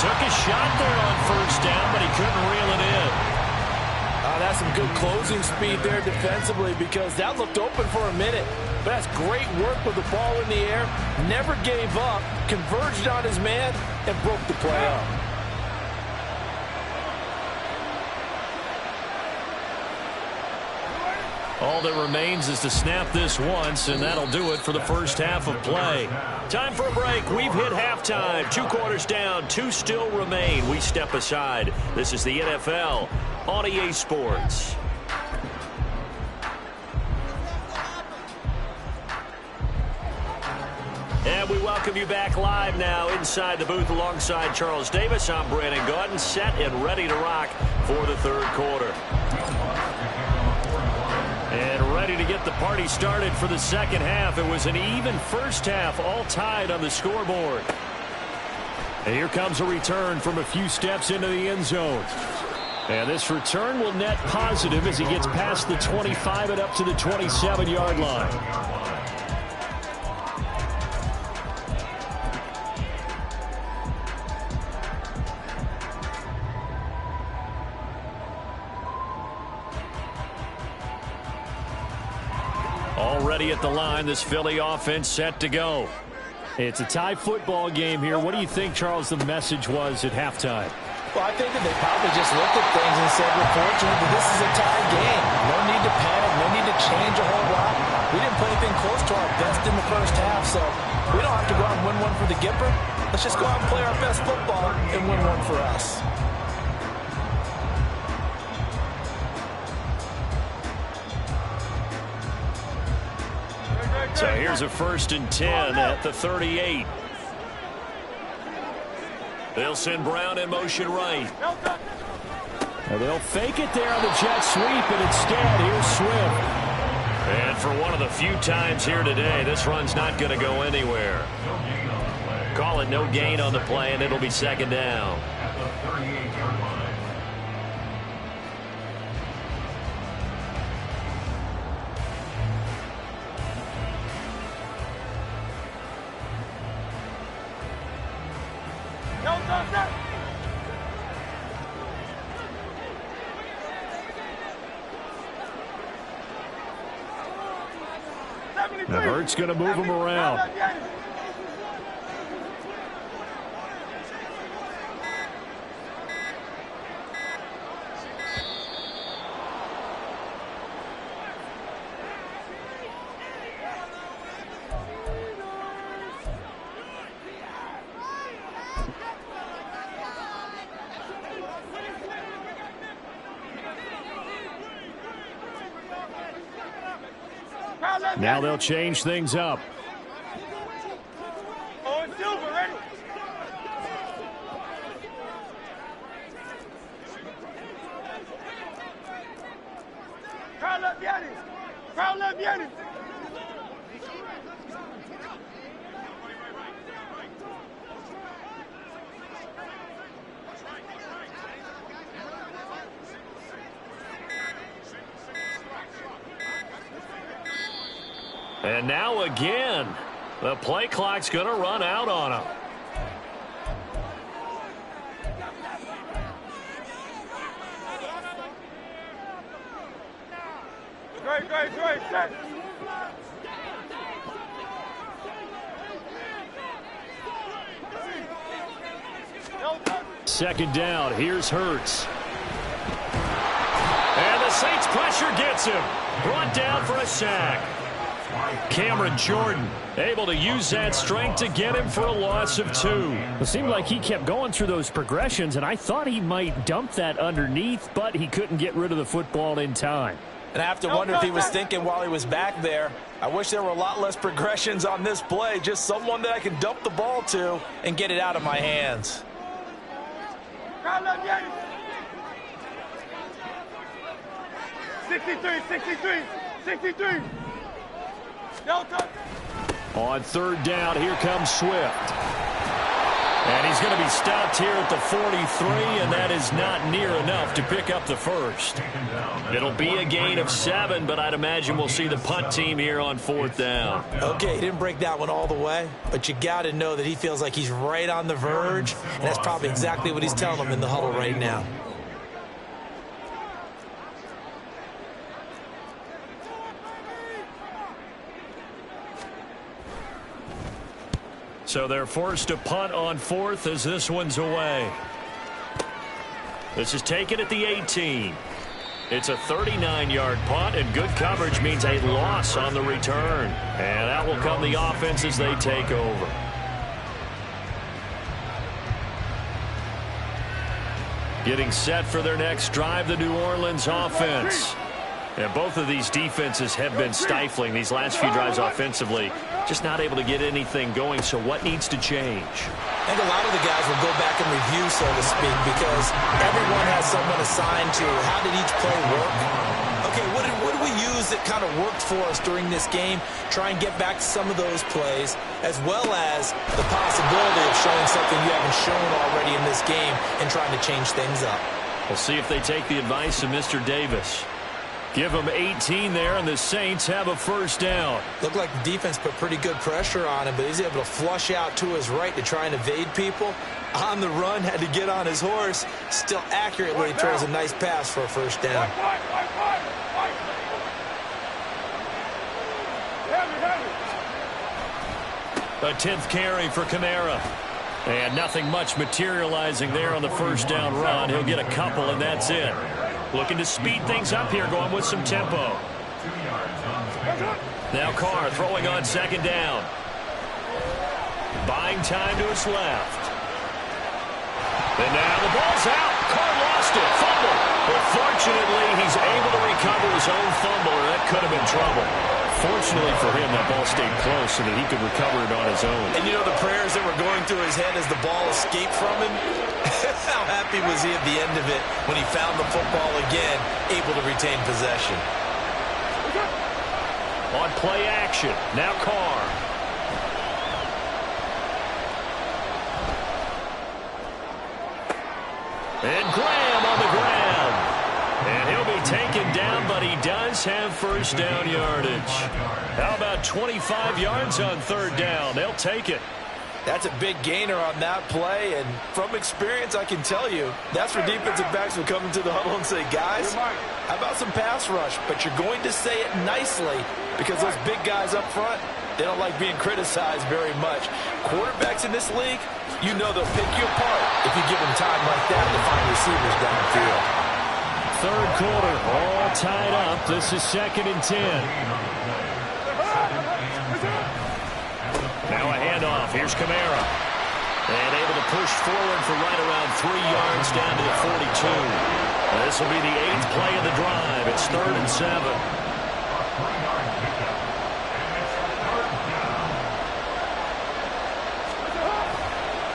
Took a shot there on first down, but he couldn't reel it in. That's some good closing speed there defensively because that looked open for a minute. But that's great work with the ball in the air. Never gave up, converged on his man, and broke the play up. All that remains is to snap this once, and that'll do it for the first half of play. Time for a break. We've hit halftime. 2 quarters down, 2 still remain. We step aside. This is the NFL on EA Sports. And we welcome you back live now inside the booth alongside Charles Davis. I'm Brandon Gaudin, set and ready to rock for the third quarter. And ready to get the party started for the second half. It was an even first half, all tied on the scoreboard. And here comes a return from a few steps into the end zone. And this return will net positive as he gets past the 25 and up to the 27-yard line. Already at the line, this Philly offense set to go. It's a tie football game here. What do you think, Charles, the message was at halftime? Well, I think that they probably just looked at things and said, we're fortunate that this is a tie game. No need to panic, no need to change a whole lot. We didn't play anything close to our best in the first half, so we don't have to go out and win one for the Gipper. Let's just go out and play our best football and win one for us. So here's a 1st and 10 at the 38. They'll send Brown in motion right. And they'll fake it there on the jet sweep, and instead, here's Swift. And for one of the few times here today, this run's not going to go anywhere. Call it no gain on the play, and it'll be second down. At the 38-yard line. Now Hurts going to move him around. Now they'll change things up. Oh, it's Silver, ready? Crowd left Yannis. Crowd left Yannis. And now again, the play clock's going to run out on him. Great, set. Second down, here's Hurts. And the Saints pressure gets him. Brought down for a sack. Cameron Jordan able to use that strength to get him for a loss of 2. It seemed like he kept going through those progressions, and I thought he might dump that underneath, but he couldn't get rid of the football in time. And I have to wonder if he was thinking while he was back there, I wish there were a lot less progressions on this play, just someone that I can dump the ball to and get it out of my hands. 63. Delta. On third down, here comes Swift. And he's going to be stopped here at the 43, and that is not near enough to pick up the first. It'll be a gain of 7, but I'd imagine we'll see the punt team here on fourth down. Okay, he didn't break that one all the way, but you got to know that he feels like he's right on the verge, and that's probably exactly what he's telling them in the huddle right now. So they're forced to punt on fourth as this one's away. This is taken at the 18. It's a 39-yard punt, and good coverage means a loss on the return. And out will come the offense as they take over. Getting set for their next drive, the New Orleans offense. And both of these defenses have been stifling these last few drives offensively. Just not able to get anything going, so what needs to change? I think a lot of the guys will go back and review, so to speak, because everyone has someone assigned to how did each play work. Okay, what did we use that kind of worked for us during this game? Try and get back to some of those plays, as well as the possibility of showing something you haven't shown already in this game and trying to change things up. We'll see if they take the advice of Mr. Davis. Give them 18 there, and the Saints have a first down. Looked like the defense put pretty good pressure on him, but he's able to flush out to his right to try and evade people. On the run, had to get on his horse. Still accurate when he throws a nice pass for a first down. A 10th carry for Kamara. And nothing much materializing there on the first down run. He'll get a couple, and that's it. Looking to speed things up here, going with some tempo. Now Carr throwing on second down. Buying time to his left. And now the ball's out. Carr lost it. Fumble. But fortunately, he's able to recover his own fumble, or that could have been trouble. Fortunately for him, that ball stayed close so that he could recover it on his own. And you know the prayers that were going through his head as the ball escaped from him? How happy was he at the end of it when he found the football again, able to retain possession? On play action, now Carr. And Graham on the ground. And he'll be taken down, but he does have first down yardage. How about 25 yards on third down? They'll take it. That's a big gainer on that play, and from experience, I can tell you, that's where defensive backs will come into the huddle and say, guys, how about some pass rush? But you're going to say it nicely because those big guys up front, they don't like being criticized very much. Quarterbacks in this league, you know they'll pick you apart if you give them time like that to find receivers downfield. Third quarter, all tied up. This is 2nd and 10. Now a handoff. Here's Kamara. And able to push forward for right around 3 yards down to the 42. This will be the 8th play of the drive. It's 3rd and 7.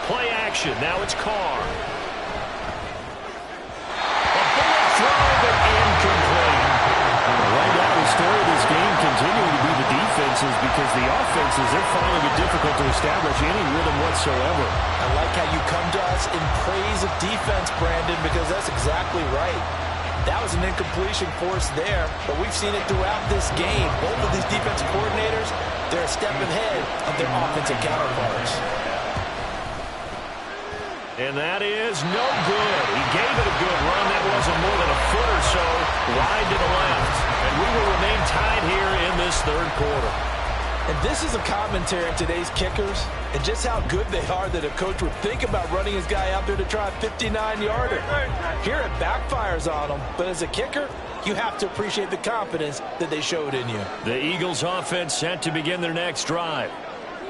Play action. Now it's Carr. A bullet throw, but incomplete. Right now, the story of this game continuing to be the defenses, because the offenses, they're finding it difficult to establish any rhythm whatsoever. I like how you come to us in praise of defense, Brandon, because that's exactly right. That was an incompletion force there, but we've seen it throughout this game. Both of these defensive coordinators, they're a step ahead of their offensive counterparts. And that is no good. He gave it a good run. That wasn't more than a foot or so wide to the left. And and we will remain tied here in this third quarter. And this is a commentary on today's kickers and just how good they are that a coach would think about running his guy out there to try a 59-yarder. Here it backfires on him, but as a kicker, you have to appreciate the confidence that they showed in you. The Eagles offense set to begin their next drive.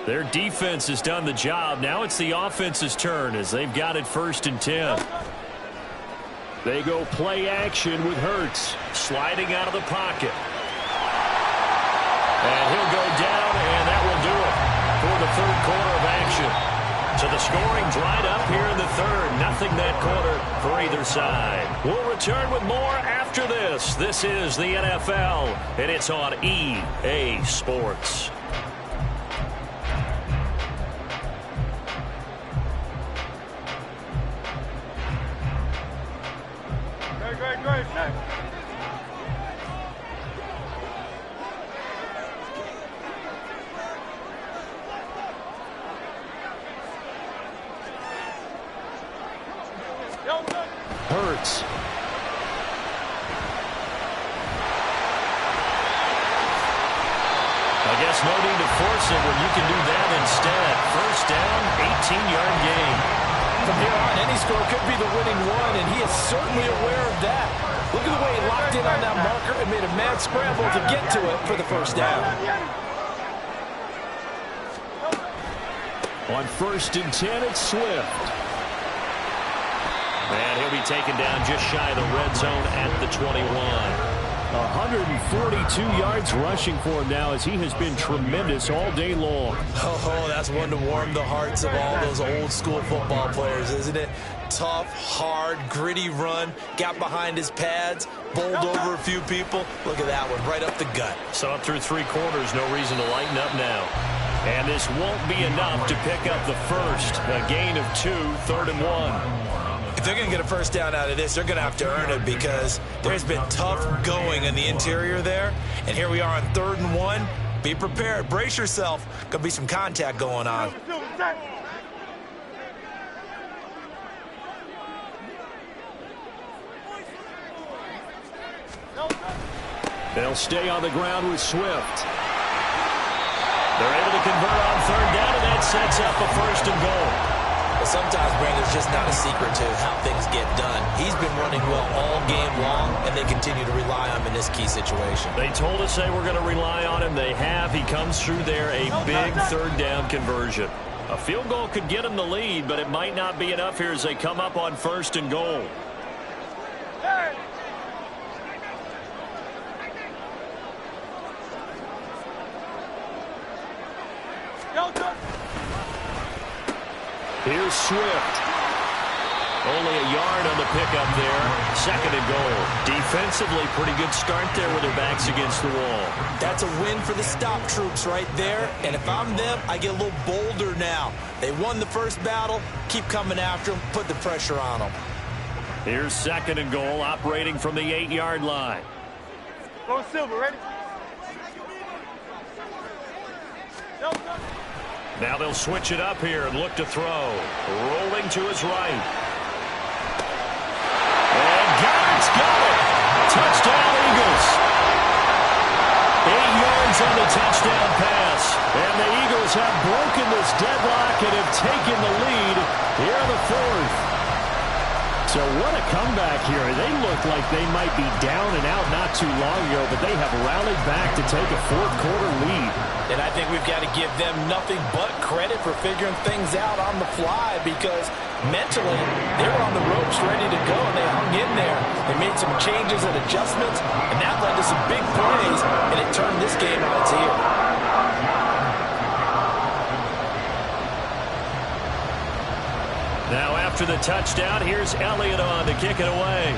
Their defense has done the job. Now it's the offense's turn as they've got it 1st and 10. They go play action with Hurts sliding out of the pocket. And he'll go down, and that will do it for the third quarter of action. So the scoring dried up here in the third. Nothing that quarter for either side. We'll return with more after this. This is the NFL, and it's on EA Sports. Great. Hurts. I guess no need to force it when you can do that instead. 1st down, 18-yard gain. From here on, any score could be the winning one, and he is certainly aware of that. Look at the way he locked in on that marker and made a mad scramble to get to it for the 1st down. On 1st and 10, it's Swift. And he'll be taken down just shy of the red zone at the 21. 142 yards rushing for him now as he has been tremendous all day long. Oh, that's one to warm the hearts of all those old school football players, isn't it? Tough, hard, gritty run, got behind his pads, bowled over a few people. Look at that one, right up the gut. Saw it through 3 quarters, no reason to lighten up now. And this won't be enough to pick up the first. A gain of 2, 3rd and 1. If they're going to get a 1st down out of this, they're going to have to earn it because there's been tough going in the interior there. And here we are on 3rd and 1. Be prepared. Brace yourself. Going to be some contact going on. They'll stay on the ground with Swift. They're able to convert on 3rd down, and that sets up a 1st and goal. But sometimes, Brandon, it's just not a secret to how things get done. He's been running well all game long, and they continue to rely on him in this key situation. They told us they were going to rely on him. They have. He comes through there, a big 3rd down conversion. A field goal could get him the lead, but it might not be enough here as they come up on 1st and goal. Here's Swift. Only a yard on the pickup there. 2nd and goal. Defensively, pretty good start there with their backs against the wall. That's a win for the stop troops right there. And if I'm them, I get a little bolder now. They won the first battle. Keep coming after them. Put the pressure on them. Here's 2nd and goal, operating from the 8-yard line. Go Silver, ready? Now they'll switch it up here and look to throw. Rolling to his right. And Goddard's got it. Touchdown, Eagles. 8 yards on the touchdown pass. And the Eagles have broken this deadlock and have taken the lead here in the 4th. So what a comeback here. They look like they might be down and out not too long ago, but they have rallied back to take a 4th quarter lead. And I think we've got to give them nothing but credit for figuring things out on the fly because mentally they were on the ropes ready to go and they hung in there. They made some changes and adjustments, and that led to some big plays, and it turned this game on its ear. Now after the touchdown, here's Elliott on to kick it away.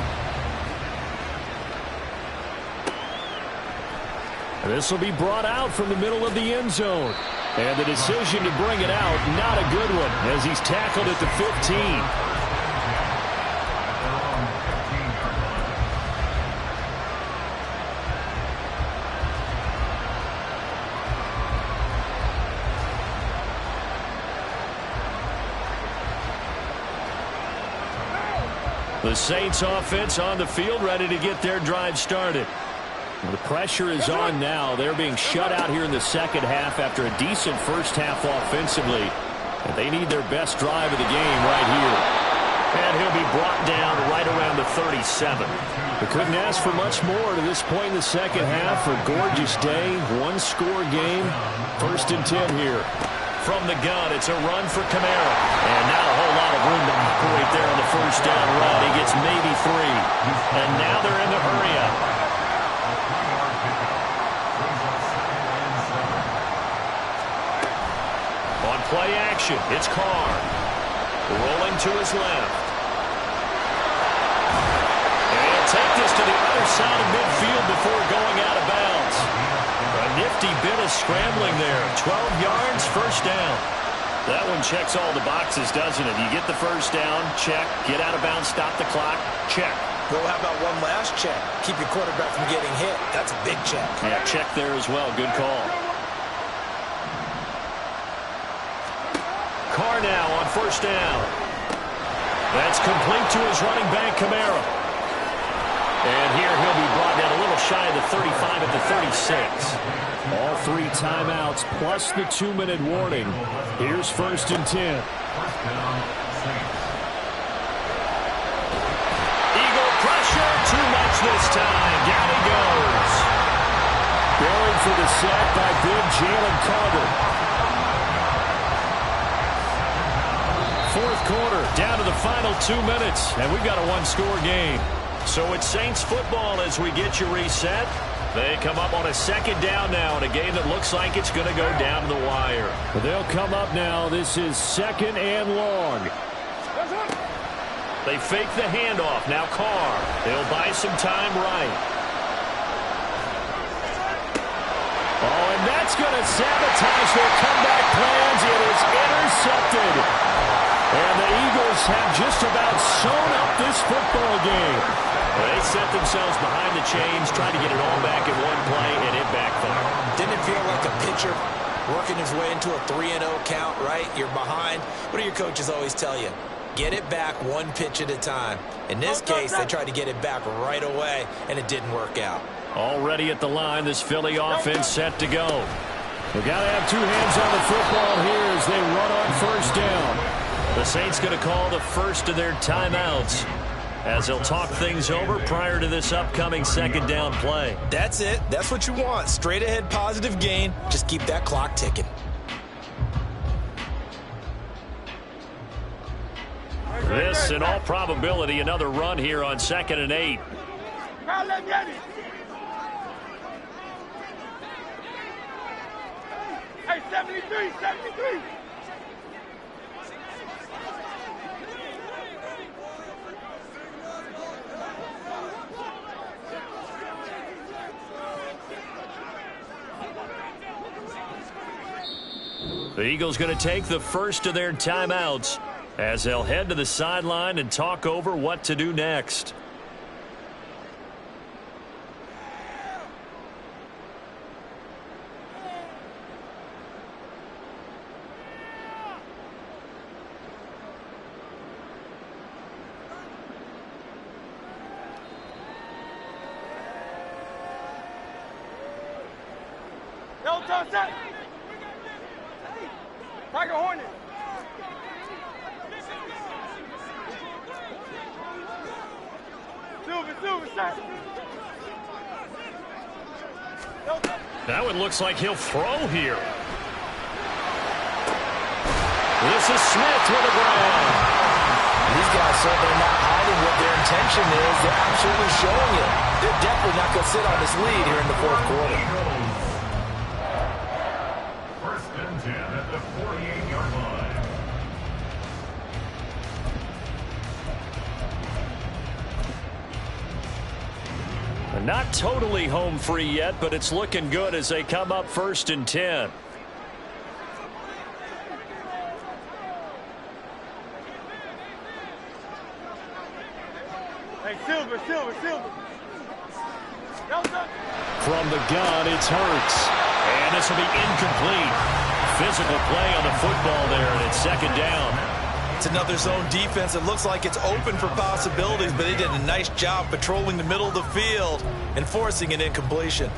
And this will be brought out from the middle of the end zone. And the decision to bring it out, not a good one, as he's tackled at the 15. The Saints offense on the field, ready to get their drive started. The pressure is on now. They're being shut out here in the second half after a decent first half offensively. And they need their best drive of the game right here. And he'll be brought down right around the 37. We couldn't ask for much more to this point in the second half. A gorgeous day, one-score game. 1st and 10 here. From the gun, it's a run for Kamara. And not a whole lot of room to operate there on the first down run. He gets maybe 3. And now they're in the hurry-up. On play action, it's Carr. Rolling to his left. And he'll take this to the other side of midfield before going out of bounds. A nifty bit of scrambling there. 12 yards, first down. That one checks all the boxes, doesn't it? You get the first down, check. Get out of bounds, stop the clock, check. Well, how about one last check? Keep your quarterback from getting hit. That's a big check. Yeah, check there as well. Good call. Carr now on first down. That's complete to his running back, Kamara. And here he'll be brought down a little shy of the 35 at the 36. All 3 timeouts plus the 2-minute warning. Here's 1st and 10. Eagle pressure, too much this time. Down he goes. Going for the sack by big Jalen Carter. 4th quarter, down to the final 2 minutes, and we've got a one-score game. So it's Saints football as we get you reset. They come up on a 2nd down now in a game that looks like it's going to go down to the wire. Well, they'll come up now. This is 2nd and long. They fake the handoff. Now Carr. They'll buy some time right. Oh, and that's going to sabotage their comeback plans. It is intercepted. And the Eagles have just about sewn up this football game. They set themselves behind the chains, trying to get it all back in one play, and it backfired. Didn't it feel like a pitcher working his way into a 3-0 count, right? You're behind. What do your coaches always tell you? Get it back one pitch at a time. In this case, they tried to get it back right away, and it didn't work out. Already at the line, this Philly offense set to go. They've got to have 2 hands on the football here as they run on first down. The Saints going to call the first of their timeouts as they'll talk things over prior to this upcoming 2nd down play. That's it. That's what you want. Straight ahead positive gain. Just keep that clock ticking. This, in all probability, another run here on 2nd and 8. Hey, 73, 73. The Eagles going to take the first of their timeouts as they'll head to the sideline and talk over what to do next. No, touch that. Tiger Hornet. Silver, shot. That one looks like he'll throw here. This is Smith with a grab. These guys certainly not hiding what their intention is. They're absolutely showing it. They're definitely not going to sit on this lead here in the 4th quarter. 1st and 10 at the 48-yard line. Not totally home free yet, but it's looking good as they come up 1st and 10. Hey, Silver. From the gun, it's Hurts. And this will be incomplete. Physical play on the football there, and it's 2nd down. It's another zone defense. It looks like it's open for possibilities, but they did a nice job patrolling the middle of the field and forcing an incompletion.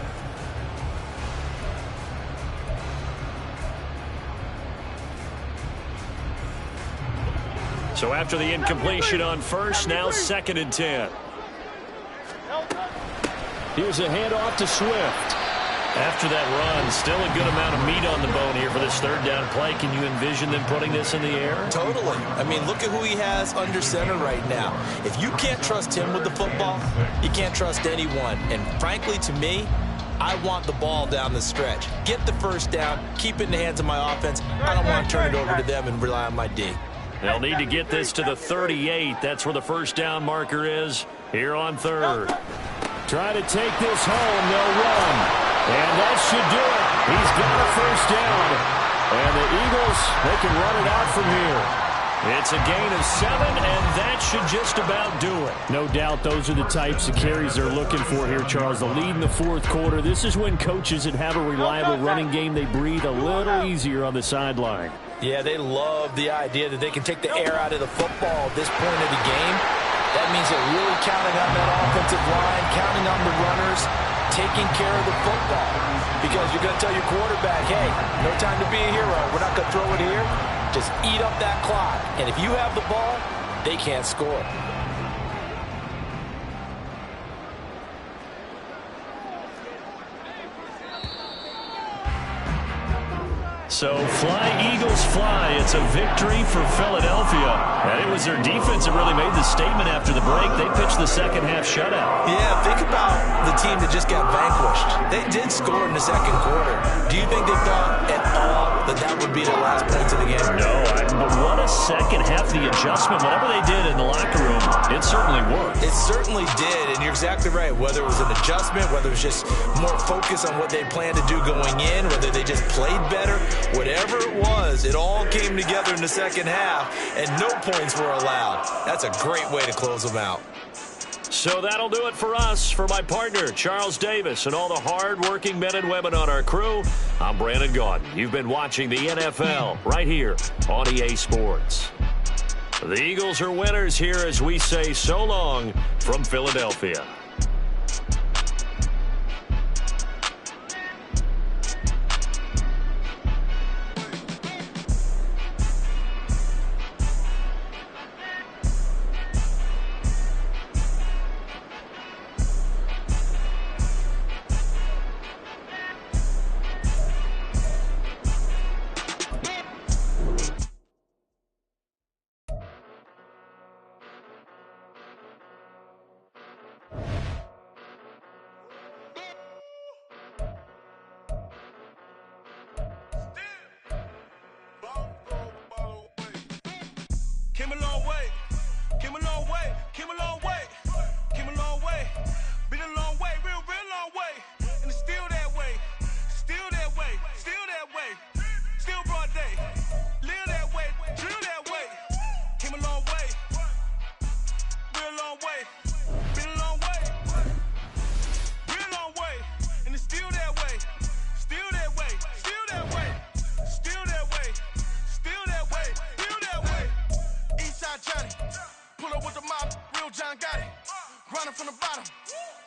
So after the incompletion on first, now 2nd and 10. Here's a handoff to Swift. After that run, still a good amount of meat on the bone here for this 3rd down play. Can you envision them putting this in the air? Totally. I mean, look at who he has under center right now. If you can't trust him with the football, you can't trust anyone. And frankly, to me, I want the ball down the stretch. Get the 1st down, keep it in the hands of my offense. I don't want to turn it over to them and rely on my D. They'll need to get this to the 38. That's where the 1st down marker is here on 3rd. Try to take this home. They'll run. And that should do it. He's got a 1st down. And the Eagles, they can run it out from here. It's a gain of 7, and that should just about do it. No doubt those are the types of carries they're looking for here, Charles. The lead in the 4th quarter. This is when coaches that have a reliable running game, they breathe a little easier on the sideline. Yeah, they love the idea that they can take the air out of the football at this point of the game. That means they're really counting on that offensive line, counting on the runners, taking care of the football. Because you're going to tell your quarterback, hey, no time to be a hero. We're not going to throw it here. Just eat up that clock. And if you have the ball, they can't score. So fly, Eagles, fly. It's a victory for Philadelphia. And it was their defense that really made the statement after the break. They pitched the 2nd half shutout. Yeah, think about the team that just got vanquished. They did score in the 2nd quarter. Do you think they thought at all that that would be their last points of the game? No, but what a 2nd half. The adjustment, whatever they did in the locker room, it certainly worked. It certainly did, and you're exactly right. Whether it was an adjustment, whether it was just more focus on what they planned to do going in, whether they just played better, whatever it was, it all came together in the 2nd half, and no points were allowed. That's a great way to close them out. So that'll do it for us. For my partner, Charles Davis, and all the hard-working men and women on our crew, I'm Brandon Gaudin. You've been watching the NFL right here on EA Sports. The Eagles are winners here as we say so long from Philadelphia. Came a long way, came a long way, came a long way, came a long way. Been a long way, real long way. And it's still that way, still that way, still that way. Still broad day, live that way, drill that way. Came a long way, real long way. Been a long way, real long way. And it's still that way, still that way, still that way, still that way, still that way, still that way. Eastside Johnny, pull up with the mob, real John got it. Grinding from the bottom,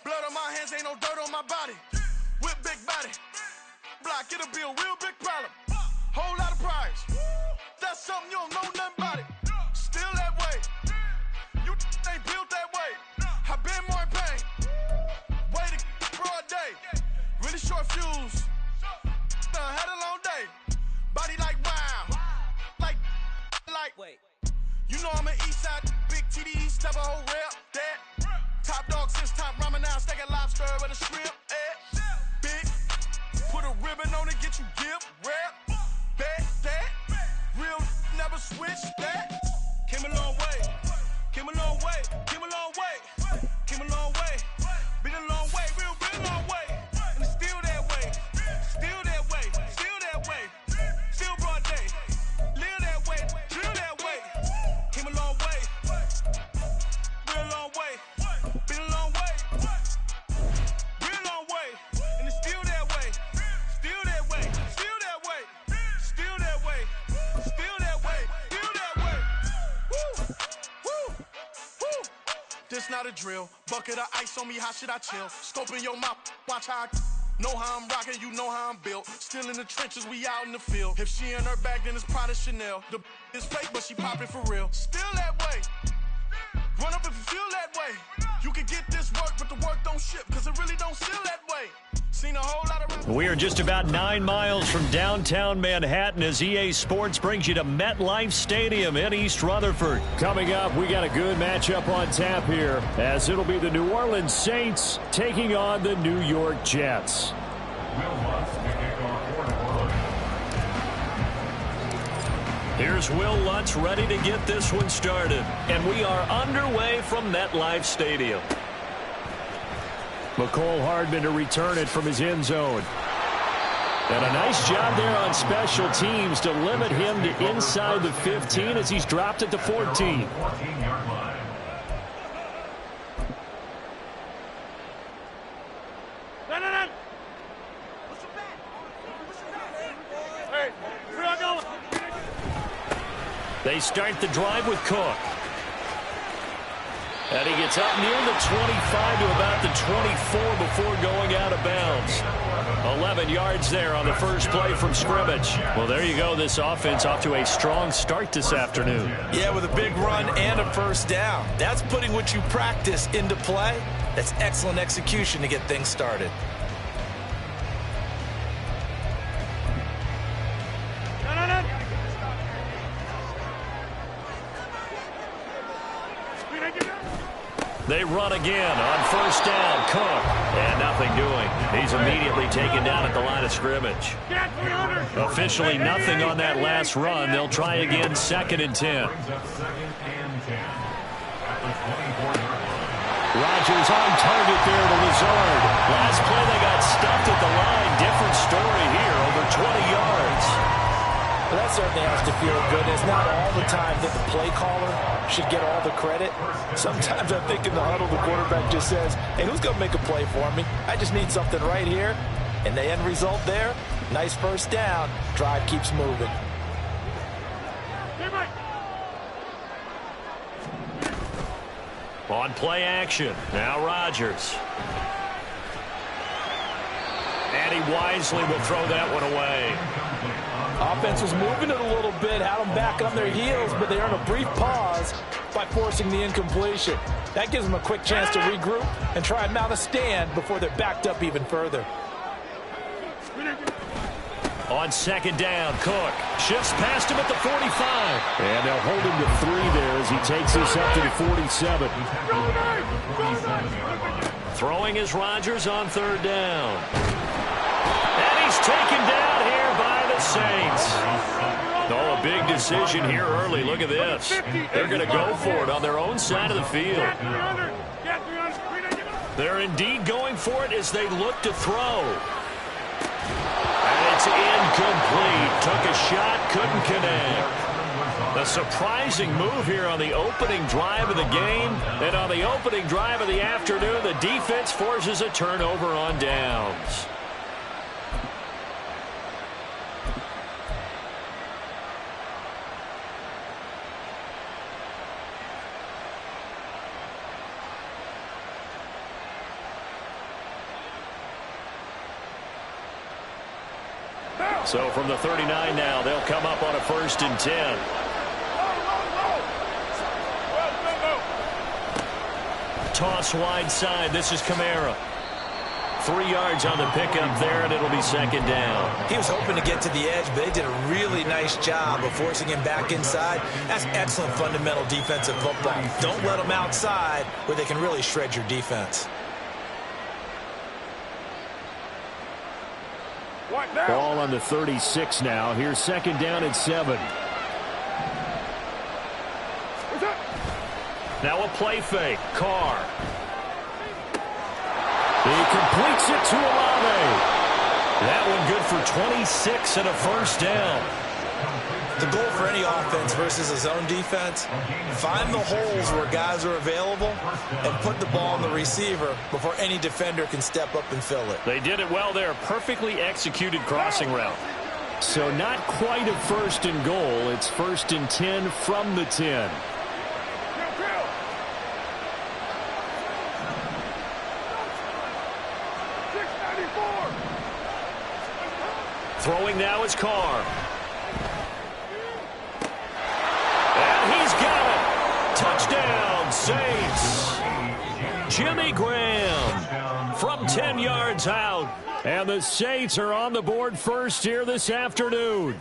blood on my hands, ain't no dirt on my body. Whip big body, block, it'll be a real big problem. Whole lot of prize, that's something you don't know nothing about it. Still that way, you ain't built that way. I been more in pain, way to broad day. Really short fuse, had a long day. Body like wow, like. Wait. You know I'm an east side, big TDs, type of whole rep, that. Top dog since top ramen now, steak and lobster with a shrimp, Big, put a ribbon on it, get you give, rep, bet, that. Real never switch, that. Came a long way, came a long way, came a long way, came a long way. Been a long way, real long way. And it's still that way, still that way, still that way. Still broad day, live that way, drill that way. Came a long way, real long way. Been a long way, real long way. And it's still that way, still that way, still that way, still that way, still that way, still that way. it's not a drill. Bucket of ice on me, how should I chill? Scope in your mouth, watch how I know how I'm rocking, you know how I'm built. Still in the trenches, we out in the field. If she in her bag, then it's Prada Chanel. The is fake, but she popping for real. Still that way. Run up if you feel that way. You can get this work, but the work don't ship, cause it really don't feel that way. Seen a whole lot of... We are just about 9 miles from downtown Manhattan as EA Sports brings you to MetLife Stadium in East Rutherford. Coming up, we got a good matchup on tap here, as it'll be the New Orleans Saints taking on the New York Jets. Here's Will Lutz ready to get this one started. And we are underway from MetLife Stadium. McCole Hardman to return it from his end zone. And a nice job there on special teams to limit him to inside the 15 as he's dropped at the 14. They start the drive with Cook. And he gets up near the 25 to about the 24 before going out of bounds. 11 yards there on the first play from scrimmage. Well, there you go. This offense off to a strong start this afternoon. Yeah, with a big run and a first down. That's putting what you practice into play. That's excellent execution to get things started. They run again on first down. Cook. And nothing doing. He's immediately taken down at the line of scrimmage. Officially nothing on that last run. They'll try again, 2nd and 10. Rodgers on target there to Lazard. Last play they got stuffed at the line. Different story here, over 20 yards. Well, that certainly has to feel good. It's not all the time that the play caller should get all the credit. Sometimes I think in the huddle, the quarterback just says, hey, who's going to make a play for me? I just need something right here. And the end result there, nice first down. Drive keeps moving. On play action, now Rodgers. And he wisely will throw that one away. Offense was moving it a little bit, had them back on their heels, but they earned a brief pause by forcing the incompletion. That gives them a quick chance to regroup and try and mount a stand before they're backed up even further. On 2nd down, Cook shifts past him at the 45. And they'll hold him to 3 there as he takes this up to the 47. Throwing is Rodgers on 3rd down. And he's taken down here by the Saints. Oh, a big decision here early. Look at this. They're going to go for it on their own side of the field. They're indeed going for it as they look to throw. And it's incomplete. Took a shot, couldn't connect. A surprising move here on the opening drive of the game. And on the opening drive of the afternoon, the defense forces a turnover on downs. So from the 39 now, they'll come up on a 1st and 10. Toss wide side. This is Kamara. 3 yards on the pickup there, and it'll be 2nd down. He was hoping to get to the edge, but they did a really nice job of forcing him back inside. That's excellent fundamental defensive football. Don't let them outside where they can really shred your defense. Ball on the 36 now. Here's 2nd down and 7. Now a play fake. Carr. He completes it to Olave. That one good for 26 and a 1st down. The goal for any offense versus a zone defense, find the holes where guys are available and put the ball on the receiver before any defender can step up and fill it. They did it well there. Perfectly executed crossing route. So not quite a 1st and goal. It's 1st and 10 from the 10. Throwing now is Carr. And he's got it. Touchdown, Saints. Jimmy Graham from 10 yards out. And the Saints are on the board first here this afternoon.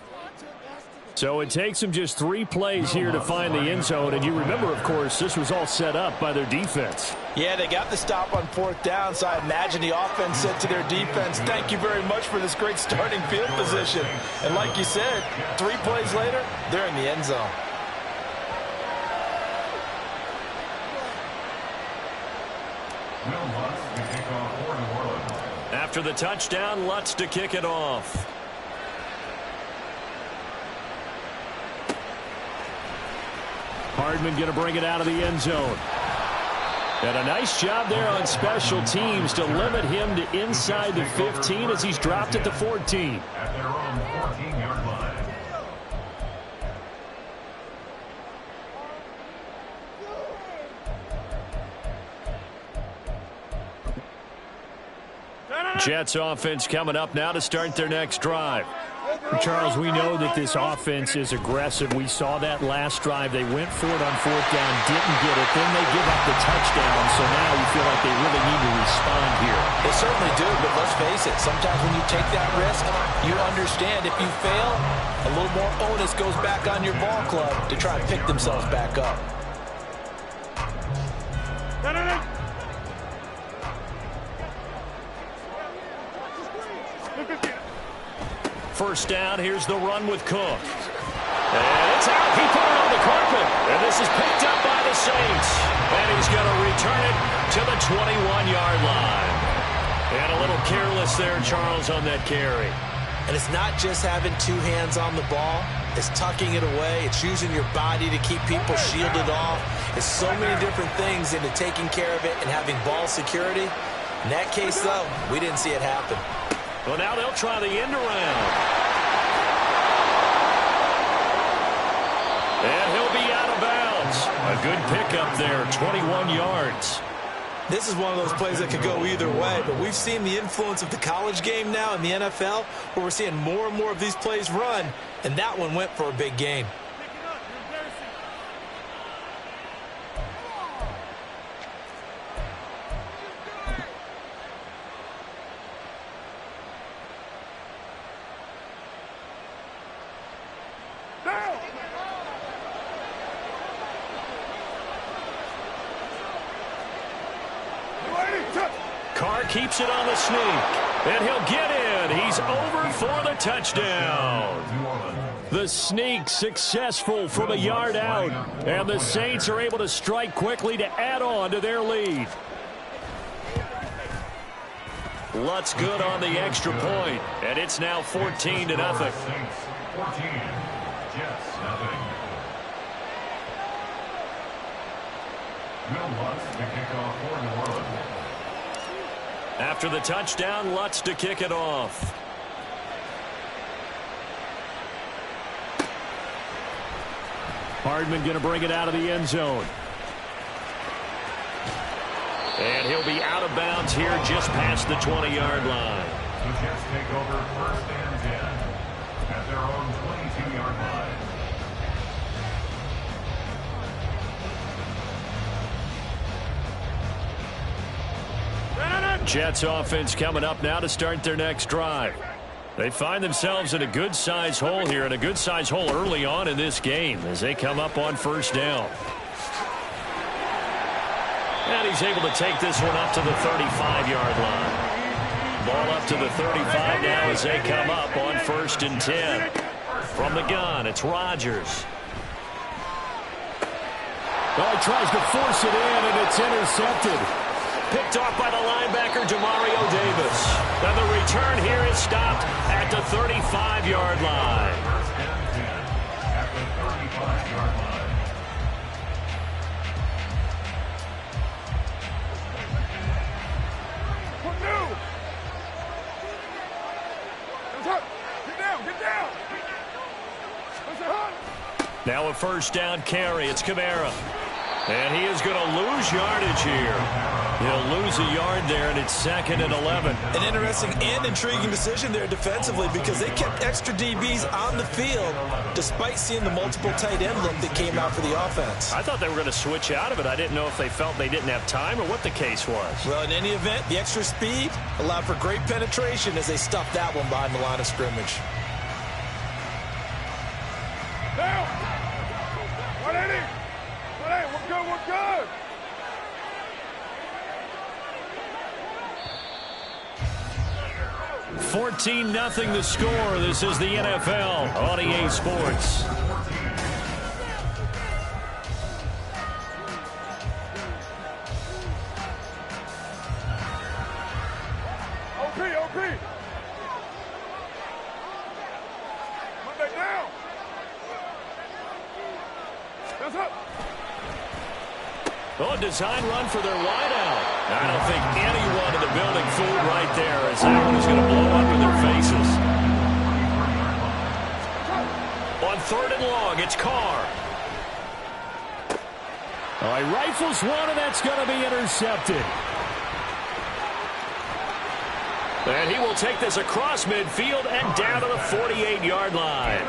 So it takes them just 3 plays here to find the end zone. And you remember, of course, this was all set up by their defense. Yeah, they got the stop on 4th down, so I imagine the offense said to their defense, thank you very much for this great starting field position. And like you said, 3 plays later, they're in the end zone. After the touchdown, Lutz to kick it off. Hardman going to bring it out of the end zone. And a nice job there on special teams to limit him to inside the 15 as he's dropped at the 14. At their own 14-yard line. Jets offense coming up now to start their next drive. Charles, we know that this offense is aggressive. We saw that last drive. They went for it on 4th down, didn't get it. Then they give up the touchdown, so now you feel like they really need to respond here. They certainly do, but let's face it, sometimes when you take that risk, you understand if you fail, a little more onus goes back on your ball club to try and pick themselves back up. First down, here's the run with Cook. And it's out. He put it on the carpet. And this is picked up by the Saints. And he's going to return it to the 21-yard line. And a little careless there, Charles, on that carry. And it's not just having 2 hands on the ball. It's tucking it away. It's using your body to keep people shielded off. It's so many different things into taking care of it and having ball security. In that case, though, we didn't see it happen. Well, now they'll try the end around. And he'll be out of bounds. A good pickup there, 21 yards. This is one of those plays that could go either way, but we've seen the influence of the college game now in the NFL, where we're seeing more and more of these plays run, and that one went for a big gain. Carr keeps it on the sneak, and he'll get in. He's over for the touchdown. The sneak successful from a yard out, and the Saints are able to strike quickly to add on to their lead. Lutz good on the extra point, and it's now 14-0. 14, Jets nothing. Will Lutz to kick off for New Orleans. After the touchdown, Lutz to kick it off. Hardman going to bring it out of the end zone. And he'll be out of bounds here just past the 20-yard line. The Jets take over 1st and 10 at their own 22-yard line. Jets offense coming up now to start their next drive. They find themselves in a good-sized hole here, and a good-sized hole early on in this game as they come up on 1st down. And he's able to take this one up to the 35-yard line. Ball up to the 35 now as they come up on 1st and 10. From the gun, it's Rodgers. Well, he tries to force it in, and it's intercepted. Picked off by the linebacker, Demario Davis. And the return here is stopped at the 35-yard line. 1st and 10 at the 35-yard line. Get down! Now a 1st down carry. It's Kamara. And he is going to lose yardage here. He'll lose a yard there, and it's 2nd and 11. An interesting and intriguing decision there defensively because they kept extra DBs on the field despite seeing the multiple tight end look that came out for the offense. I thought they were going to switch out of it. I didn't know if they felt they didn't have time or what the case was. Well, in any event, the extra speed allowed for great penetration as they stuffed that one behind the line of scrimmage. Down! 180! 180, we're good, we're good! $14-0 the score. This is the NFL on EA Sports. OP! Monday down! That's up! Oh, design run for their wideout. I don't think anyone in the building fooled right there as that one is going to blow up in their faces. On 3rd and long, it's Carr. Oh, he rifles one, and that's going to be intercepted. And he will take this across midfield and down to the 48-yard line.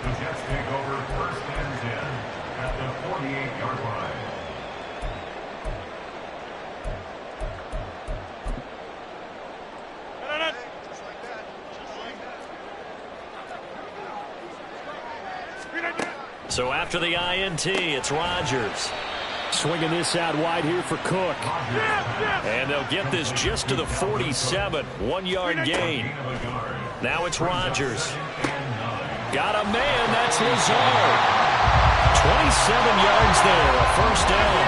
The Jets take over 1st and 10 at the 48-yard line. So after the INT, it's Rodgers. Swinging this out wide here for Cook. And they'll get this just to the 47. 1-yard gain. Now it's Rodgers. Got a man. That's Lazard. 27 yards there. A 1st down.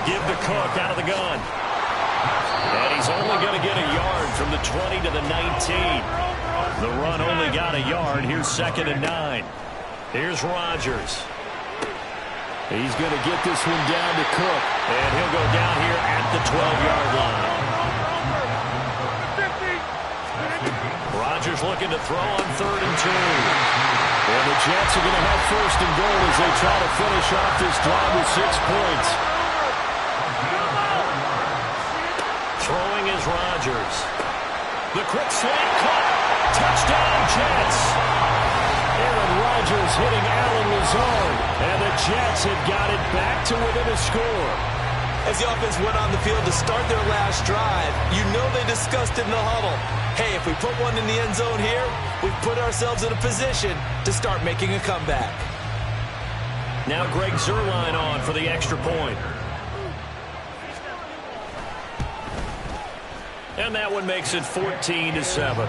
Give to Cook out of the gun. And he's only going to get a yard from the 20 to the 19. The run only got a yard. Here's 2nd and 9. Here's Rodgers. He's going to get this one down to Cook. And he'll go down here at the 12-yard line. Rodgers looking to throw on 3rd and 2. And the Jets are going to have 1st and goal as they try to finish off this drive with 6 points. Throwing is Rodgers. The quick slant cut. Touchdown, Jets. Aaron Rodgers hitting Alan Lazard. And the Jets have got it back to within a score. As the offense went on the field to start their last drive, you know they discussed in the huddle, hey, if we put one in the end zone here, we put ourselves in a position to start making a comeback. Now Greg Zuerlein on for the extra point. And that one makes it 14-7.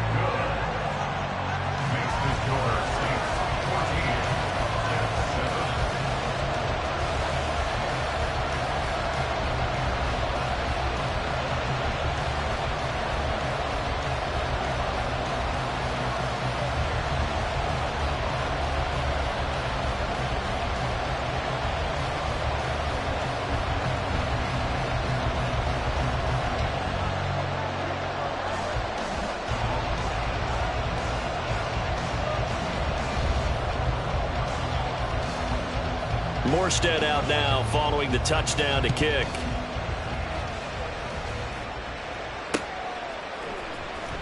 Morstead out now following the touchdown to kick.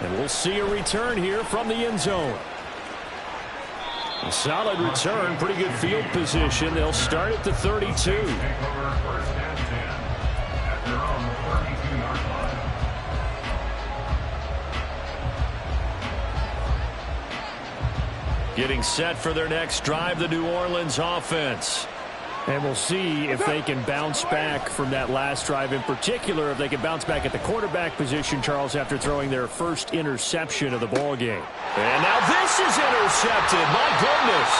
And we'll see a return here from the end zone. A solid return, pretty good field position. They'll start at the 32. Getting set for their next drive, the New Orleans offense. And we'll see if they can bounce back from that last drive, in particular, if they can bounce back at the quarterback position, Charles, after throwing their first interception of the ball game. And now this is intercepted. My goodness.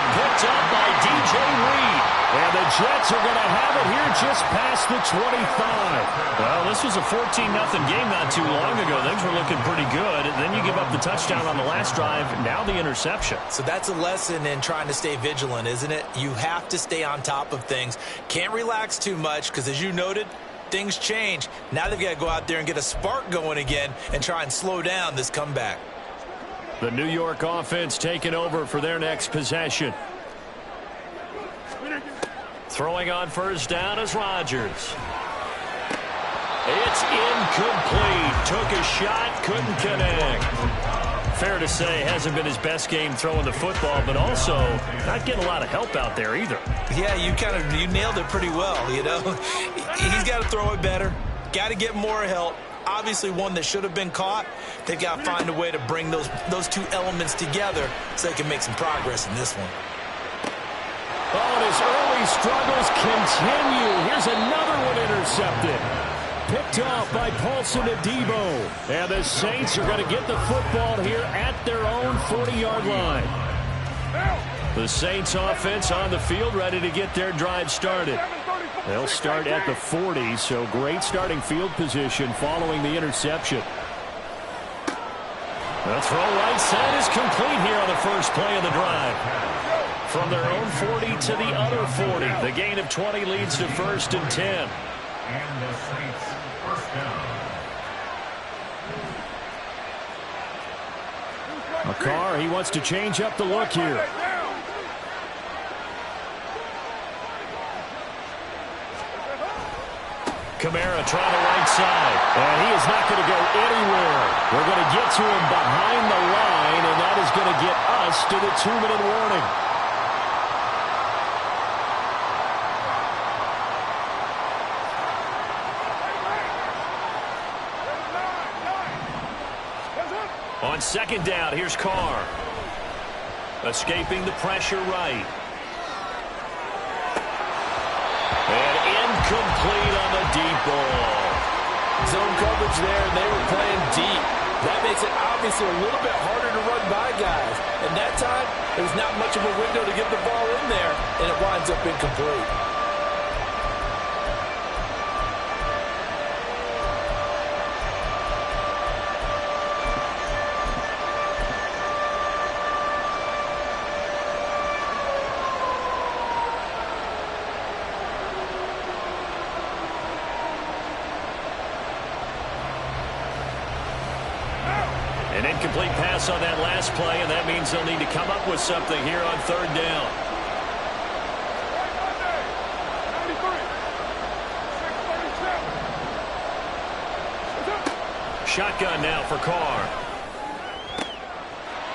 Picked up by DJ Reed. And the Jets are going to have it here just past the 25. Well, this was a 14-0 game not too long ago. Things were looking pretty good. And then you give up the touchdown on the last drive. Now the interception. So that's a lesson in trying to stay vigilant, isn't it? You have to stay on top of things. Can't relax too much because, as you noted, things change. Now they've got to go out there and get a spark going again and try and slow down this comeback. The New York offense taking over for their next possession. Throwing on first down is Rodgers. It's incomplete. Took a shot, couldn't connect. Fair to say, hasn't been his best game throwing the football, but also not getting a lot of help out there either. Yeah, you nailed it pretty well, you know. He's got to throw it better. Got to get more help. Obviously one that should have been caught. They've got to find a way to bring those two elements together so they can make some progress in this one. Oh, and his early struggles continue. Here's another one intercepted. Picked off by Paulson Adebo. And the Saints are going to get the football here at their own 40-yard line. The Saints offense on the field, ready to get their drive started. They'll start at the 40, so great starting field position following the interception. The throw right side is complete here on the first play of the drive. From their own 40 to the other 40. The gain of 20 leads to 1st and 10. And the Saints first down. McCarr, he wants to change up the look here. Kamara trying the right side. And he is not going to go anywhere. We're going to get to him behind the line, and that is going to get us to the 2-minute warning. On second down, here's Carr. Escaping the pressure right. And incomplete on the deep ball. Zone coverage there, and they were playing deep. That makes it obviously a little bit harder to run by guys. And that time, there's not much of a window to get the ball in there, and it winds up incomplete. An incomplete pass on that last play, and that means they'll need to come up with something here on third down. Shotgun now for Carr.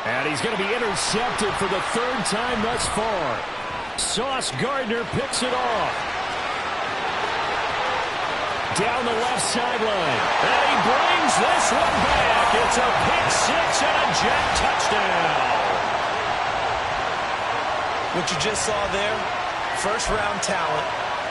And he's going to be intercepted for the third time thus far. Sauce Gardner picks it off. Down the left sideline. And he brings this one back. It's a pick six and a jet touchdown. What you just saw there, first-round talent,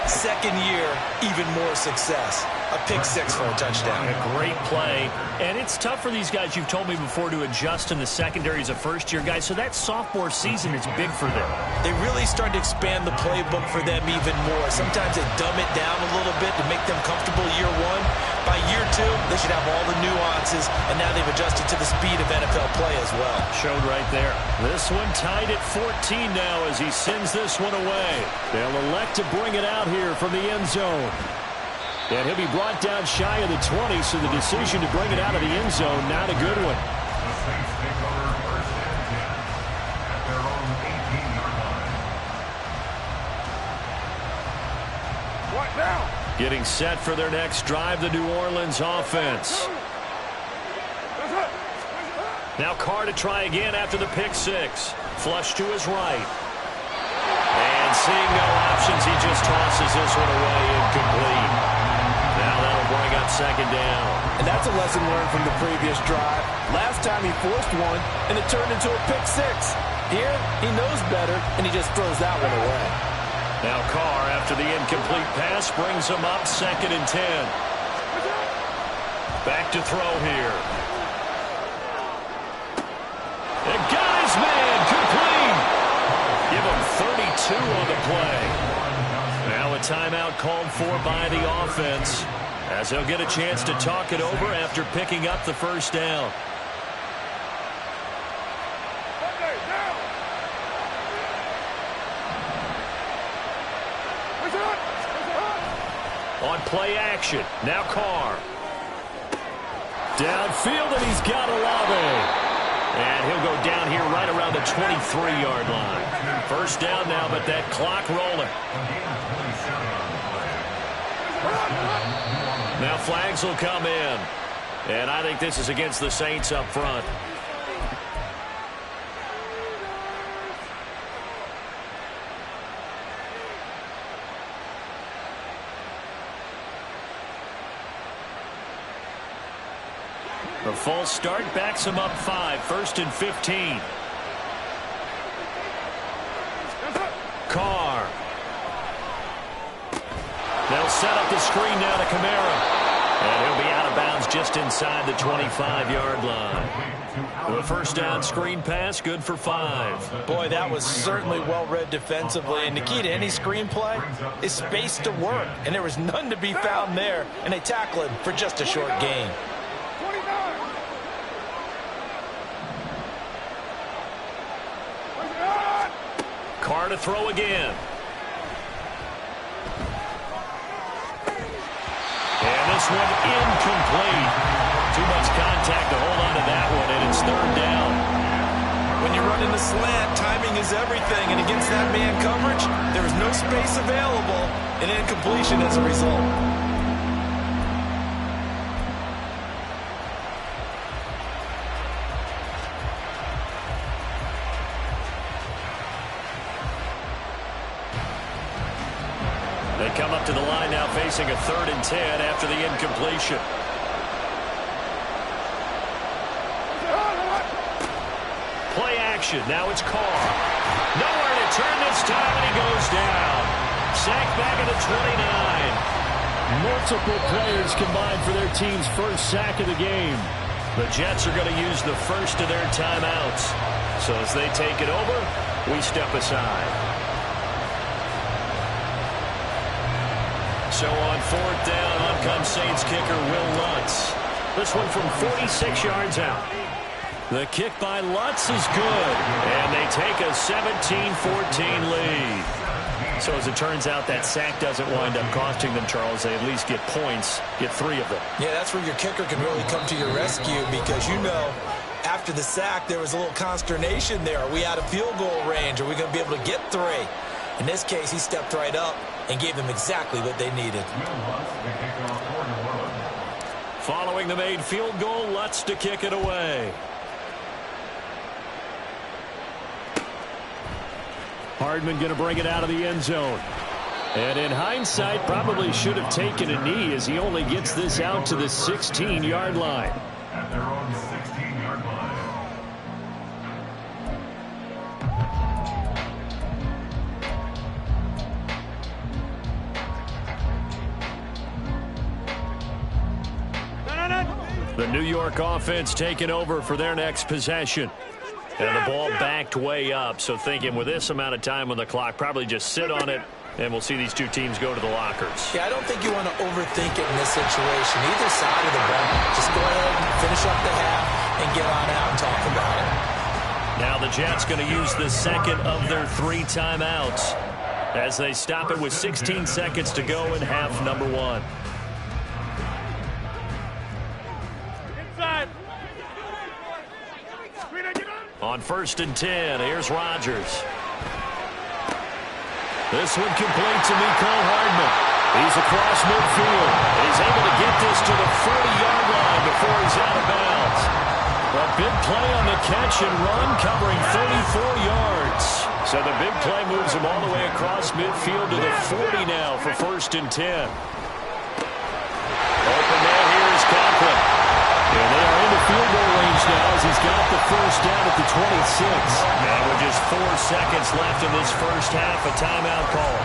second year, even more success. A pick six for a touchdown. A great play. And it's tough for these guys, you've told me before, to adjust in the secondary as a first-year guy. So that sophomore season is big for them. They really started to expand the playbook for them even more. Sometimes they dumb it down a little bit to make them comfortable year one. By year two, they should have all the nuances, and now they've adjusted to the speed of NFL play as well. Showed right there. This one tied at 14 now as he sends this one away. They'll elect to bring it out here from the end zone. And he'll be brought down shy of the 20, so the decision to bring it out of the end zone, not a good one. The Saints take over 1st and 10 at their own 18-yard line. What now? Getting set for their next drive, the New Orleans offense. Now Carr to try again after the pick six. Flush to his right. And seeing no options, he just tosses this one away incomplete. Now that'll bring up second down. And that's a lesson learned from the previous drive. Last time he forced one, and it turned into a pick six. Here, he knows better, and he just throws that one away. Now Carr, after the incomplete pass, brings him up 2nd and 10. Back to throw here. And got his man, complete. Give him 32 on the play. Now a timeout called for by the offense, as they'll get a chance to talk it over after picking up the first down. On play action, now Carr. Downfield, and he's got Olave. And he'll go down here right around the 23-yard line. First down now, but that clock rolling. Now flags will come in. And I think this is against the Saints up front. The false start backs him up 5. First and 15. Carr. They'll set up the screen now to Kamara. And he'll be out of bounds just inside the 25-yard line. The first down screen pass, good for 5. Boy, that was certainly well-read defensively. And the key to any screen play is space to work. And there was none to be found there. And they tackle him for just a short gain. Carr to throw again. And this one incomplete. Too much contact to hold on to that one, and it's third down. When you run in the slant, timing is everything, and against that man coverage, there is no space available, and incompletion as a result. They come up to the line now facing a 3rd and 10 after the incompletion. Play action. Now it's Carr. Nowhere to turn this time, and he goes down. Sacked back at the 29. Multiple players combined for their team's first sack of the game. The Jets are going to use the first of their timeouts. So as they take it over, we step aside. So on 4th down, on comes Saints kicker Will Lutz. This one from 46 yards out. The kick by Lutz is good, and they take a 17-14 lead. So as it turns out, that sack doesn't wind up costing them, Charles. They at least get points, get 3 of them. Yeah, that's where your kicker can really come to your rescue because, you know, after the sack, there was a little consternation there. Are we out of field goal range? Are we going to be able to get 3? In this case, he stepped right up and gave them exactly what they needed. Following the made field goal, Lutz to kick it away. Hardman going to bring it out of the end zone. And in hindsight, probably should have taken a knee as he only gets this out to the 16-yard line. At their own 16-yard line. The New York offense taking over for their next possession. And the ball backed way up, so thinking with this amount of time on the clock, probably just sit on it, and we'll see these two teams go to the lockers. Yeah, I don't think you want to overthink it in this situation. Either side of the ball, just go ahead and finish up the half and get on out and talk about it. Now the Jets going to use the second of their 3 timeouts as they stop it with 16 seconds to go in half number 1. On 1st and 10, here's Rodgers. This one complete to Mecole Hardman. He's across midfield, and he's able to get this to the 40-yard line before he's out of bounds. A big play on the catch and run, covering 34 yards. So the big play moves him all the way across midfield to the 40 now for 1st and 10. Open man here is Conklin. And they are in the field goal range now as he's got the first down at the 26. And with just 4 seconds left in this first half, a timeout call.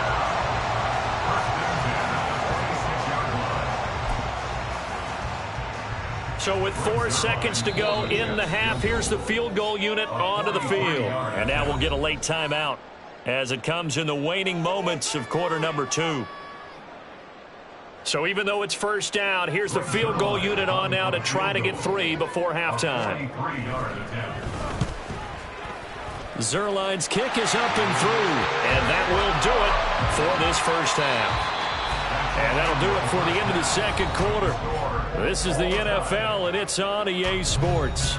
So with 4 seconds to go in the half, here's the field goal unit onto the field. And now we'll get a late timeout as it comes in the waning moments of quarter number 2. So even though it's first down, here's the field goal unit on now to try to get 3 before halftime. Zerline's kick is up and through, and that will do it for this first half. And that'll do it for the end of the second quarter. This is the NFL, and it's on EA Sports.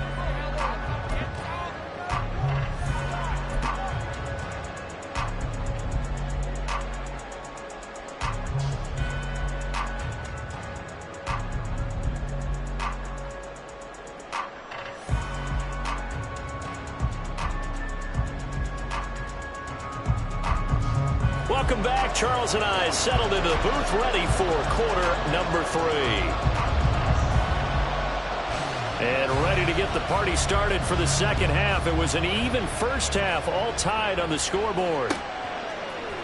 welcome back. Charles and I settled into the booth, ready for quarter number 3. And ready to get the party started for the second half. It was an even first half, all tied on the scoreboard.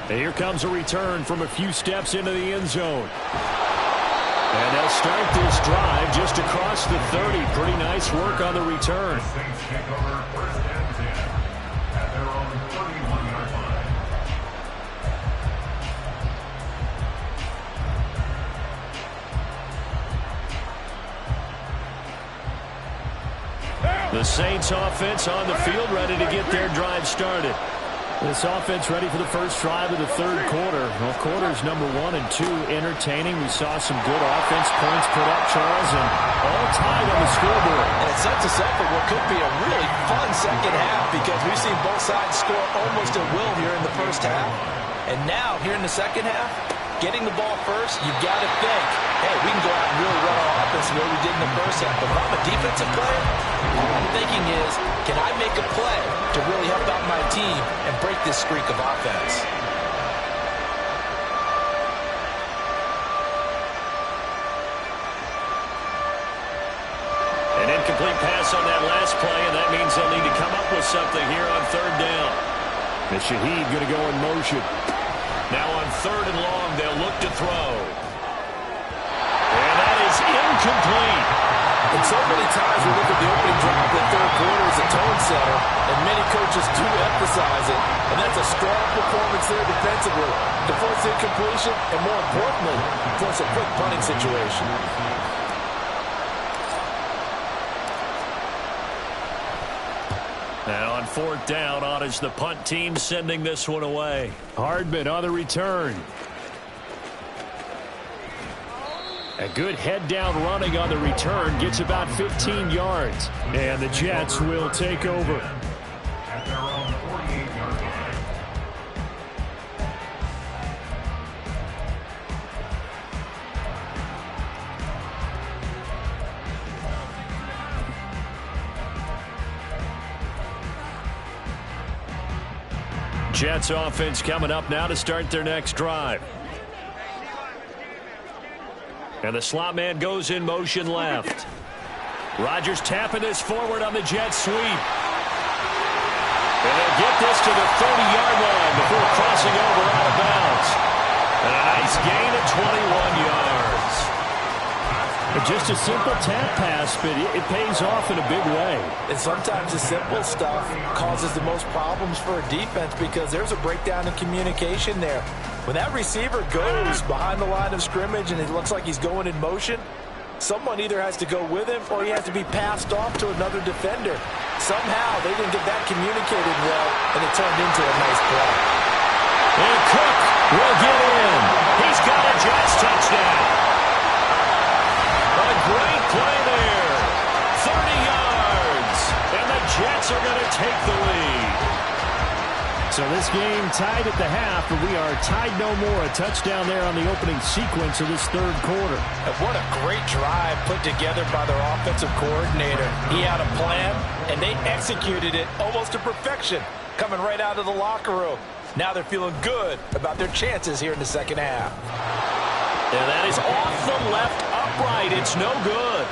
And here comes a return from a few steps into the end zone. And they'll start this drive just across the 30. Pretty nice work on the return. The Saints offense on the field, ready to get their drive started. This offense ready for the first drive of the third quarter. Well, quarters number 1 and 2 entertaining. We saw some good offense points put up, Charles, and all tied on the scoreboard. And it sets us up for what could be a really fun second half because we've seen both sides score almost at will here in the first half. And now, here in the second half, getting the ball first, you've got to think, hey, we can go out and really run our offense the way we did in the first half. But if I'm a defensive player, all I'm thinking is, can I make a play to really help out my team and break this streak of offense? An incomplete pass on that last play, and that means they'll need to come up with something here on third down. And Shaheed going to go in motion. Now on third and long, they'll look to throw. And that is incomplete. And so many times we look at the opening drive of the third quarter as a tone setter, and many coaches do emphasize it. And that's a strong performance there defensively to force incompletion, and more importantly, force a quick punting situation. Now on fourth down, on is the punt team sending this one away. Hardman on the return. A good head-down running on the return. Gets about 15 yards. And the Jets will take over. At their own 48-yard line. Jets offense coming up now to start their next drive. And the slot man goes in motion left. Rodgers tapping this forward on the jet sweep. And they'll get this to the 30-yard line before crossing over out of bounds. And a nice gain of 21 yards. Just a simple tap pass, but it pays off in a big way. And sometimes the simple stuff causes the most problems for a defense because there's a breakdown in communication there. When that receiver goes behind the line of scrimmage and it looks like he's going in motion, someone either has to go with him or he has to be passed off to another defender. Somehow they didn't get that communicated well, and it turned into a nice play. And Cook will get in. He's got a Jets touchdown. A great play there. 30 yards. And the Jets are going to take the lead. So this game tied at the half, but we are tied no more. A touchdown there on the opening sequence of this third quarter. And what a great drive put together by their offensive coordinator. He had a plan, and they executed it almost to perfection, coming right out of the locker room. Now they're feeling good about their chances here in the second half. And that is off the left upright. It's no good.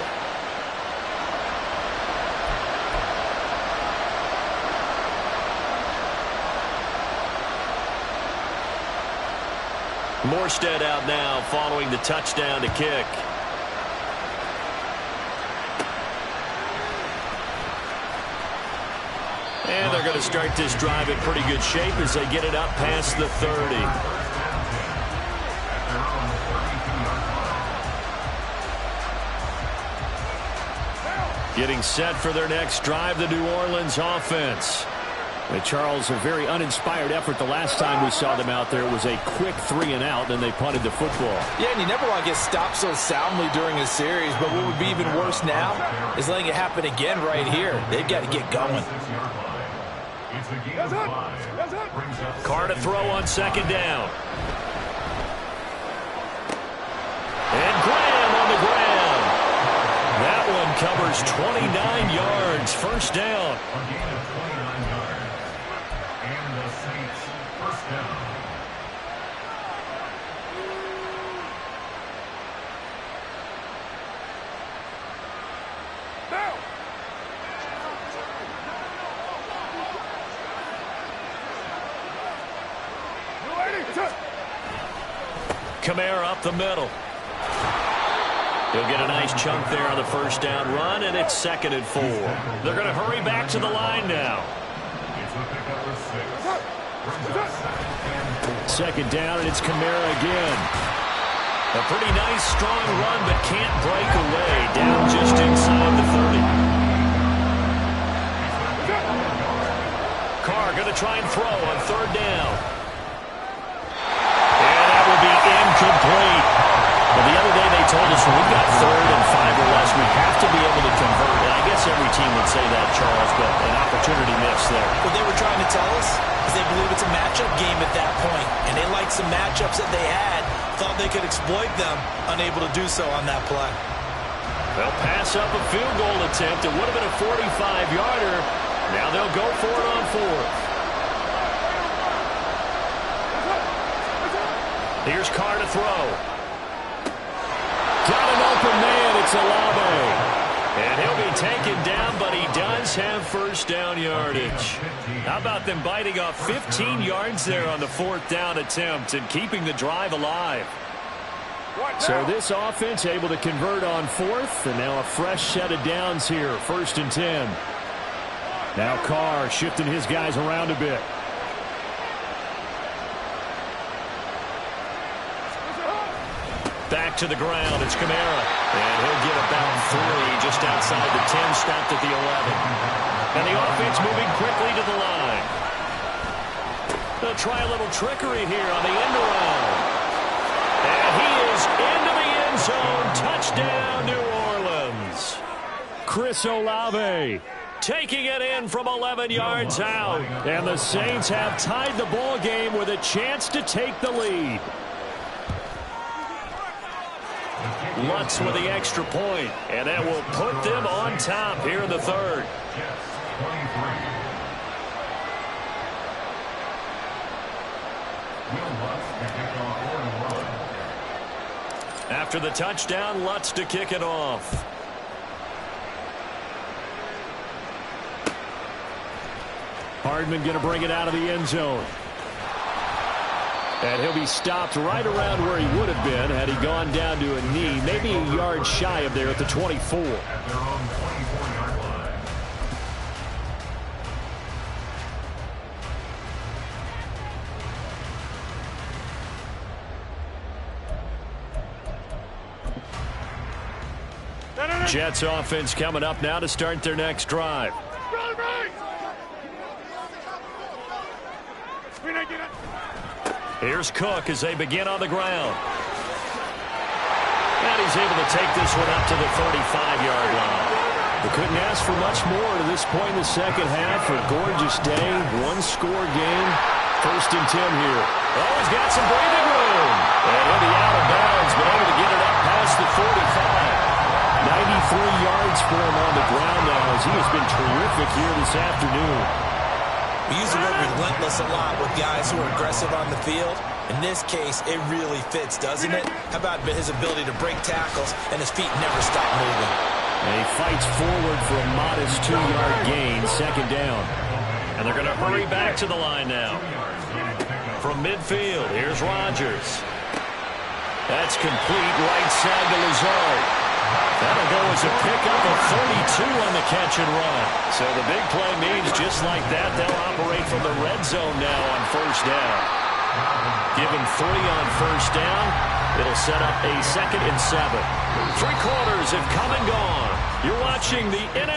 Morstead out now following the touchdown to kick. And they're going to start this drive in pretty good shape as they get it up past the 30. Getting set for their next drive, the New Orleans offense. Charles, a very uninspired effort the last time we saw them out there. It was a quick 3-and-out, then they punted the football. Yeah, and you never want to get stopped so soundly during a series, but what would be even worse now is letting it happen again right here. They've got to get going. Carr to throw on second down. And Graham on the ground. That one covers 29 yards. First down. A gain of 29 yards. And the Saints first down. Kamara up the middle. He'll get a nice chunk there on the first down run, and it's 2nd and 4. They're going to hurry back to the line now. 2nd down, and it's Kamara again. A pretty nice, strong run, but can't break away. Down just inside the 30. Carr going to try and throw on 3rd down. And that will be incomplete. Well, the other day they told us when we've got 3rd and 5 or less, we have to be able to convert. And I guess every team would say that, Charles, but an opportunity missed there. What they were trying to tell us is they believe it's a matchup game at that point, and they liked some matchups that they had, thought they could exploit them, unable to do so on that play. They'll pass up a field goal attempt. It would have been a 45-yarder. Now they'll go for it on 4th. Here's Carr to throw. Got an open man. It's Olave. And he'll be taken down, but he does have 1st down yardage. How about them biting off 15 yards there on the 4th down attempt and keeping the drive alive? So this offense able to convert on 4th, and now a fresh set of downs here, 1st and 10. Now Carr shifting his guys around a bit. Back to the ground, it's Kamara. And he'll get about 3 just outside the 10, stopped at the 11. And the offense moving quickly to the line. They'll try a little trickery here on the end around. And he is into the end zone. Touchdown, New Orleans. Chris Olave taking it in from 11 yards out. And the Saints have tied the ball game with a chance to take the lead. Lutz with the extra point, and that will put them on top here in the 3rd. After the touchdown, Lutz to kick it off. Hardman going to bring it out of the end zone. And he'll be stopped right around where he would have been had he gone down to a knee, maybe a yard shy of there at the 24. At their own 24-yard line. Jets offense coming up now to start their next drive. Here's Cook as they begin on the ground. And he's able to take this one up to the 35-yard line. They couldn't ask for much more to this point in the second half. A gorgeous day, one-score game. 1st and 10 here. Oh, he's got some breathing room. And he'll be out of bounds, but able to get it up past the 45. 93 yards for him on the ground now as he has been terrific here this afternoon. We use the word relentless a lot with guys who are aggressive on the field. In this case, it really fits, doesn't it? How about his ability to break tackles and his feet never stop moving? And he fights forward for a modest 2-yard gain, 2nd down. And they're going to hurry back to the line now. From midfield, here's Rodgers. That's complete right side to Lazard. That'll go as a pickup of 32 on the catch and run. So the big play means just like that, they'll operate from the red zone now on 1st down. Given 3 on 1st down, it'll set up a 2nd and 7. 3 quarters have come and gone. You're watching the NFL.